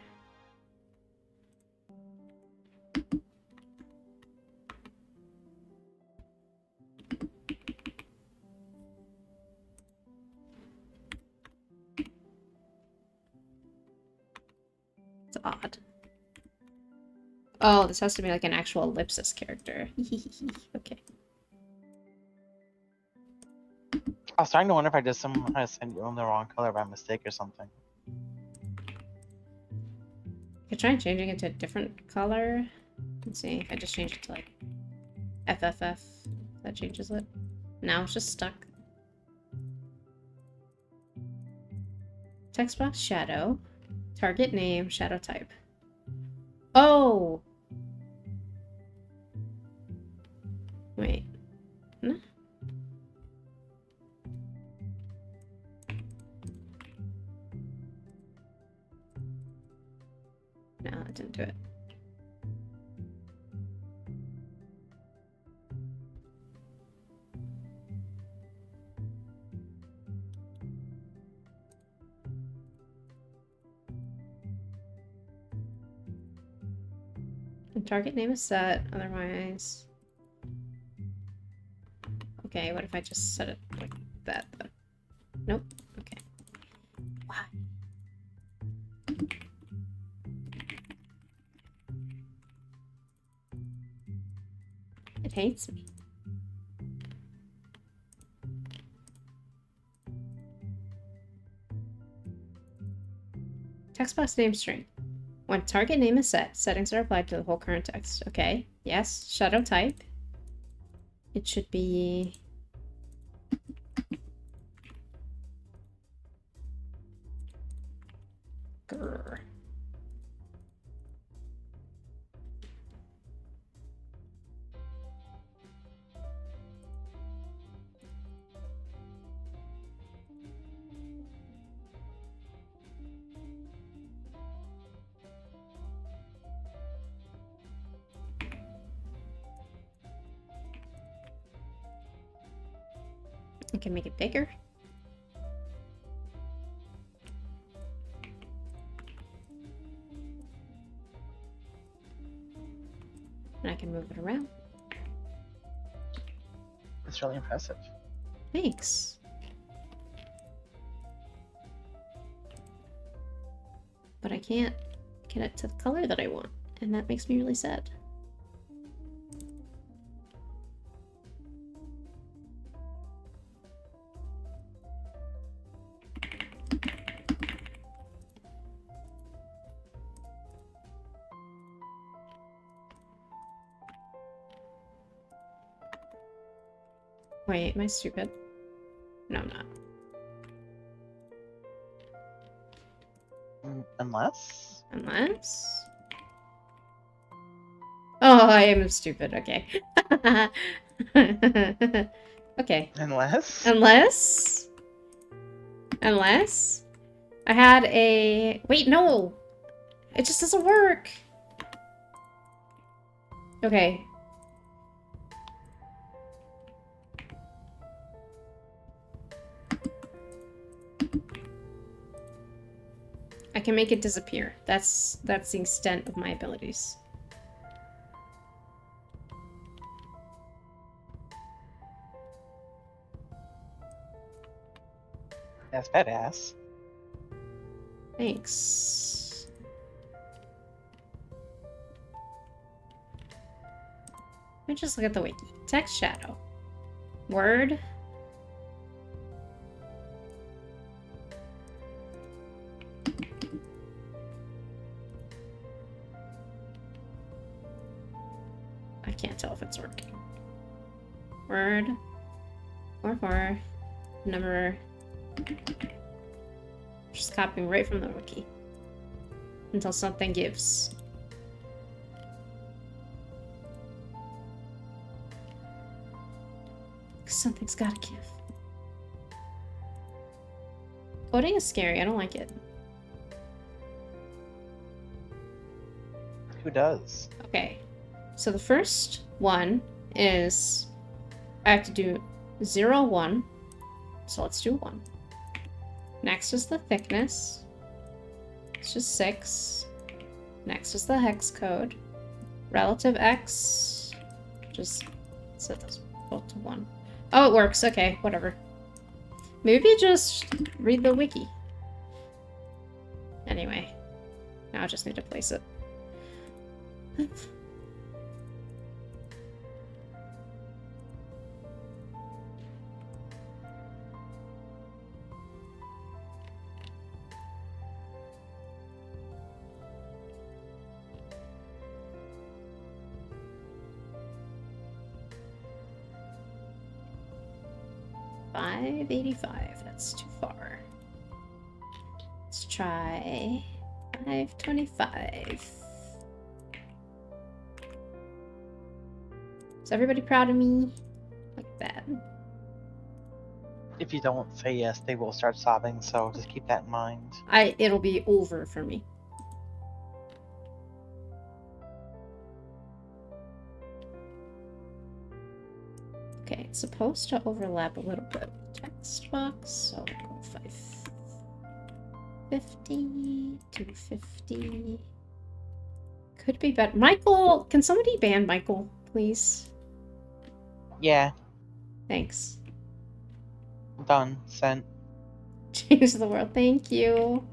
It's odd. Oh, this has to be like an actual ellipsis character. Okay. I was starting to wonder if I sent you in the wrong color by mistake or something. I could try changing it to a different color. Let's see if I just change it to like FFF. That changes it. Now it's just stuck. Text box shadow. Target name, shadow type. Oh! Wait. No? No, that didn't do it. And target name is set, otherwise... Okay, what if I just set it like that, then? Nope. Okay. Why? It hates me. Text box name string. When target name is set, settings are applied to the whole current text. Okay. Yes. Shadow type. It should be... Grr. I can make it bigger. And I can move it around. It's really impressive. Thanks. But I can't get it to the color that I want, and that makes me really sad. Wait, am I stupid? No, I'm not. Unless? Unless... Oh, I am stupid. Okay. Okay. Unless? Unless... I had a... Wait, no! It just doesn't work! Okay. I can make it disappear. That's the extent of my abilities. That's badass. Thanks. Let me just look at the wiki. Text shadow. Word. I can't tell if it's working. Word. 4 number. Just copying right from the wiki. Until something gives. Something's gotta give. Coding is scary. I don't like it. Who does? Okay. So the first one is I have to do 0, 1. So let's do 1. Next is the thickness. It's just 6. Next is the hex code. Relative x. Just set those both to 1. Oh, it works. Okay, whatever. Maybe just read the wiki. Anyway. Now I just need to place it. $5.85. That's too far. Let's try $5.25. Is everybody proud of me? Like that. If you don't say yes, they will start sobbing, so just keep that in mind. It'll be over for me. Okay, it's supposed to overlap a little bit with text box, so we'll go 550, 250. Could be better. Michael, can somebody ban Michael, please? Yeah, Thanks. done. Sent. Change the world. Thank you.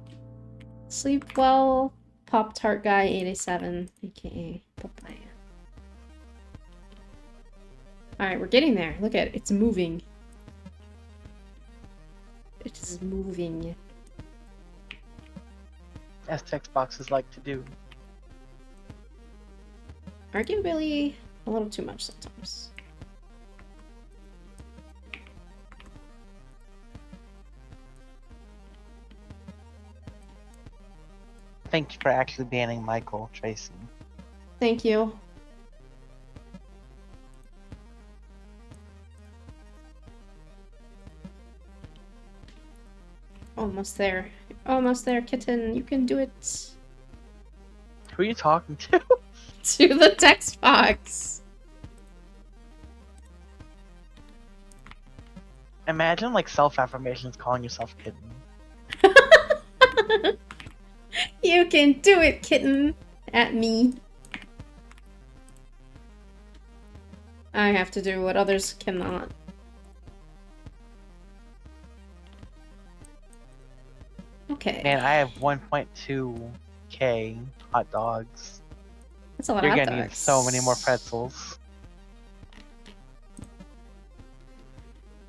Sleep well, Pop Tart Guy 87, aka Papaya. Alright, we're getting there. Look at it. It's moving. It is moving. As text boxes like to do. Arguably a little too much sometimes. Thank you for actually banning Michael, Tracy. Thank you. Almost there. Almost there, kitten. You can do it. Who are you talking to? To the text box. Imagine like self-affirmations calling yourself kitten. You can do it, kitten! At me. I have to do what others cannot. Okay. Man, I have 1.2k hot dogs. That's a lot You're of hot gonna need dogs. so many more pretzels.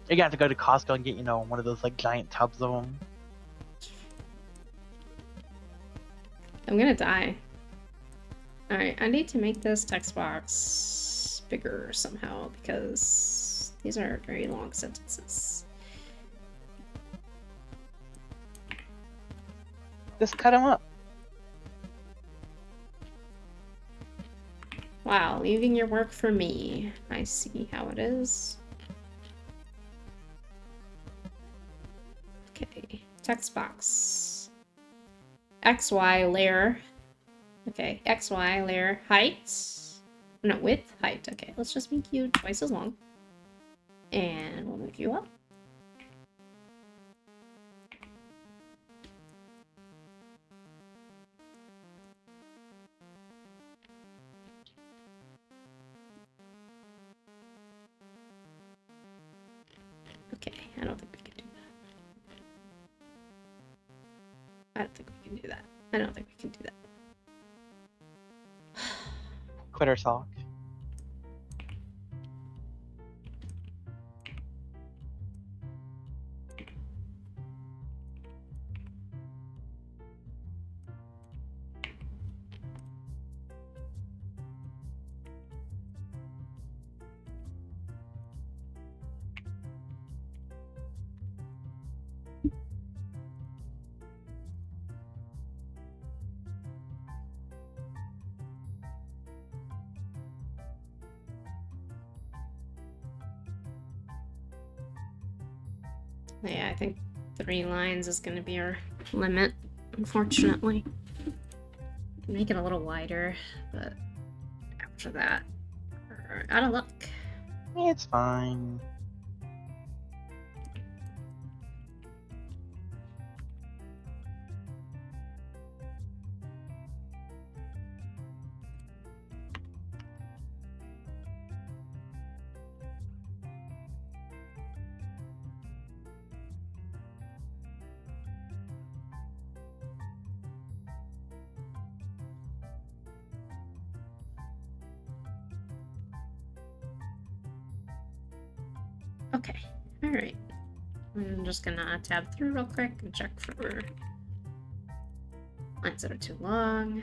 You're gonna have to go to Costco and get, you know, one of those like giant tubs of them. I'm gonna die. Alright, I need to make this text box bigger somehow because these are very long sentences. Just cut them up. Wow, leaving your work for me. I see how it is. Okay, text box. XY layer. Okay, XY layer height. No, width, height. Okay, let's just make you twice as long. And we'll move you up. Okay, I don't think we can do that. I don't think we can do that. I don't think we can do that. Quitter talk. Yeah, I think 3 lines is going to be our limit, unfortunately. Make it a little wider, but after that, we're out of luck. It's fine. Okay, alright. I'm just gonna tab through real quick and check for lines that are too long.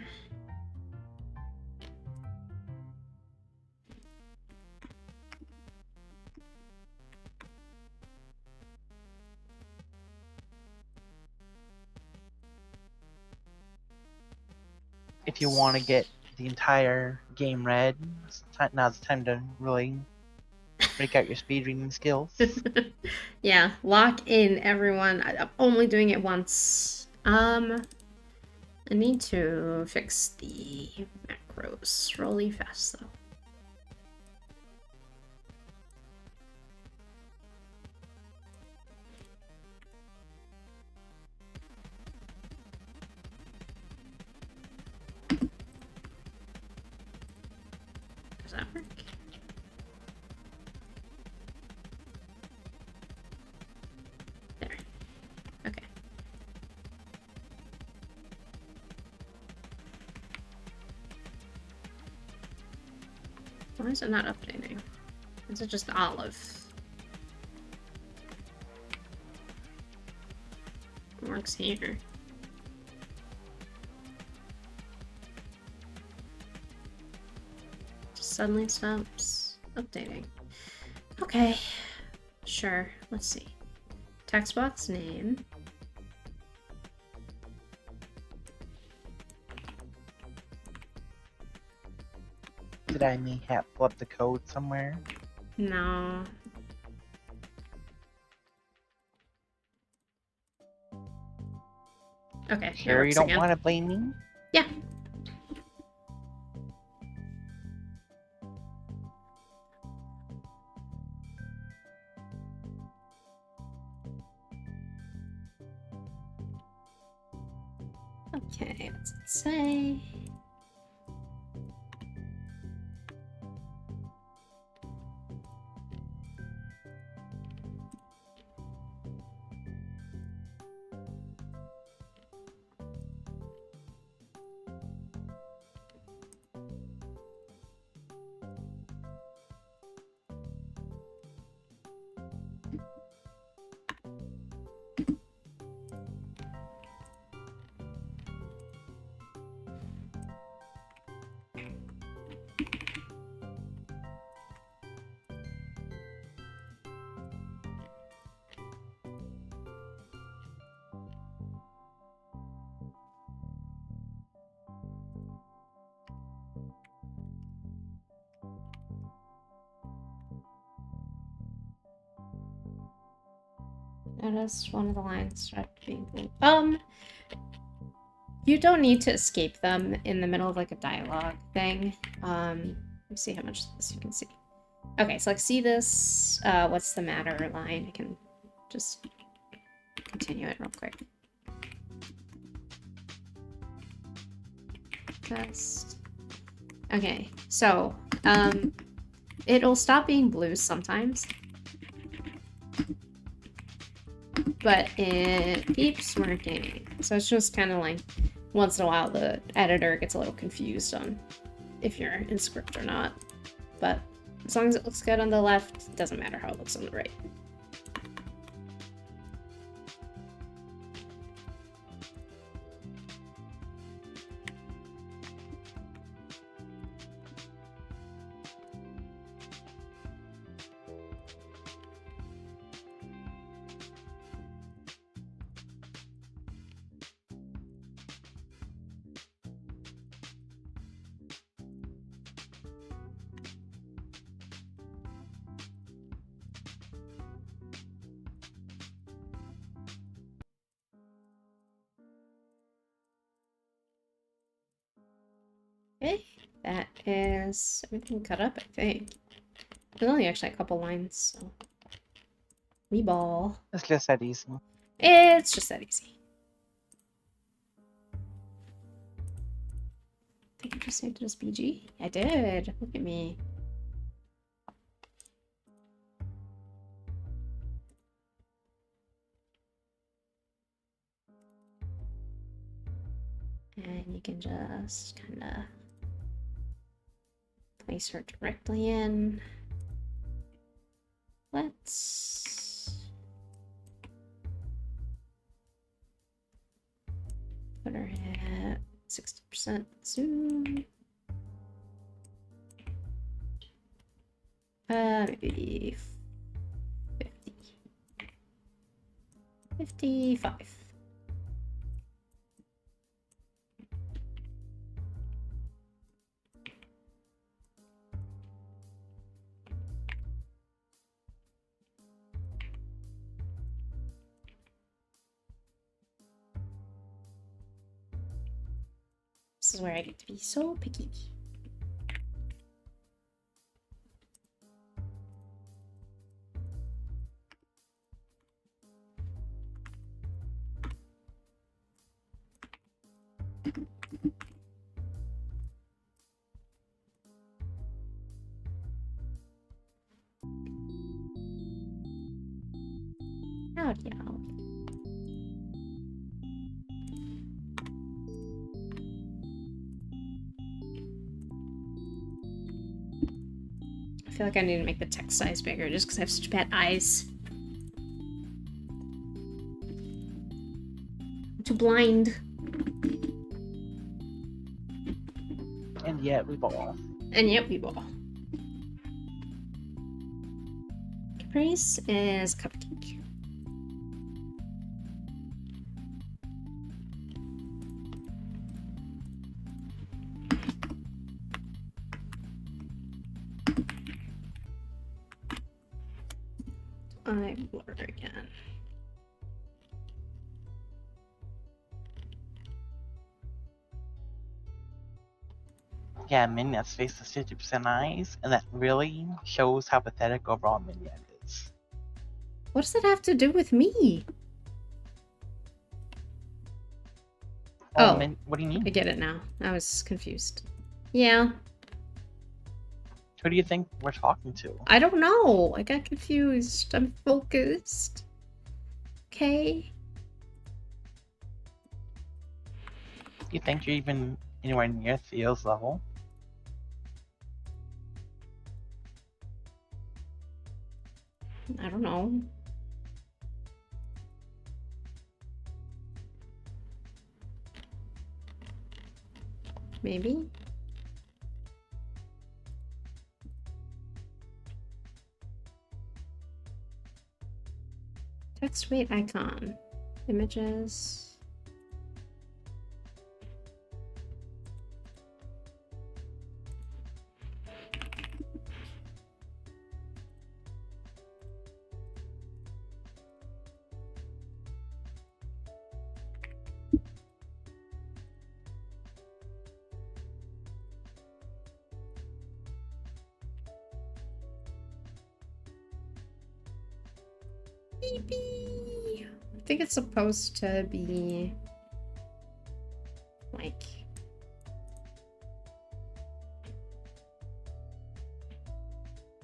If you want to get the entire game read, now's the time to really break out your speed reading skills. Yeah, lock in, everyone. I'm only doing it once. I need to fix the macros really fast, though. Does that work? There. Okay. Why is it not updating? Is it just olive? It works here. Just suddenly stops updating. Okay. Sure. Let's see. Text box name. Did I mayhap pull up the code somewhere? No. Okay. Sure you don't want to blame me? Yeah. Okay, what's it say? Notice one of the lines started being blue. You don't need to escape them in the middle of like a dialogue thing. Let me see how much of this you can see. Okay, so like see this what's the matter line. I can just continue it real quick. Test. Okay, so it'll stop being blue sometimes. But it keeps working. So it's just kind of like once in a while the editor gets a little confused on if you're in script or not. But as long as it looks good on the left, it doesn't matter how it looks on the right. Okay, that is everything cut up, I think. There's only actually a couple lines, so. We ball. It's just that easy. It's just that easy. I think I just saved it as BG. I did. Look at me. And you can just kind of place her directly in. Let's put her at 60% zoom. Maybe 50. 55. This is where I get to be so picky. Howdy, howdy. I feel like I need to make the text size bigger just because I have such bad eyes. I'm too blind. And yet we ball. And yep, we ball. Caprice is cupcake. I blur again. Yeah, Minet's face is 50% eyes, and that really shows how pathetic overall Minet is. What does that have to do with me? Oh, what do you I mean? get it now. I was confused. Yeah. Who do you think we're talking to? I don't know. I got confused. I'm focused. Okay. You think you're even anywhere near Theo's level? I don't know. Maybe? Text weight icon. Images. Maybe. I think it's supposed to be like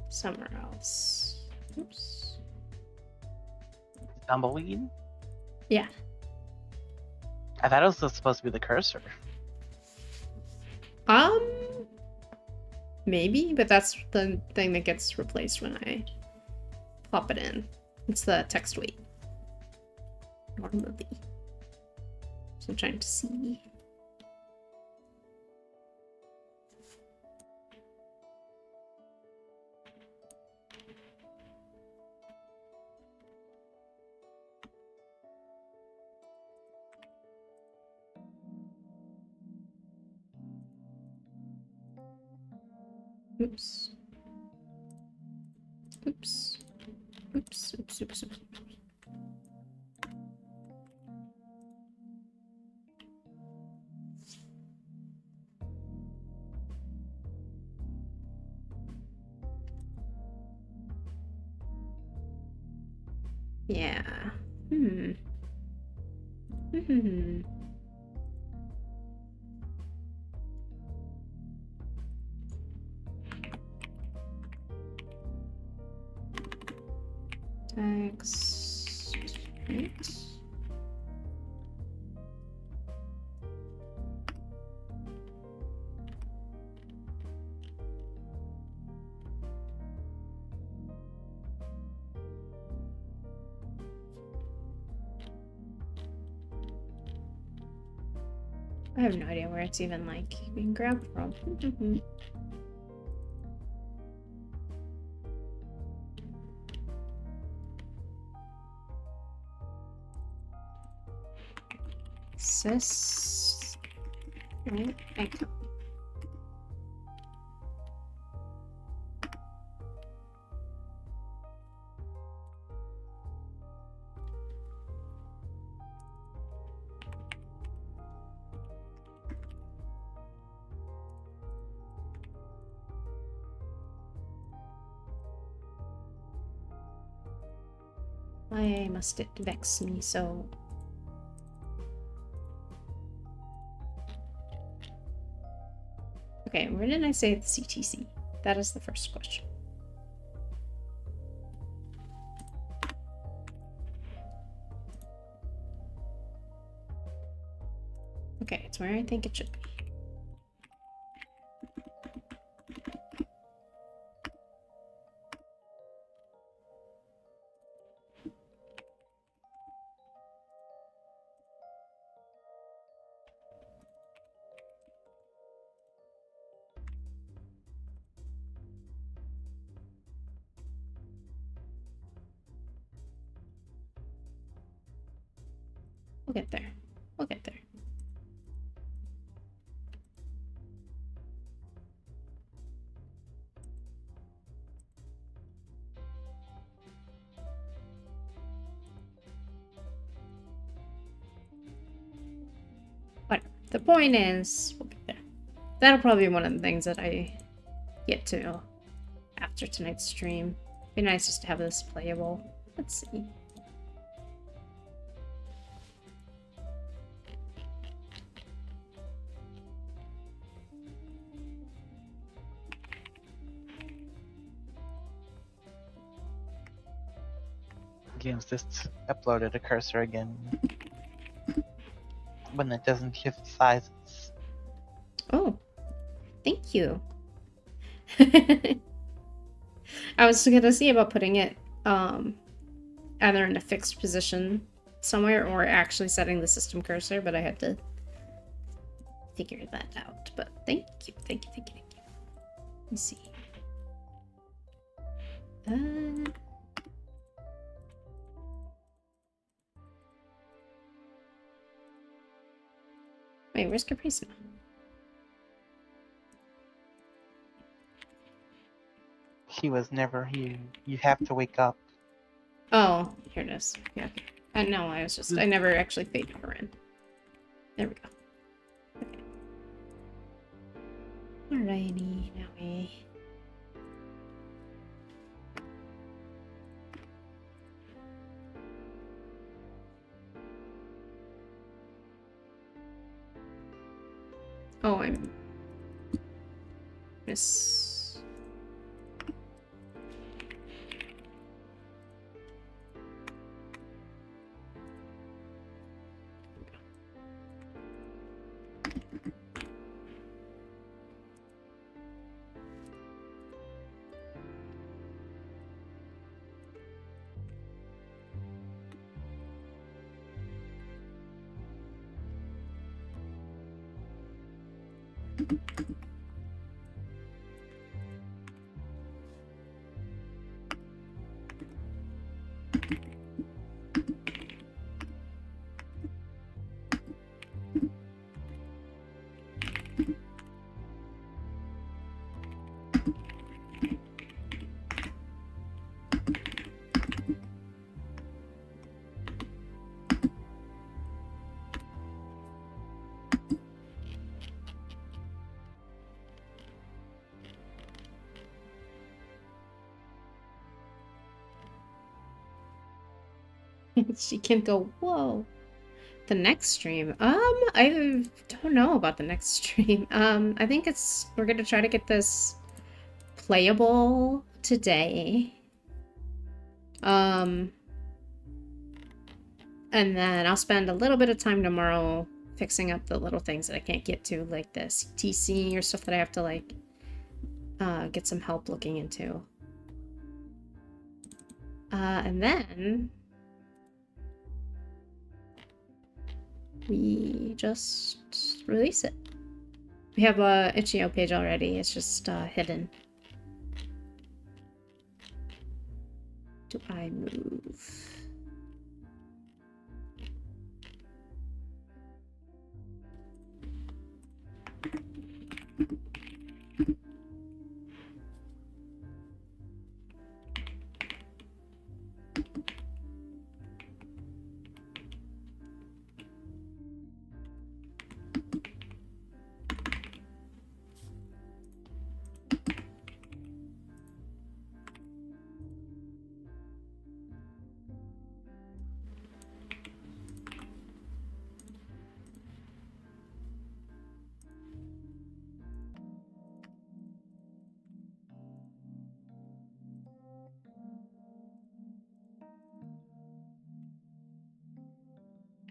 somewhere else. Oops. Tumbleweed? Yeah. I thought it was supposed to be the cursor. Maybe, but that's the thing that gets replaced when I pop it in. It's the text weight. Normally. So I'm trying to see. Oops. Oops. Oops. Oops. Oops. Oops. Yeah. Hmm. Hmm. Text. Right. I have no idea where it's even like being grabbed from. Sis. Right? Icon. Why must it vex me so? Okay, where did I say the CTC? That is the first question. Okay, it's where I think it should be. We'll get there. We'll get there. But the point is, we'll get there. That'll probably be one of the things that I get to after tonight's stream. Be nice just to have this playable. Let's see. games just uploaded a cursor again when it doesn't give the sizes. Oh, thank you. I was gonna see about putting it either in a fixed position somewhere or actually setting the system cursor, but I had to figure that out. But thank you, thank you, thank you, thank you. Let's see. Wait, where's Caprice now? He was never here. You have to wake up. Oh, here it is. Yeah. I know, I never actually faded her in. There we go. Okay. Alrighty, now we... Oh, I'm... Miss... She can go, whoa. The next stream? I don't know about the next stream. I think we're gonna try to get this playable today. And then I'll spend a little bit of time tomorrow fixing up the little things that I can't get to, like the CTC or stuff that I have to, like, get some help looking into. And then... we just release it. We have a itch.io page already, it's just hidden. Do I move?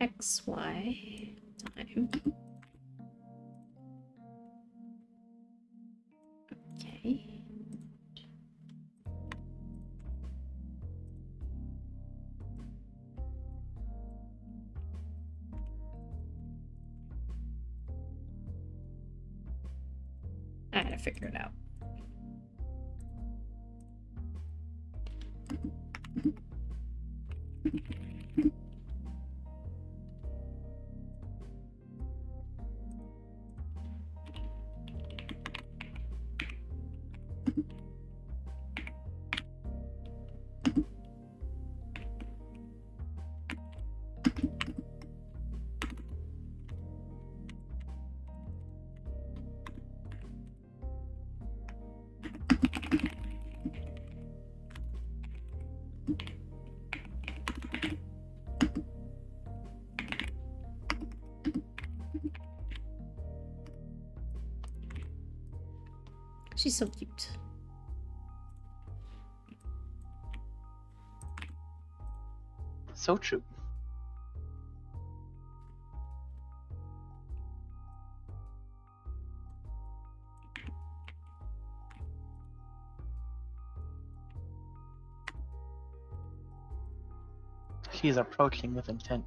XY time. Okay. I gotta figure it out. She's so cute. So true. She's approaching with intent.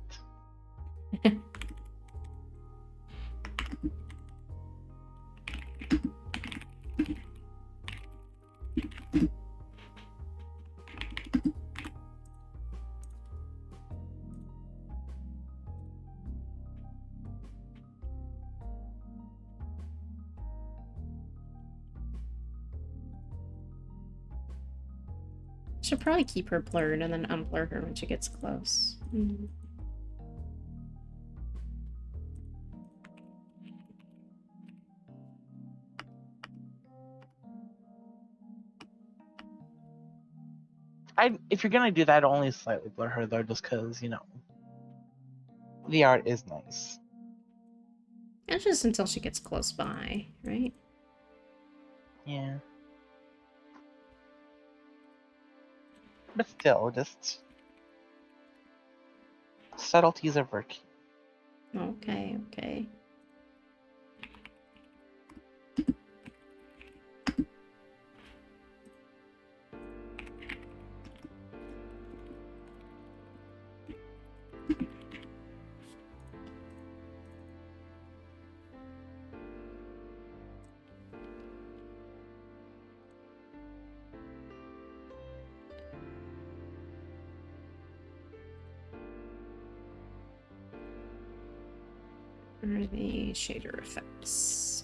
Should probably keep her blurred and then unblur her when she gets close. If you're gonna do that, only slightly blur her though, just because, you know, the art is nice. That's just until she gets close by, right? Yeah. But still, just subtleties of virtue. Okay, okay. Where are the shader effects?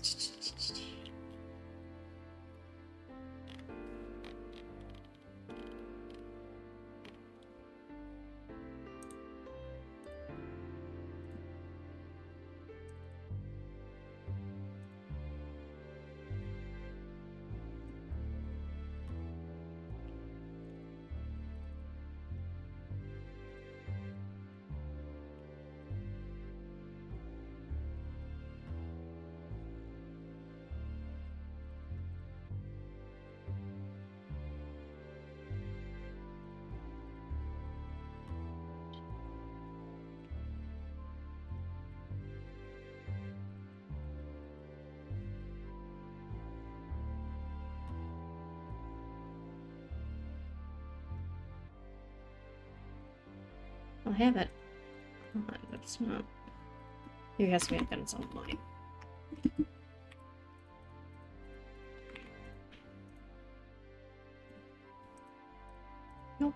I'll have it. Hold on, but it's not. Here has to be on its own line. Nope.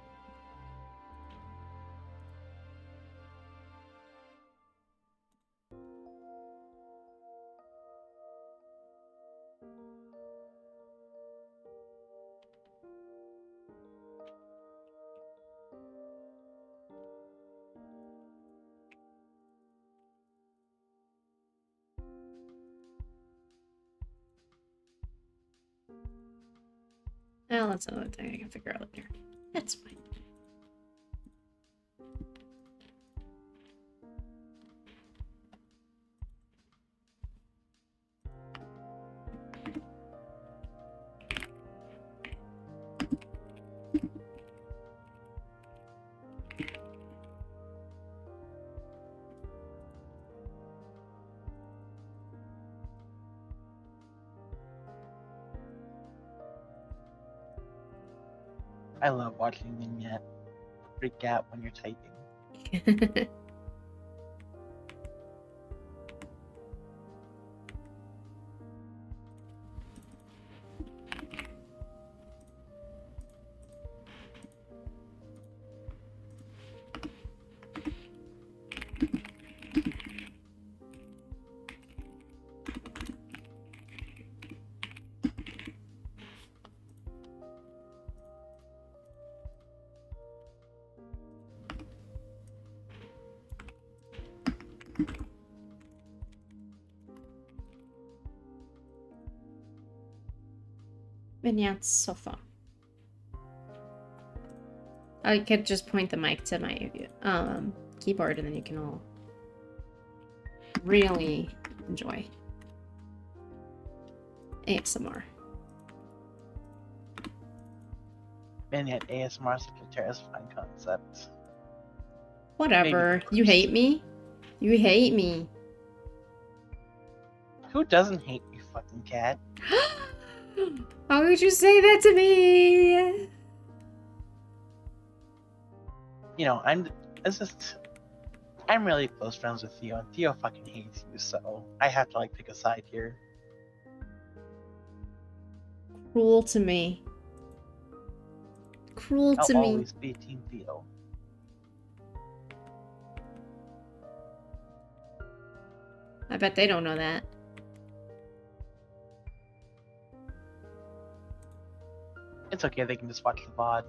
Oh, that's another thing I can figure out later. That's fine. I love watching Vignette freak out when you're typing. Vignettes so far. I could just point the mic to my keyboard and then you can all really enjoy ASMR. Vignette ASMR is such a terrifying concept. Whatever. Maybe You the hate worst. me? You hate me. Who doesn't hate you, fucking cat? How could you say that to me? You know, I'm really close friends with Theo, and Theo fucking hates you, so I have to like pick a side here. Cruel to me. Cruel I'll to me. always be Team Theo. I bet they don't know that. It's okay, they can just watch the VOD.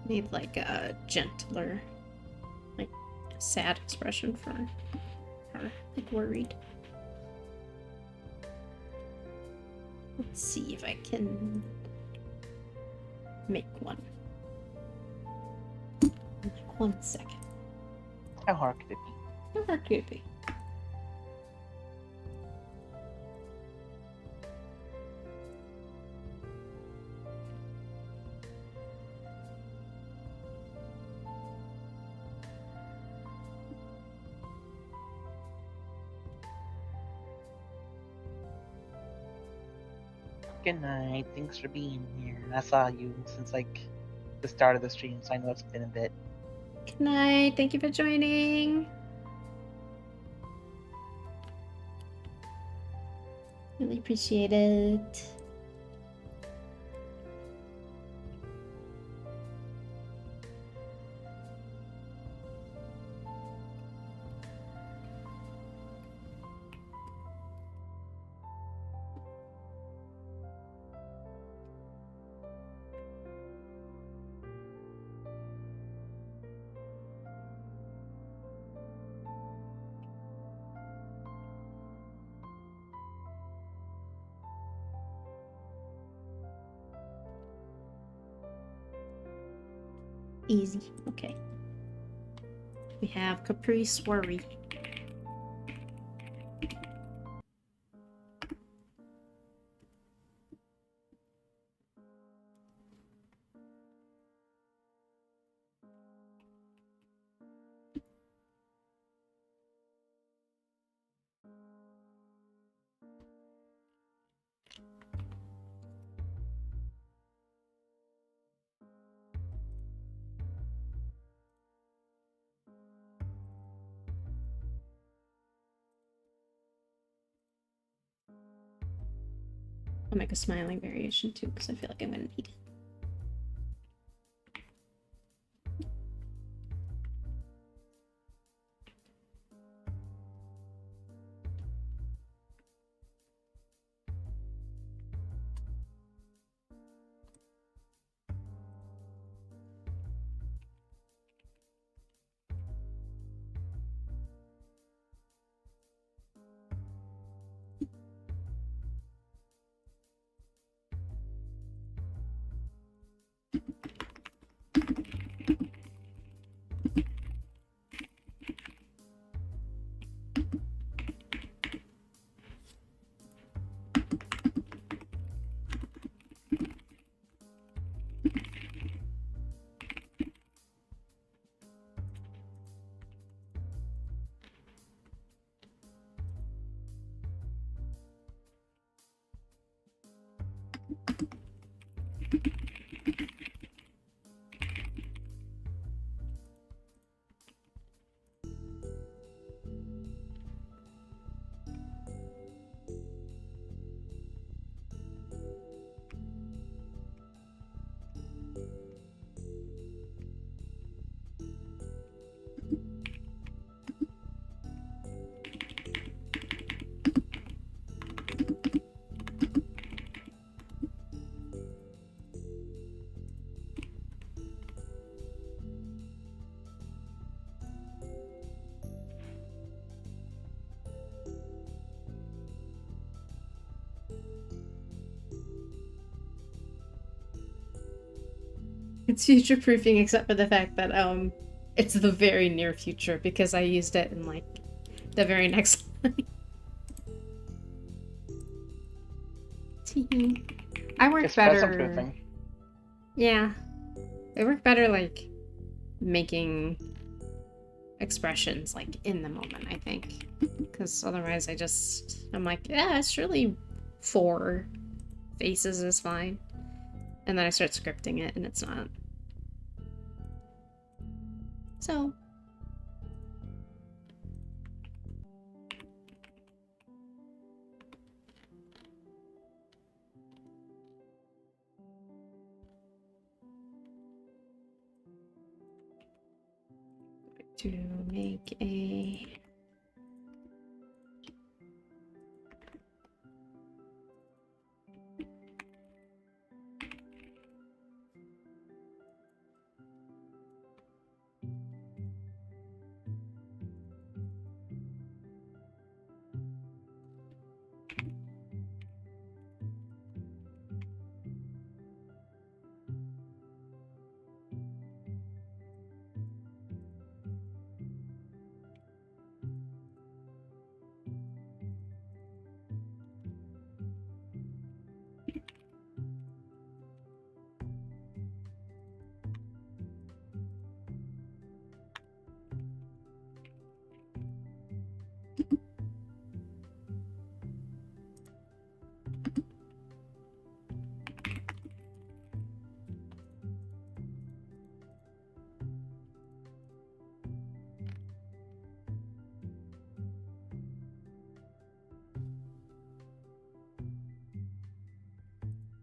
Need like a gentler, like sad expression for her. Like worried. Let's see if I can make one. Like 1 second. How hard could it be? How could it be? Good night. Thanks for being here. I saw you since like the start of the stream, so I know it's been a bit. Good night. Thank you for joining. Really appreciate it. Easy. Okay. We have Caprice Worry. I'll make a smiling variation too, because I feel like I'm gonna need it. It's future proofing except for the fact that it's the very near future because I used it in like the very next line. I work It's better. present proofing. Yeah. I work better like making expressions like in the moment, I think. Because otherwise I'm like, yeah, it's really 4 faces is fine. And then I start scripting it and it's not. So to make a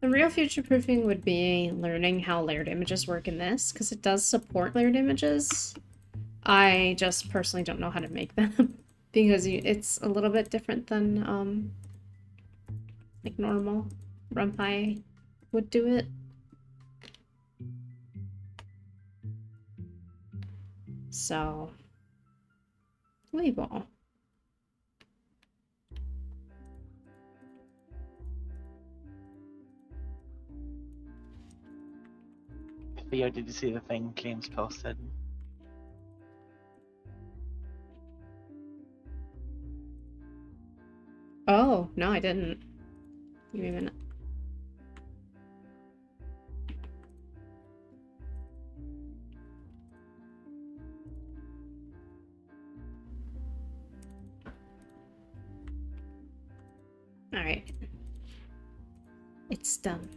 the real future proofing would be learning how layered images work in this, because it does support layered images. I just personally don't know how to make them because it's a little bit different than like normal RunPy would do it. So label. Theo, did you see the thing James posted? Oh, no, I didn't. Give me a minute. Alright. It's done.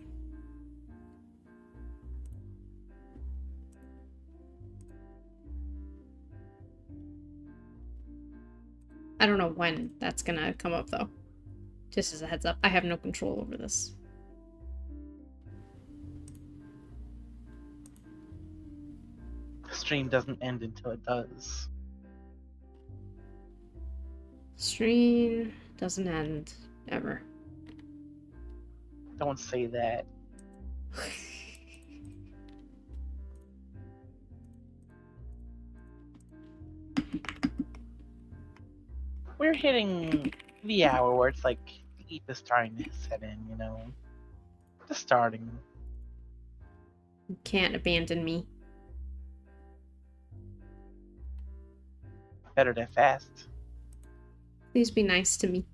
I don't know when that's gonna come up, though. Just as a heads up, I have no control over this. The stream doesn't end until it does. Stream doesn't end, ever. Don't say that. We're hitting the hour where it's like sleep is starting to set in, you know? Just starting. You can't abandon me. Better that fast. Please be nice to me.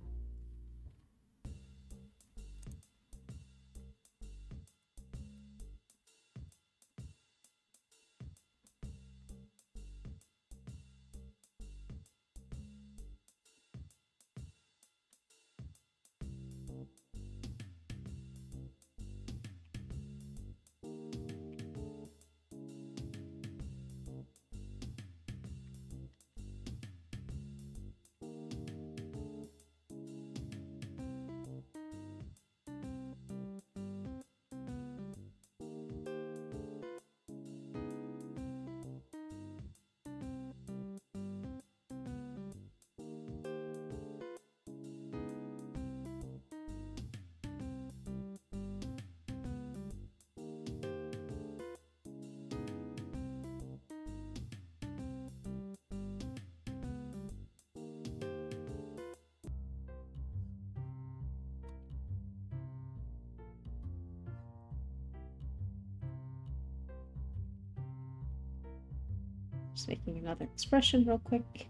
Just making another expression real quick.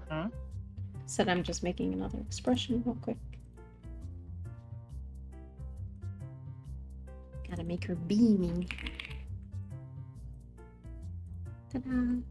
Hmm? Said I'm just making another expression real quick. Gotta make her beaming. Ta-da!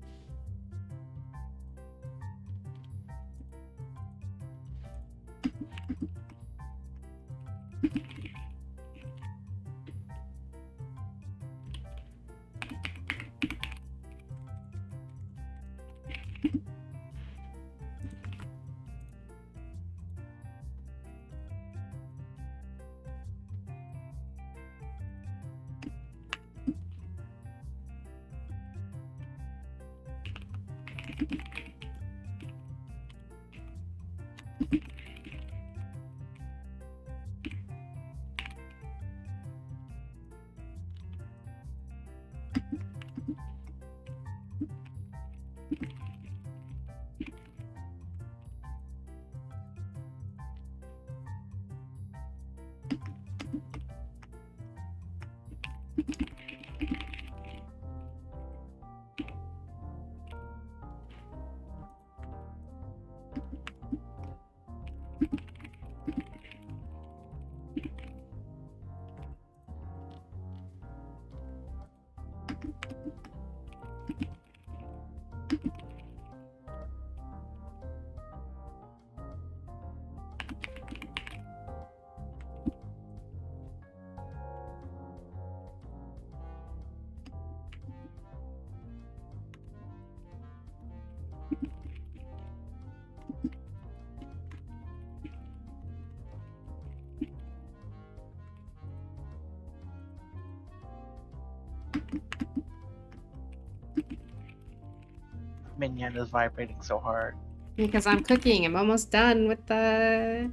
Minion is vibrating so hard. Because I'm cooking. I'm almost done with the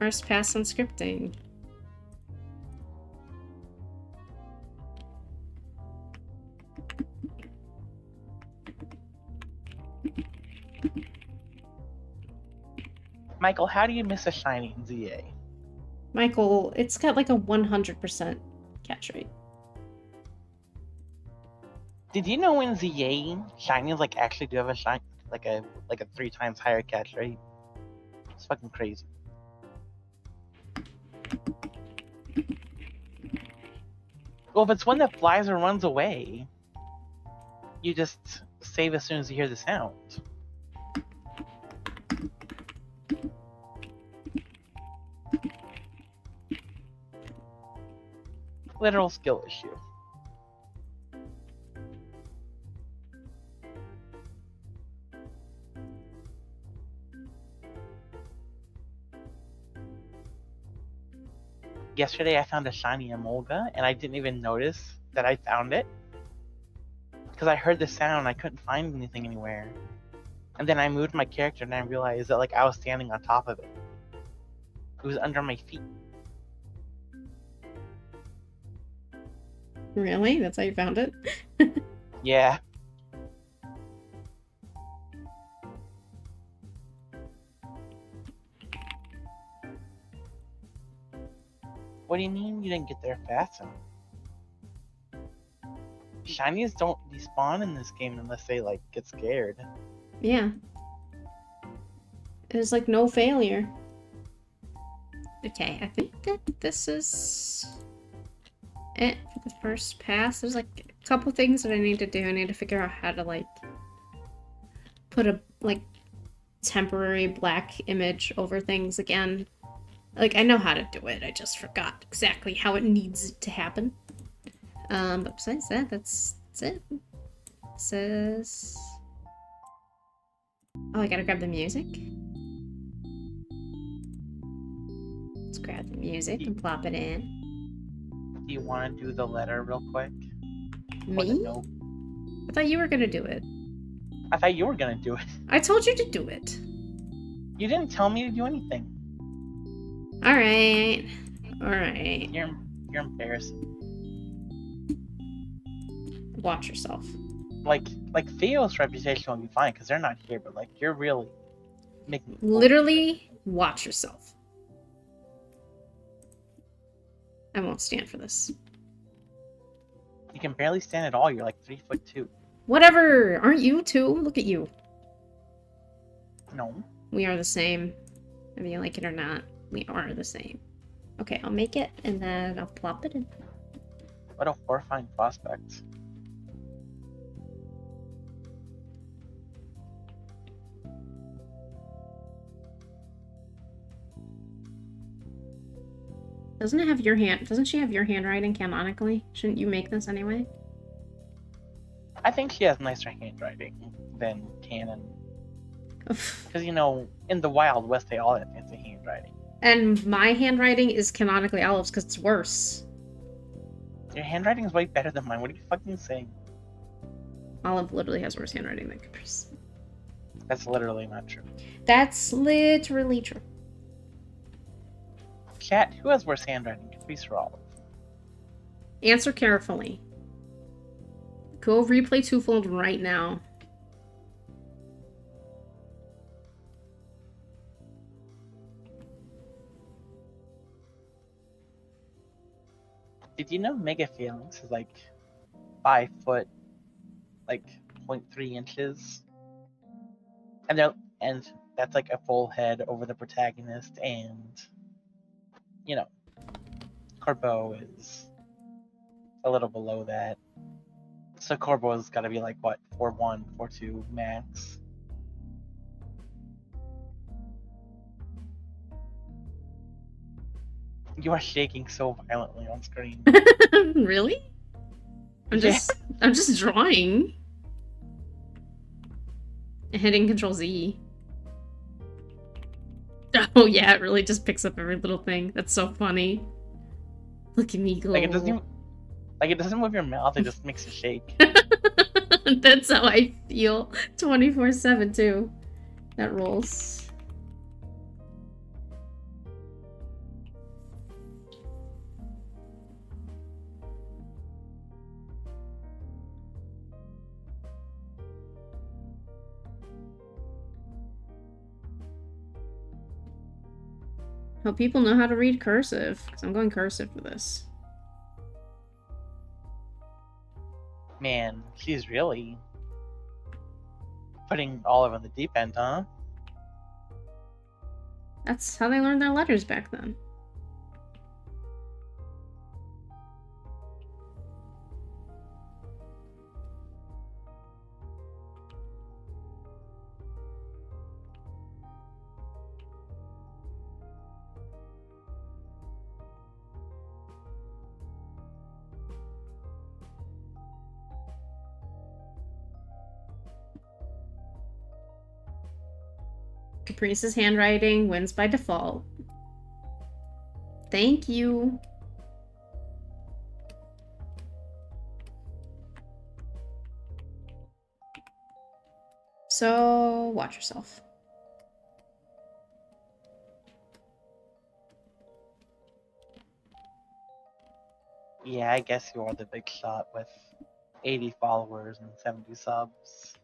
first pass on scripting. Michael, how do you miss a shiny in ZA? Michael, it's got like a 100% catch rate. Did you know in ZA, shinies like actually do have a shine like a 3 times higher catch rate? It's fucking crazy. Well, if it's one that flies or runs away, you just save as soon as you hear the sound. Literal skill issue. Yesterday I found a shiny Emolga, and I didn't even notice that I found it. Because I heard the sound and I couldn't find anything anywhere. And then I moved my character and I realized that like I was standing on top of it. It was under my feet. Really? That's how you found it? Yeah. What do you mean you didn't get there fast enough? Shinies don't despawn in this game unless they like get scared. Yeah. There's like no failure. Okay, I think that this is it for the first pass. There's like a couple things that I need to do. I need to figure out how to like put a like temporary black image over things again. Like I know how to do it. I just forgot exactly how it needs to happen. But besides that, that's it. It says, oh, I gotta grab the music. Let's grab the music and plop it in. Do you want to do the letter real quick? Or the Me? note? I thought you were gonna do it. I thought you were gonna do it. I told you to do it. You didn't tell me to do anything. Alright. Alright. You're embarrassing. Watch yourself. Like Theo's reputation will be fine because they're not here, but like you're really making me Literally, watch yourself. I won't stand for this. You can barely stand at all. You're like 3'2". Whatever! Aren't you too? Look at you. No. We are the same. Whether you like it or not, we are the same. Okay, I'll make it and then I'll plop it in. What a horrifying prospect. Doesn't it have your hand? Doesn't she have your handwriting canonically? Shouldn't you make this anyway? I think she has nicer handwriting than Canon. Because, you know, in the Wild West, they all have fancy handwriting. And my handwriting is canonically Olive's because it's worse. Your handwriting is way better than mine. What are you fucking saying? Olive literally has worse handwriting than Caprice. That's literally not true. That's literally true. Chat, who has worse handwriting, Caprice or Olive? Answer carefully. Go replay Twofold right now. Did you know Mega Phalanx is like 5 foot, like 0.3 inches? And that's like a full head over the protagonist, and you know, Corbeau is a little below that. So Corbeau's gotta be like what, 4'1", 4'2" max. You are shaking so violently on screen. Really? I'm just drawing. And hitting Control Z. Oh yeah, it really just picks up every little thing. That's so funny. Look at me go. Like it doesn't move your mouth, it just makes you shake. That's how I feel 24/7 too. That rolls. Hope people know how to read cursive, because I'm going cursive for this. Man, she's really putting Olive on the deep end, huh? That's how they learned their letters back then. Caprice's handwriting wins by default. Thank you. So, watch yourself. Yeah, I guess you are the big shot with 80 followers and 70 subs.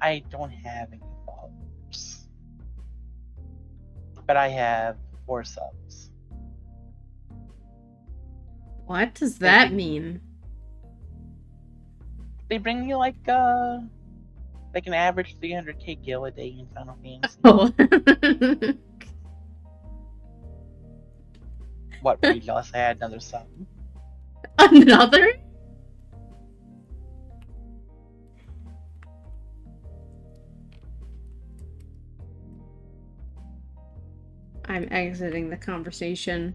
I don't have any followers, but I have 4 subs. What does that mean? They bring me like an average 300k gil a day in Final Fantasy. Oh. What, were you jealous I had another sub? Another? I'm exiting the conversation.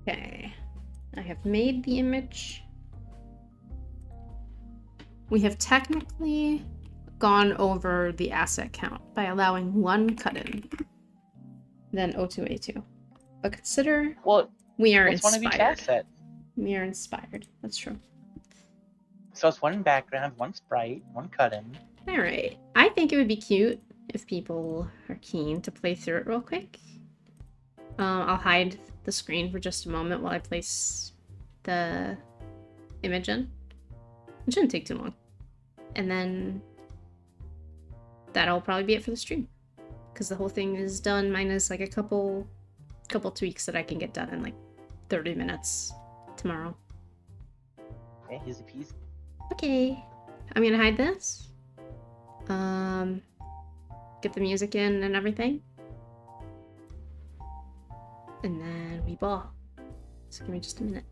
Okay. I have made the image. We have technically gone over the asset count by allowing 1 cut-in, then O2A2. But consider we are what's one of each inspired. asset? We are inspired. That's true. So it's 1 background, 1 sprite, 1 cut-in. Alright. I think it would be cute if people are keen to play through it real quick. I'll hide the screen for just a moment while I place the image in. It shouldn't take too long. And then that'll probably be it for the stream. Because the whole thing is done minus like a couple tweaks that I can get done in like 30 minutes tomorrow. Okay, easy peasy. Okay. I'm gonna hide this. Get the music in and everything. And then we ball. So give me just a minute.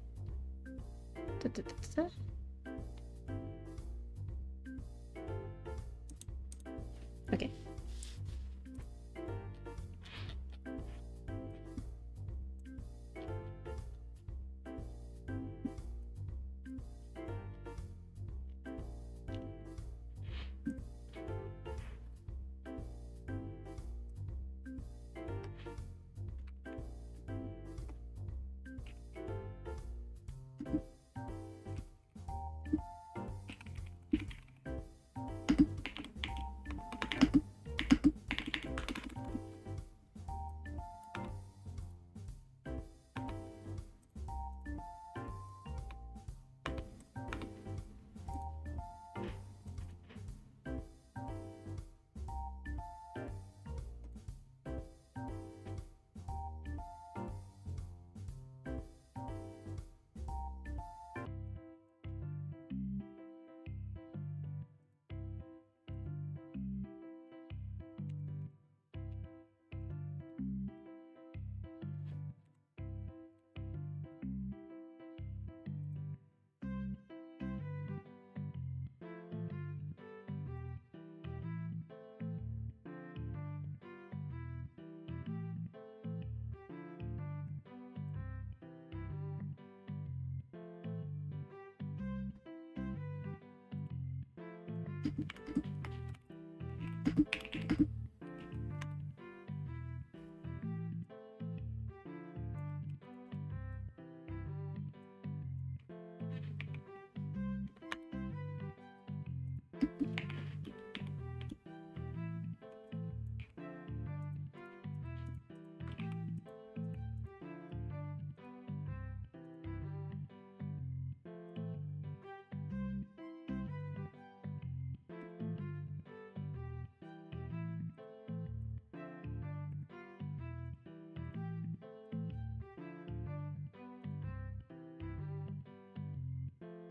Okay.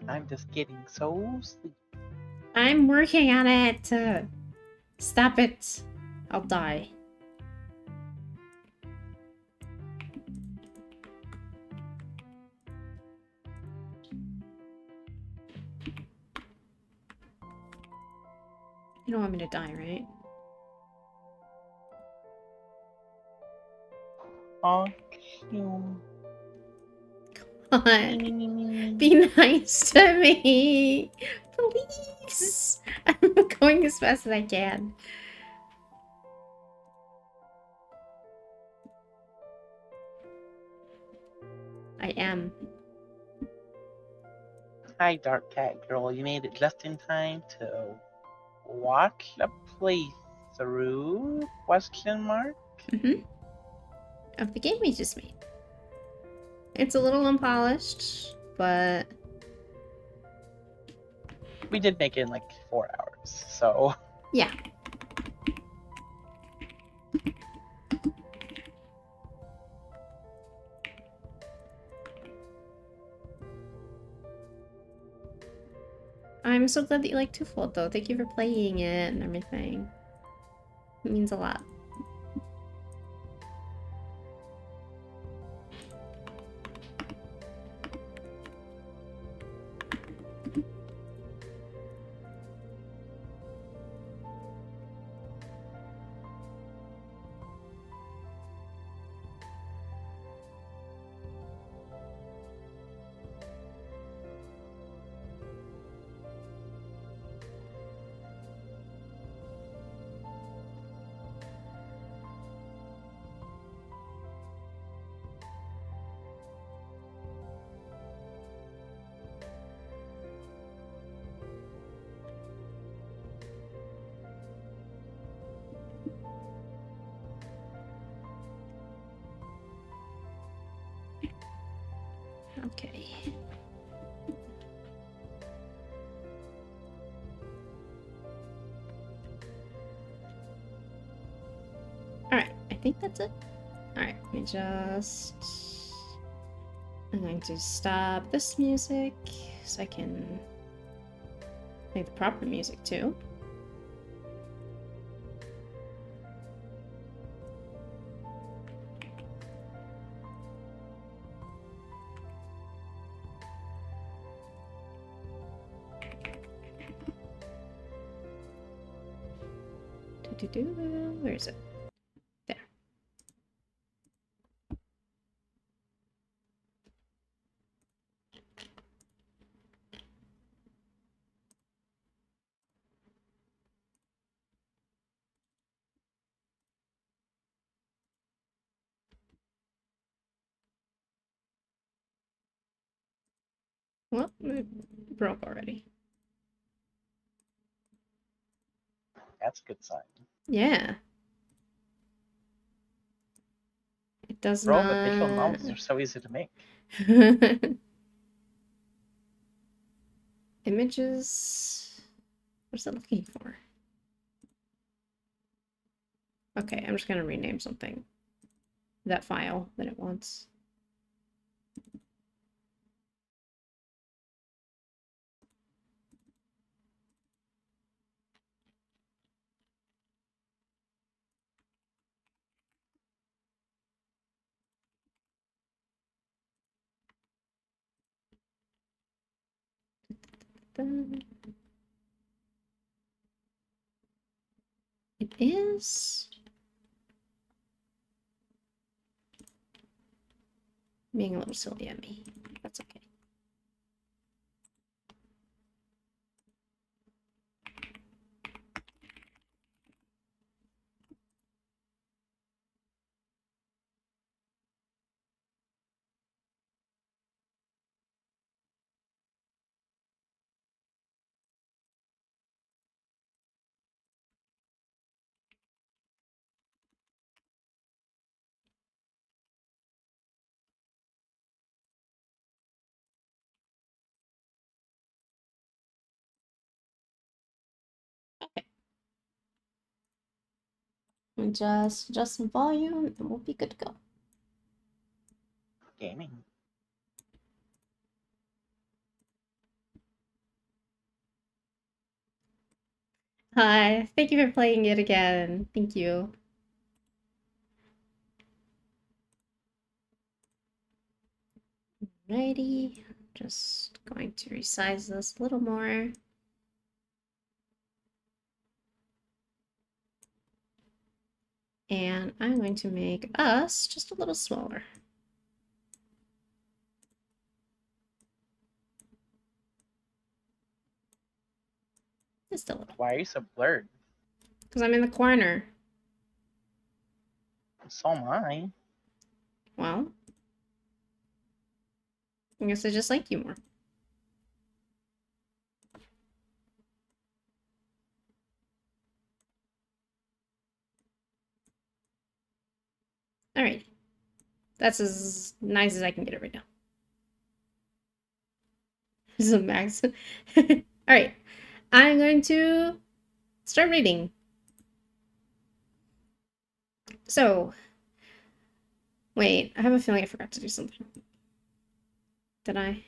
I'm just getting so sleepy. I'm working on it. Stop it. I'll die. You don't want me to die, right? Oh, cute. Come on. Be nice to me. Please. I'm going as fast as I can. I am. Hi, Dark Cat Girl. You made it just in time to watch a playthrough? Question mark? Mm-hmm. Of the game we just made. It's a little unpolished, but We did make it in like 4 hours, so yeah. I'm so glad that you like Twofold, though. Thank you for playing it and everything. It means a lot. Okay. Alright, I think that's it. Alright, let me just... I'm going to stop this music so I can play the proper music too. Where is it? There. Well, it broke already. that's a good sign. Yeah. It does Bro, not... the visual novels are so easy to make. Images... What is it looking for? Okay, I'm just gonna rename something. That file that it wants. It is being a little silly at me. That's okay. And just adjust some volume and we'll be good to go. Gaming. Hi, thank you for playing it again. Thank you. Alrighty, just going to resize this a little more. And I'm going to make us just a little smaller. Just a little. Why are you so blurred? Because I'm in the corner. So am I. Well, I guess I just like you more. Alright. That's as nice as I can get it right now. This is a max. Alright. I'm going to start reading. So, wait, I have a feeling I forgot to do something. Did I?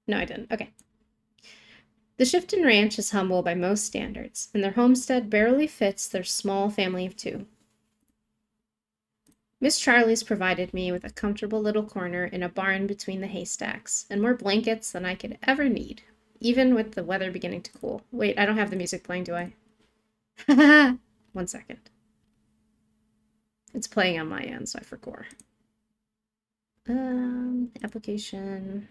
No, I didn't. Okay. The Shifton Ranch is humble by most standards, and their homestead barely fits their small family of two. Miss Charlie's provided me with a comfortable little corner in a barn between the haystacks, and more blankets than I could ever need, even with the weather beginning to cool. Wait, I don't have the music playing, do I? 1 second. It's playing on my end, so I forgot. Application.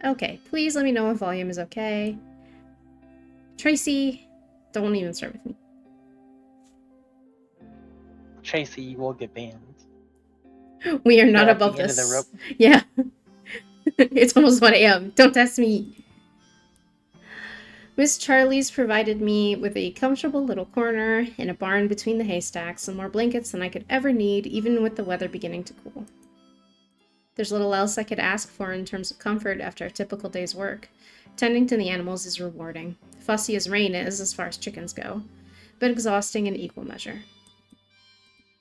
Okay, please let me know if volume is okay. Tracy, don't even start with me. Tracy, you will get banned. We are not You're at above the end of the this. rope. Yeah. It's almost 1 a.m. Don't test me. Miss Charlie's provided me with a comfortable little corner in a barn between the haystacks and more blankets than I could ever need, even with the weather beginning to cool. There's little else I could ask for in terms of comfort after a typical day's work. Tending to the animals is rewarding, fussy as rain is as far as chickens go, but exhausting in equal measure.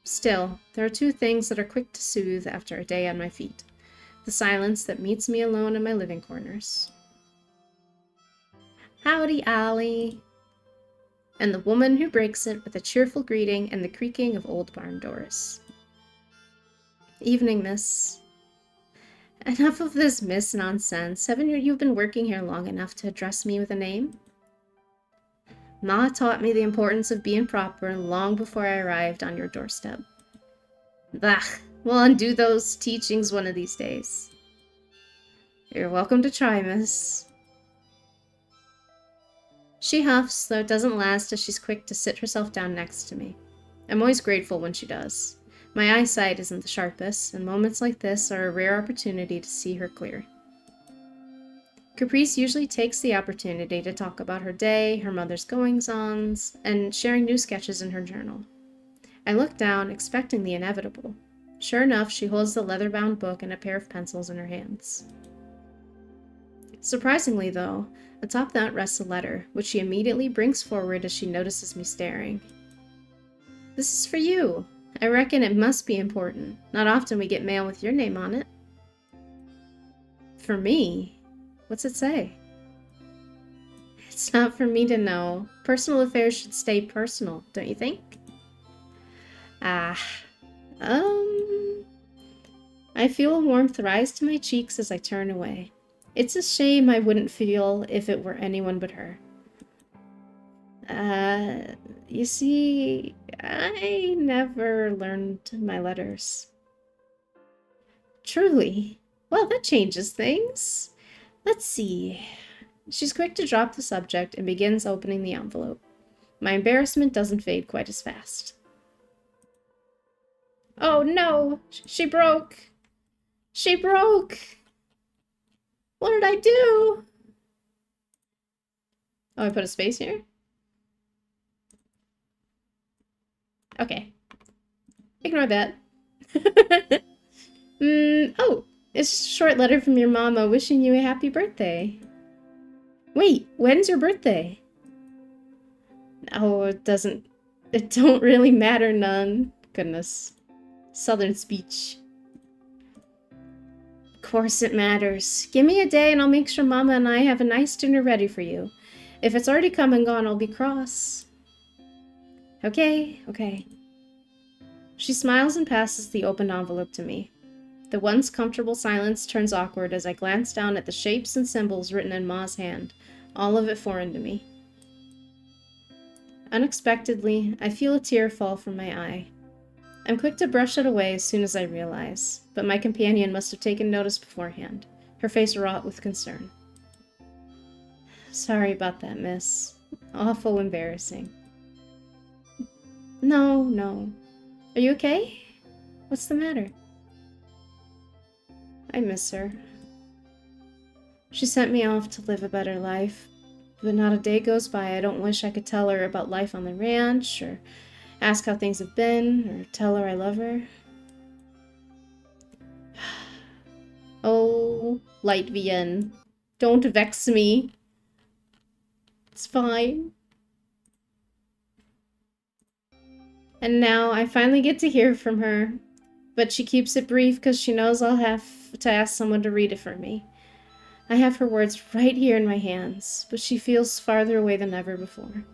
Still, there are two things that are quick to soothe after a day on my feet. The silence that meets me alone in my living corners. Howdy, Ollie! And the woman who breaks it with a cheerful greeting and the creaking of old barn doors. Evening, miss. Enough of this miss nonsense. Haven't you been working here long enough to address me with a name? Ma taught me the importance of being proper long before I arrived on your doorstep. Bah, we'll undo those teachings one of these days. You're welcome to try, miss. She huffs, though it doesn't last as she's quick to sit herself down next to me. I'm always grateful when she does. My eyesight isn't the sharpest, and moments like this are a rare opportunity to see her clear. Caprice usually takes the opportunity to talk about her day, her mother's goings-ons, and sharing new sketches in her journal. I look down, expecting the inevitable. Sure enough, she holds the leather-bound book and a pair of pencils in her hands. Surprisingly, though, atop that rests a letter, which she immediately brings forward as she notices me staring. This is for you. I reckon it must be important. Not often we get mail with your name on it. For me? What's it say? It's not for me to know. Personal affairs should stay personal, don't you think? I feel a warmth rise to my cheeks as I turn away. It's a shame I wouldn't feel if it were anyone but her. You see, I never learned my letters. Truly? Well, that changes things. Let's see. She's quick to drop the subject and begins opening the envelope. My embarrassment doesn't fade quite as fast. Oh no! She broke! She broke! What did I do? Oh, I put a space here? Okay. Ignore that. Oh, it's a short letter from your mama wishing you a happy birthday. Wait, when's your birthday? Oh, it don't really matter none. Goodness. Southern speech. Of course it matters. Give me a day and I'll make sure Mama and I have a nice dinner ready for you. If it's already come and gone, I'll be cross. Okay. She smiles and passes the opened envelope to me. The once comfortable silence turns awkward as I glance down at the shapes and symbols written in Ma's hand, all of it foreign to me. Unexpectedly, I feel a tear fall from my eye. I'm quick to brush it away as soon as I realize, but my companion must have taken notice beforehand, her face wrought with concern. Sorry about that, miss. Awful embarrassing. No. Are you okay? What's the matter? I miss her. She sent me off to live a better life, but not a day goes by I don't wish I could tell her about life on the ranch, or ask how things have been, or tell her I love her. Oh, light.vn. Don't vex me. It's fine. And now I finally get to hear from her, but she keeps it brief because she knows I'll have to ask someone to read it for me. I have her words right here in my hands, but she feels farther away than ever before.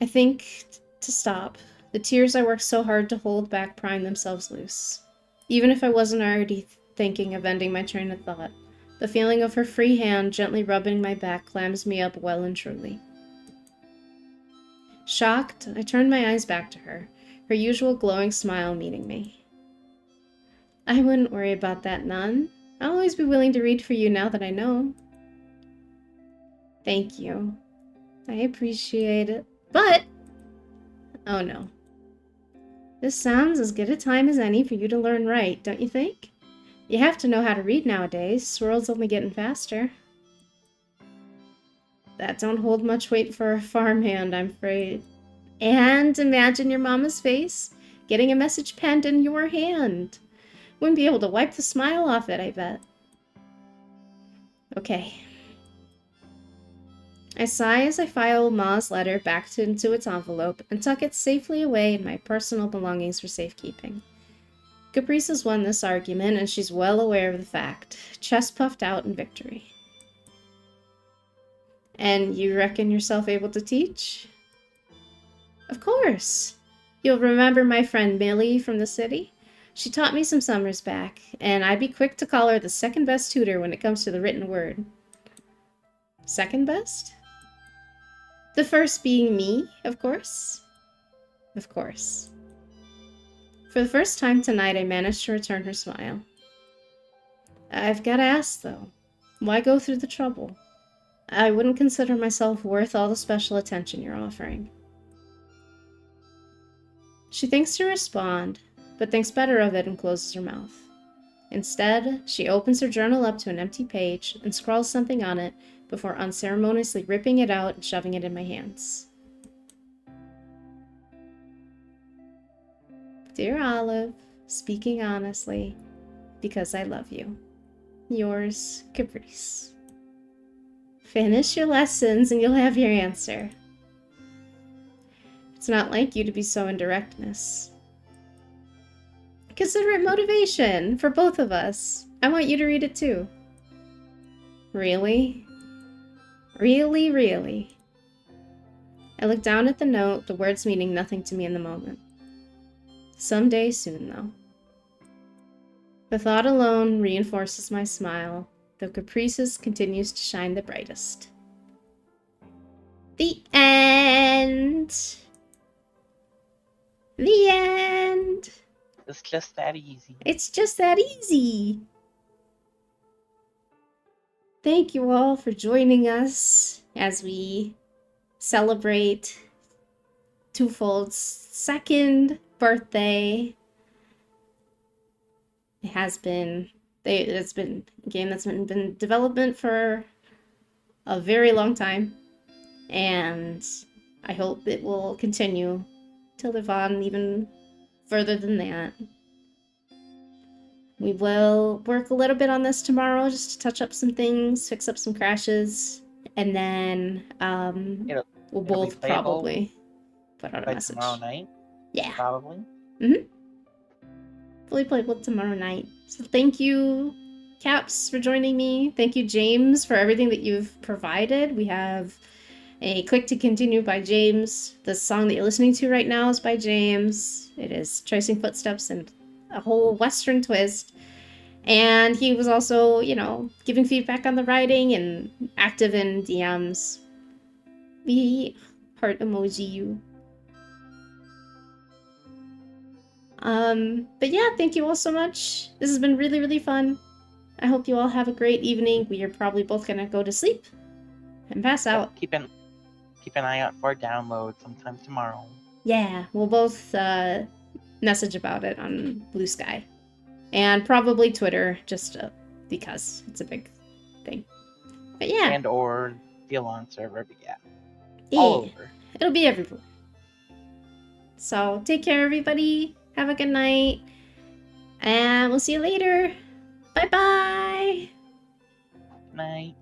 I think to stop. The tears I worked so hard to hold back prying themselves loose. Even if I wasn't already thinking of ending my train of thought, the feeling of her free hand gently rubbing my back clams me up well and truly. Shocked, I turned my eyes back to her, her usual glowing smile meeting me. I wouldn't worry about that, none. I'll always be willing to read for you now that I know. Thank you. I appreciate it. But, oh no. This sounds as good a time as any for you to learn right, don't you think? You have to know how to read nowadays. The world's only getting faster. That don't hold much weight for a farmhand, I'm afraid. And imagine your mama's face, getting a message penned in your hand. Wouldn't be able to wipe the smile off it, I bet. Okay. I sigh as I file Ma's letter back into its envelope and tuck it safely away in my personal belongings for safekeeping. Caprice has won this argument, and she's well aware of the fact, chest puffed out in victory. And you reckon yourself able to teach? Of course. You'll remember my friend Millie from the city? She taught me some summers back, and I'd be quick to call her the second best tutor when it comes to the written word. Second best? The first being me, of course. Of course. For the first time tonight, I managed to return her smile. I've got to ask, though, why go through the trouble? I wouldn't consider myself worth all the special attention you're offering. She thinks to respond, but thinks better of it and closes her mouth. Instead, she opens her journal up to an empty page and scrawls something on it before unceremoniously ripping it out and shoving it in my hands. Dear Olive, speaking honestly, because I love you. Yours, Caprice. Finish your lessons and you'll have your answer. It's not like you to be so indirect, miss. Consider it motivation for both of us. I want you to read it too. Really? Really? I look down at the note, the words meaning nothing to me in the moment. Someday soon, though. The thought alone reinforces my smile, though Caprice's continues to shine the brightest. The end! The end! It's just that easy. It's just that easy! Thank you all for joining us as we celebrate Twofold's second birthday. It's been a game that's been in development for a very long time, and I hope it will continue to live on even further than that. We will work a little bit on this tomorrow just to touch up some things, fix up some crashes, and then we'll It'll be both playable probably put out a by message. tomorrow night, Yeah. probably. Fully playable tomorrow night. So thank you, Caps, for joining me. Thank you, James, for everything that you've provided. We have a Click to Continue by James. The song that you're listening to right now is by James. It is Tracing Footsteps and a whole Western twist. And he was also, you know, giving feedback on the writing and active in DMs. We heart emoji you. But yeah, thank you all so much. This has been really, really fun. I hope you all have a great evening. We are probably both gonna go to sleep and pass out. Keep an eye out for a download sometime tomorrow. Yeah, we'll both message about it on Blue Sky. And probably Twitter, just because it's a big thing. But yeah. And or the Alon server, but yeah. Yeah. All over. It'll be everywhere. So take care, everybody. Have a good night. And we'll see you later. Bye-bye. Night.